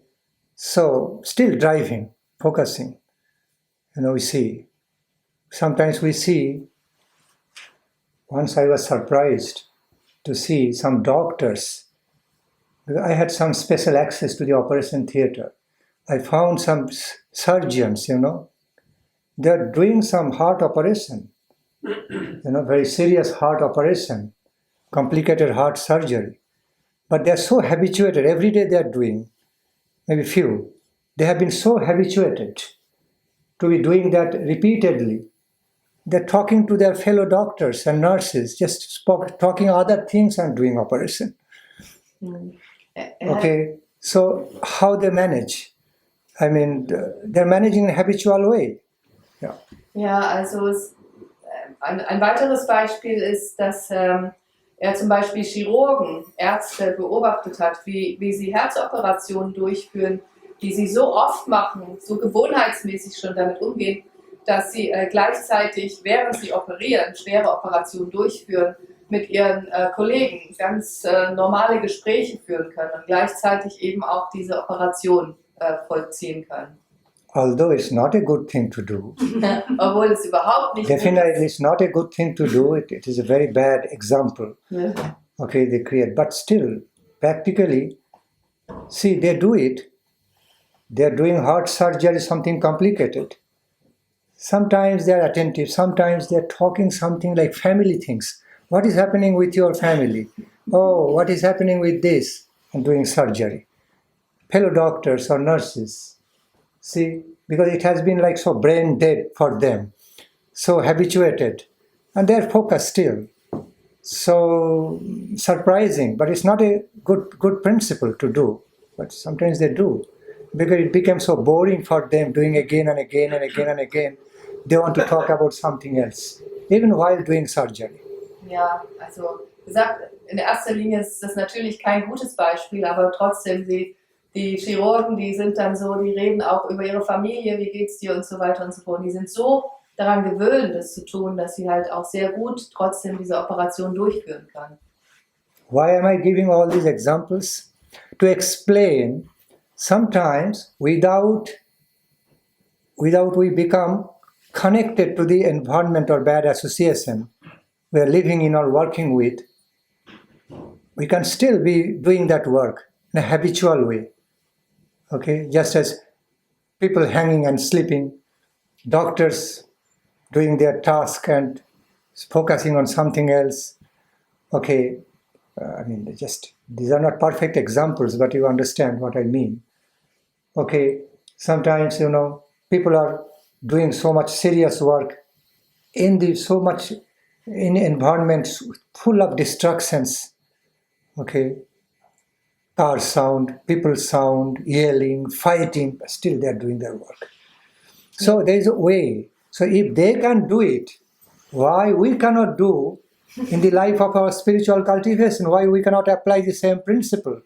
So, still driving, focusing. We see. Sometimes we see, once I was surprised to see some doctors. I had some special access to the operation theater. I found some surgeons, they're doing some heart operation, very serious heart operation, complicated heart surgery. But they're so habituated, every day they're doing, maybe few. They have been so habituated to be doing that repeatedly. They're talking to their fellow doctors and nurses, just talking other things and doing operation. Okay, so how they manage? I mean, they're managing in a habitual way. Yeah. Ja, also ein weiteres Beispiel ist, dass er zum Beispiel Chirurgen, Ärzte beobachtet hat, wie sie Herzoperationen durchführen, die sie so oft machen, so gewohnheitsmäßig schon damit umgehen, dass sie gleichzeitig, während sie operieren, schwere Operationen durchführen, mit ihren Kollegen ganz normale Gespräche führen können und gleichzeitig eben auch diese Operation vollziehen können. Although it's not a good thing to do. Obwohl es überhaupt nicht Definitely it's not a good thing to do. It is a very bad example. Okay, they create. But still, practically, see, they do it. They're doing heart surgery, something complicated. Sometimes they're attentive. Sometimes they're talking something like family things. What is happening with your family? Oh, what is happening with this? And doing surgery. Fellow doctors or nurses. See, because it has been like so brain dead for them, so habituated, and they're focused still. So surprising, but it's not a good principle to do. But sometimes they do, because it becomes so boring for them, doing again and again and again and again. They want to talk about something else, even while doing surgery. Ja, also gesagt, in erster Linie ist das natürlich kein gutes Beispiel, aber trotzdem die Chirurgen, die sind dann so, die reden auch über ihre Familie, wie geht's dir und so weiter und so fort. Die sind so daran gewöhnt, das zu tun, dass sie halt auch sehr gut trotzdem diese Operation durchführen können. Why am I giving all these examples? To explain, sometimes without we become connected to the environment or bad association we are living in or working with, we can still be doing that work in a habitual way. Okay, just as people hanging and sleeping, doctors doing their task and focusing on something else. Okay, I mean, these are not perfect examples, but you understand what I mean. Okay, sometimes, people are doing so much serious work in environments full of distractions. Okay, car sound, people sound, yelling, fighting, but still they are doing their work. So there is a way. So if they can do it, why we cannot do in the life of our spiritual cultivation? Why we cannot apply the same principle?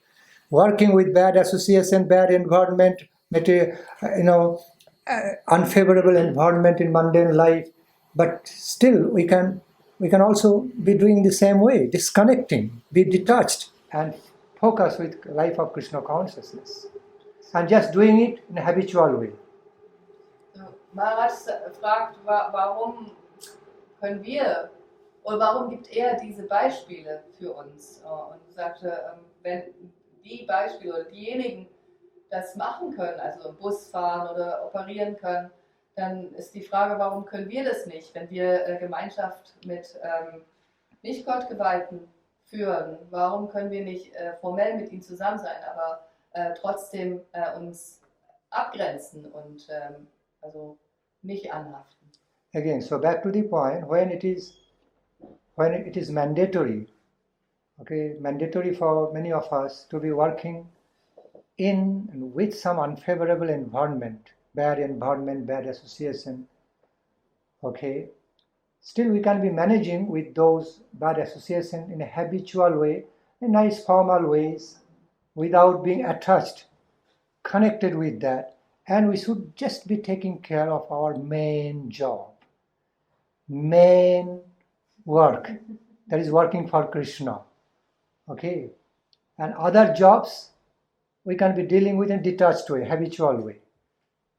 Working with bad association, bad environment, unfavorable environment in mundane life, but still we can also be doing the same way, disconnecting, be detached and focus with life of Krishna consciousness and just doing it in a habitual way. Maharaj fragt, warum können wir oder warum gibt er diese Beispiele für uns? Und sagte, wenn die Beispiele oder diejenigen das machen können, also im Bus fahren oder operieren können, dann ist die Frage, warum können wir das nicht, wenn wir Gemeinschaft mit nicht Gottgeweihten führen? Warum können wir nicht formell mit ihnen zusammen sein, aber trotzdem uns abgrenzen und also nicht anhaften? Again, so back to the point, when it is mandatory, okay, mandatory for many of us to be working in and with some unfavorable environment, bad association, okay, still we can be managing with those bad association in a habitual way, in nice formal ways, without being attached, connected with that, And we should just be taking care of our main job, main work, that is working for Krishna. Okay? And other jobs we can be dealing with in detached way, habitual way.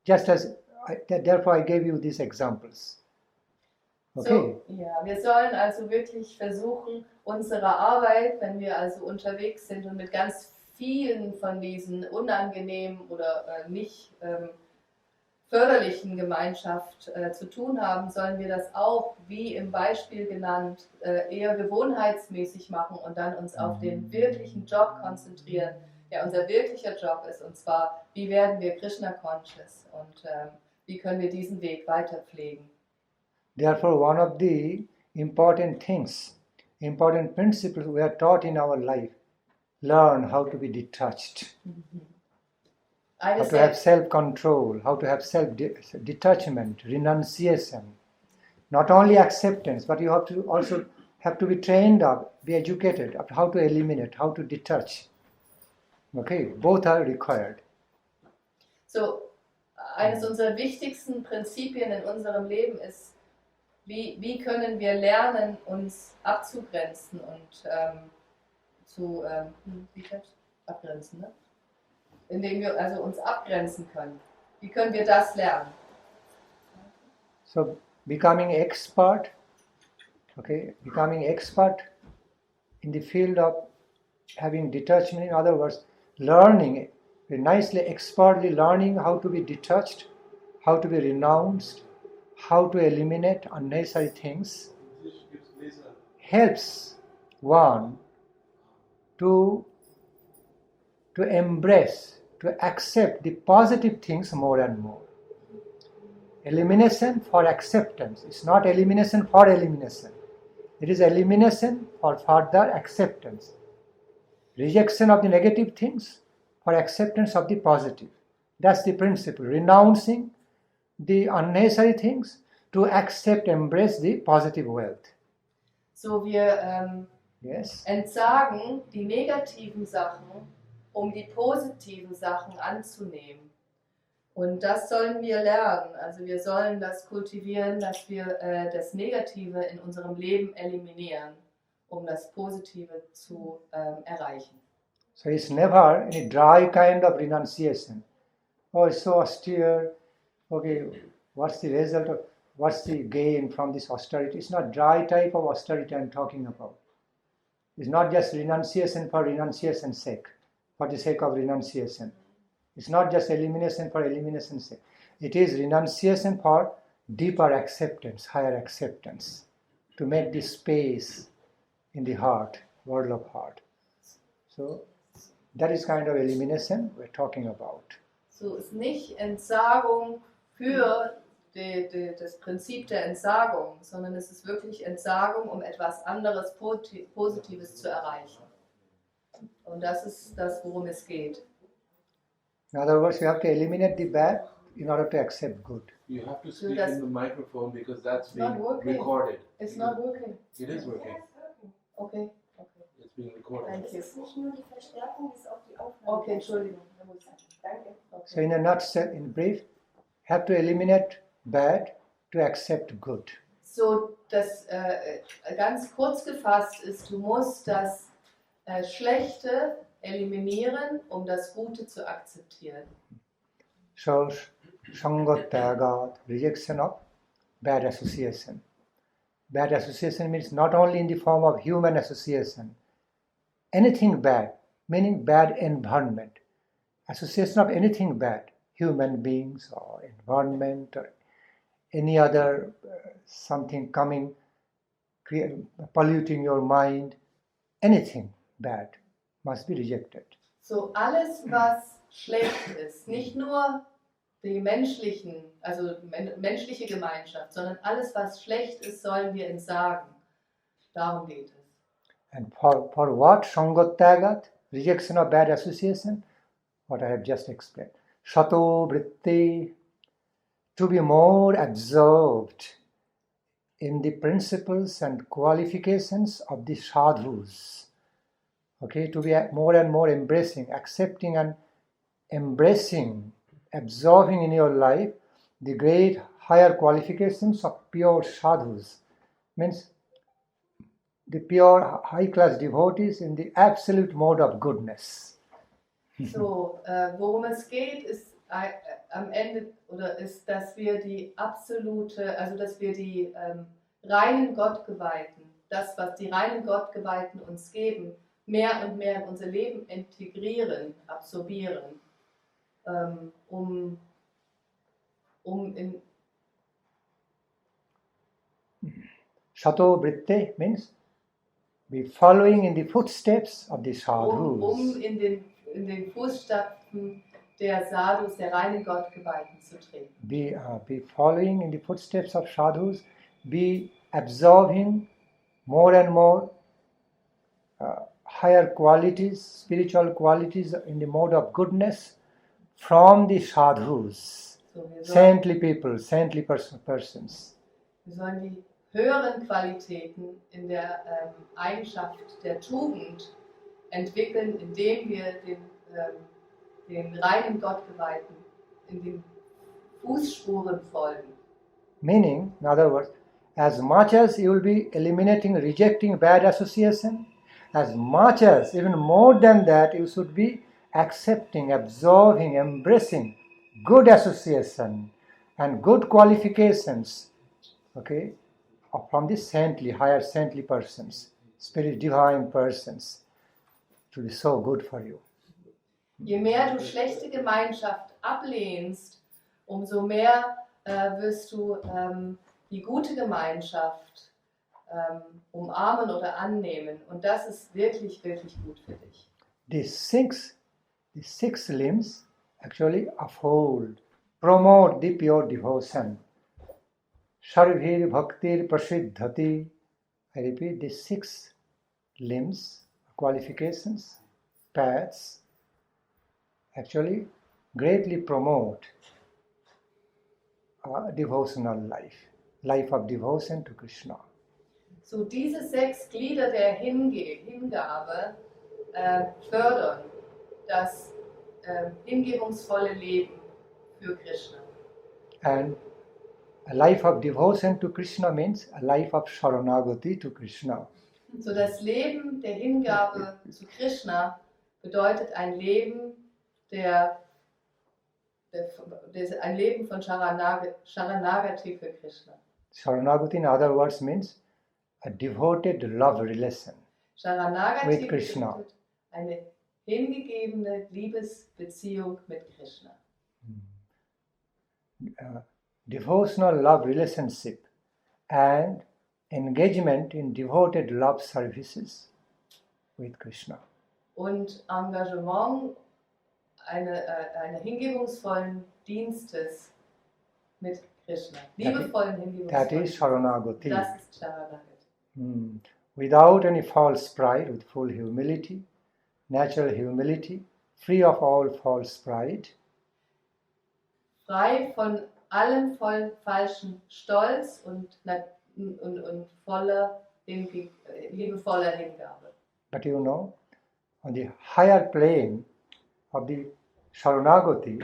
Just as, therefore I gave you these examples. Okay? So, ja, wir sollen also wirklich versuchen, unsere Arbeit, wenn wir also unterwegs sind und mit ganz vielen von diesen unangenehmen oder nicht förderlichen Gemeinschaft zu tun haben, sollen wir das auch, wie im Beispiel genannt, eher gewohnheitsmäßig machen und dann uns auf den wirklichen Job konzentrieren, der unser wirklicher Job ist, und zwar, wie werden wir Krishna-conscious und wie können wir diesen Weg weiter pflegen. Therefore, one of the important things, important principles we are taught in our life, learn how to be detached, how to have self-control, how to have self-detachment, renunciation. Not only acceptance, but you have to also have to be trained up, be educated of how to eliminate, how to detach. Okay, both are required. So, eines unserer wichtigsten Prinzipien in unserem Leben ist, wie können wir lernen, uns abzugrenzen und abgrenzen, ne? Indem wir also uns abgrenzen können. Wie können wir das lernen? So, becoming expert, okay, becoming expert in the field of having detachment, in other words, learning, nicely, expertly learning how to be detached, how to be renounced, how to eliminate unnecessary things, helps one to embrace, to accept the positive things more and more. Elimination for acceptance. It's not elimination for elimination. It is elimination for further acceptance. Rejection of the negative things for acceptance of the positive. That's the principle. Renouncing the unnecessary things to accept, embrace the positive wealth. So, wir entsagen die negativen Sachen, um die positiven Sachen anzunehmen. Und das sollen wir lernen. Also wir sollen das kultivieren, dass wir das Negative in unserem Leben eliminieren, um das Positive zu erreichen. So it's never any dry kind of renunciation. Oh, it's so austere. Okay, what's the result of, what's the gain from this austerity? It's not dry type of austerity I'm talking about. It's not just renunciation for renunciation's sake, for the sake of renunciation. It's not just elimination for elimination's sake. It is renunciation for deeper acceptance, higher acceptance, to make this space in the heart, world of heart. So that is kind of elimination we're talking about. So ist nicht Entsagung für das Prinzip der Entsagung, sondern es ist wirklich Entsagung, um etwas anderes Positives zu erreichen. Und das ist das, worum es geht. In other words, you have to eliminate the bad in order to accept good. You have to speak in the microphone because that's being recorded. It's not working. It is working. Okay. It's being recorded. Thank you. Es ist nicht nur die Verstärkung, es ist auch die Aufnahme. Okay, Entschuldigung. Danke. So in a nutshell, in brief, have to eliminate bad to accept good. So, das ganz kurz gefasst ist, du musst das Schlechte eliminieren, um das Gute zu akzeptieren. So, Sangatyagat, rejection of bad association. Bad association means not only in the form of human association, anything bad, meaning bad environment. Association of anything bad, human beings or environment or any other something coming, polluting your mind, anything bad must be rejected. So, alles, was schlecht ist, nicht nur die menschliche Gemeinschaft, sondern alles, was schlecht ist, sollen wir entsagen. Darum geht es. And for what? Sangatyagat, rejection of bad association, what I have just explained. Shato vritti, to be more absorbed in the principles and qualifications of the sadhus. Okay, to be more and more embracing, accepting and embracing absorbing in your life the great higher qualifications of pure sadhus, means the pure high-class devotees in the absolute mode of goodness. So, worum es geht, ist am Ende, oder ist, dass wir die absolute, also dass wir die reinen Gottgeweihten, das, was die reinen Gottgeweihten uns geben, mehr und mehr in unser Leben integrieren, absorbieren, um in Shato Vritte means be following in the footsteps of the sadhus. in den Fußstapfen der Sadhus, der reinen Gottgeweihten zu treten. Be following in the footsteps of sadhus, be absorbing more and more higher qualities, spiritual qualities in the mode of goodness from the sadhus, So, wir sollen, saintly people, saintly persons. wir sollen die höheren Qualitäten in der Eigenschaft der Tugend entwickeln, indem wir den reinen Gottgeweihten in den Fußspuren folgen. Meaning, in other words, as much as you will be eliminating, rejecting bad association, as much as, even more than that, you should be accepting, absorbing, embracing good association and good qualifications, okay, from the saintly, higher saintly persons, spirit divine persons, to be so good for you. Je mehr du schlechte Gemeinschaft ablehnst, umso mehr wirst du die gute Gemeinschaft umarmen oder annehmen. Und das ist wirklich, wirklich gut für dich. The six limbs actually uphold, promote the pure devotion. Sarvir bhaktir prasiddhati. I repeat, the 6 limbs, qualifications, paths, actually greatly promote devotional life of devotion to Krishna. So diese 6 Glieder der Hingabe fördern das hingebungsvolle Leben für Krishna. And a life of devotion to Krishna means a life of Saranagati to Krishna. So das Leben der Hingabe zu Krishna bedeutet ein Leben ein Leben von Saranagati für Krishna. Saranagati, in other words, means a devoted love relation Saranagati with Krishna. bedeutet eine hingegebene Liebesbeziehung mit Krishna. Devotional love relationship and engagement in devoted love services with Krishna. Und Engagement einer hingebungsvollen Dienstes mit Krishna. Liebevollen That hingebungsvollen. is Saranagati. Das ist Saranagati. Without any false pride, with full humility, natural humility, free of all false pride, Frei von allem falschen Stolz und voller liebevoller Hingabe. but you know, on the higher plane of the Saranagati,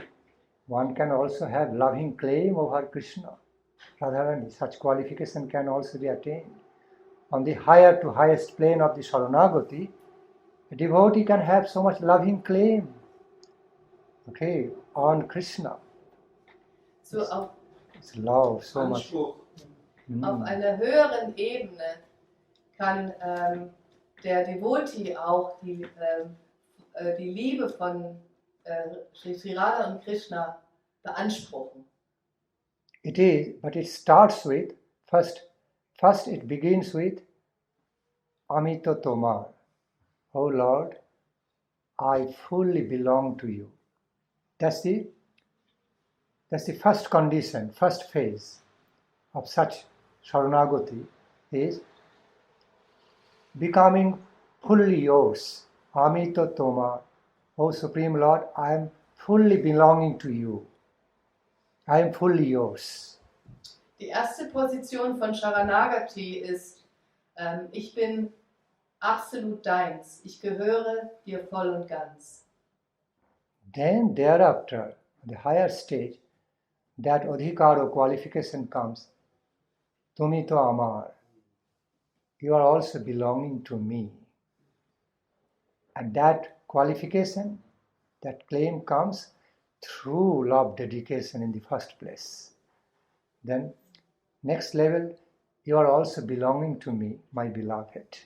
one can also have loving claim over Krishna. Radharani, such qualification can also be attained. On the higher to highest plane of the Saranagati, a devotee can have so much loving claim, okay, on Krishna. So auf It's love, so much. Auf einer höheren Ebene kann der Devotee auch die Liebe von Sri Radha und Krishna beanspruchen. But it starts with, first it begins with Amito Tomar. Oh Lord, I fully belong to you. That's the first condition, first phase of such Saranagati is becoming fully yours. Amito Tomar. Oh Supreme Lord, I am fully belonging to you. I am fully yours. Die erste Position von Saranagati ist, ich bin absolut deins. Ich gehöre dir voll und ganz. Then thereafter, On the higher stage, that adhikar or qualification comes. Tumi to amar. You are also belonging to me. And that qualification, that claim comes through love dedication in the first place. Then, next level, you are also belonging to me, my beloved.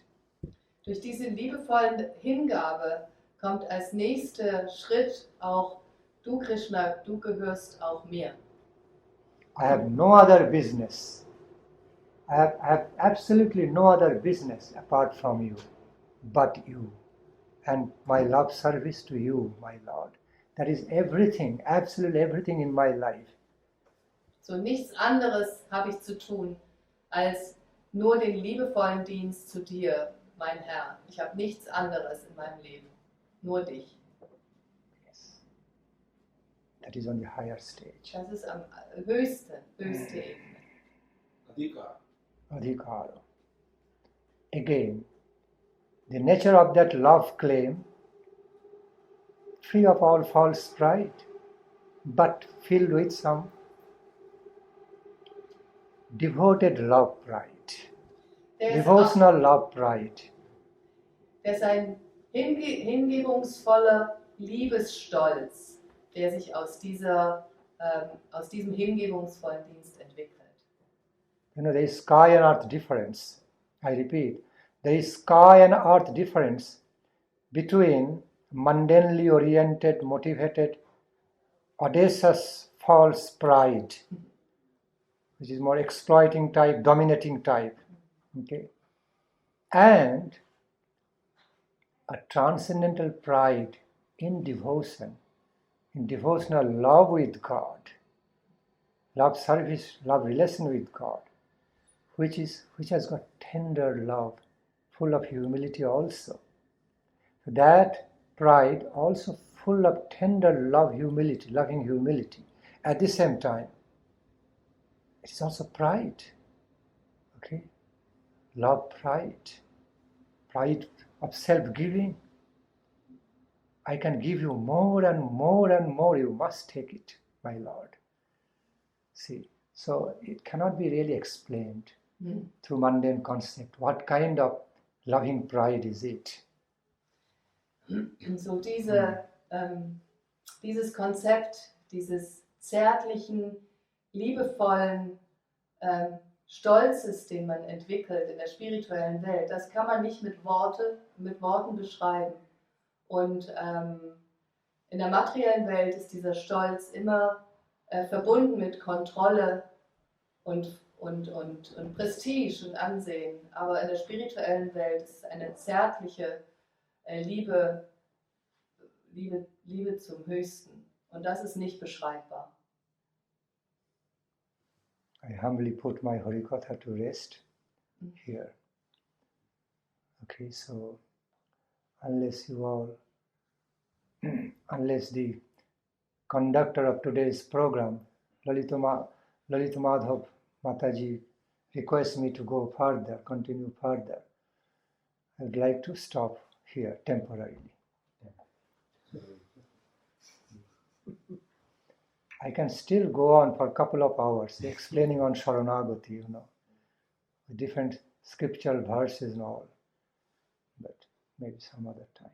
Durch diese liebevolle Hingabe kommt als nächster Schritt auch, du Krishna, du gehörst auch mir. I have no other business. I have absolutely no other business apart from you, but you. And my love service to you, my Lord. That is everything, absolutely everything in my life. So nichts anderes habe ich zu tun, als nur den liebevollen Dienst zu dir, mein Herr. Ich habe nichts anderes in meinem Leben, nur dich. Yes. That is on the higher stage. Das ist am höchste Ebene. Adhikara. Again, the nature of that love claim, free of all false pride, but filled with some devoted love pride, devotional love pride. Der ist ein hingebungsvoller Liebesstolz, der sich aus diesem hingebungsvollen Dienst entwickelt. You know, there is sky and earth difference. I repeat, there is sky and earth difference between mundanely oriented, motivated, audacious, false pride, which is more exploiting type, dominating type, okay, and a transcendental pride in devotion, in devotional love with God, love service, love relation with God, which has got tender love, full of humility also. So that pride also full of tender love, humility, loving humility. At the same time, it is also pride. Okay? Love pride. Pride of self-giving. I can give you more and more and more. You must take it, my Lord. See, so it cannot be really explained through mundane concept. What kind of loving pride is it? So dieses Konzept, dieses zärtlichen, liebevollen Stolzes, den man entwickelt in der spirituellen Welt, das kann man nicht mit Worten beschreiben. Und in der materiellen Welt ist dieser Stolz immer verbunden mit Kontrolle und Prestige und Ansehen. Aber in der spirituellen Welt ist es eine zärtliche Liebe zum Höchsten. Und das ist nicht beschreibbar. I humbly put my Harikatha to rest here. Okay, so unless the conductor of today's program, Lalita Madhav Mataji, requests me to go further, continue further, I would like to stop here temporarily. I can still go on for a couple of hours explaining on Saranagati, with different scriptural verses and all, but maybe some other time.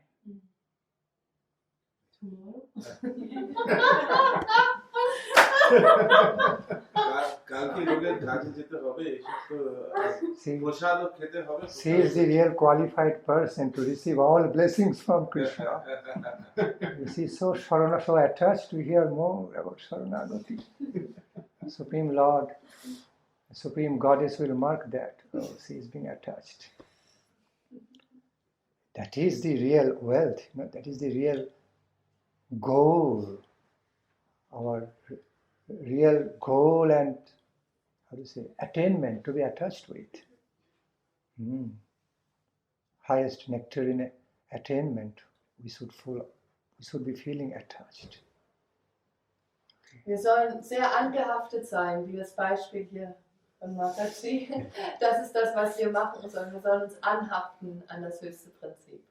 She is the real qualified person to receive all blessings from Krishna. You see, so attached to hear more about Saranagati. Supreme Lord, Supreme Goddess will mark that. Oh, she is being attached. That is the real wealth, that is the real goal. Our real goal and, attainment to be attached with. Highest nectarine attainment, we should be feeling attached. Wir sollen sehr angehaftet sein, wie das Beispiel hier von Mataji. Das ist das, was wir machen sollen. Wir sollen uns anhaften an das höchste Prinzip.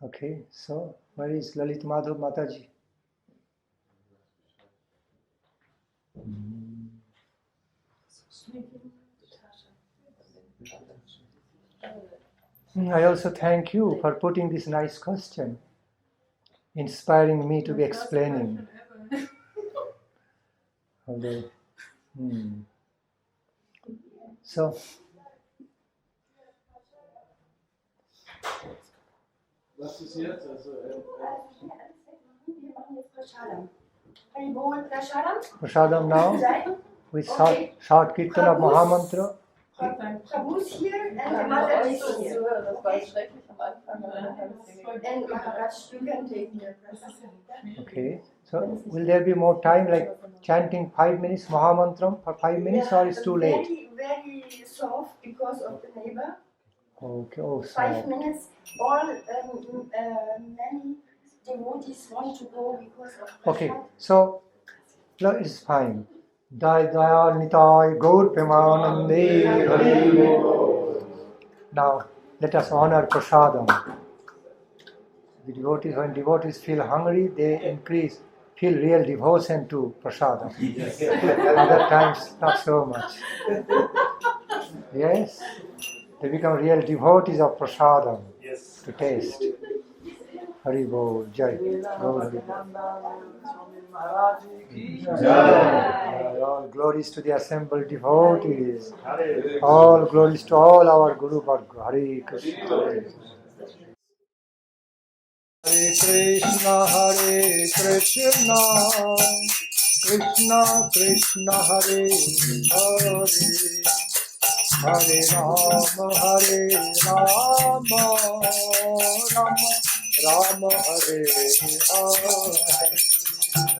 Okay, so where is Lalita Madhav Mataji? I also thank you for putting this nice question, inspiring me to be explaining. Although, So, Was ist jetzt? Also, Wir machen jetzt Prasadam. Haribol Prasadam. Prasadam now, with short kirtan of Mahamantra. Prabhu's here and the mother is here. Das war schrecklich am Anfang. And Maharaj, you can take the prasadam. Okay, so will there be more time, like chanting 5 minutes Mahamantram for 5 minutes, or it's too late? Very soft because of the neighbor. Okay, oh, 5 so. minutes. All many devotees want to go because of Okay, prasad. so it's fine. Jai Jaya Nitai Gaur Premanande Hari Bol. Now let us honor prasadam. The devotees, when devotees feel hungry, they feel real devotion to prasadam. Other times, not so much. Yes, they become real devotees of prasadam to taste. Hari Bol, Jai. Gaur Hari Bol. All glories to the assembled devotees. All glories to all our Guru Varga. Hare Krishna. Hare Krishna, Hare Krishna, Krishna Krishna, Hare Hare, Hare Rama, Hare Rama, Rama Rama, Hare Hare.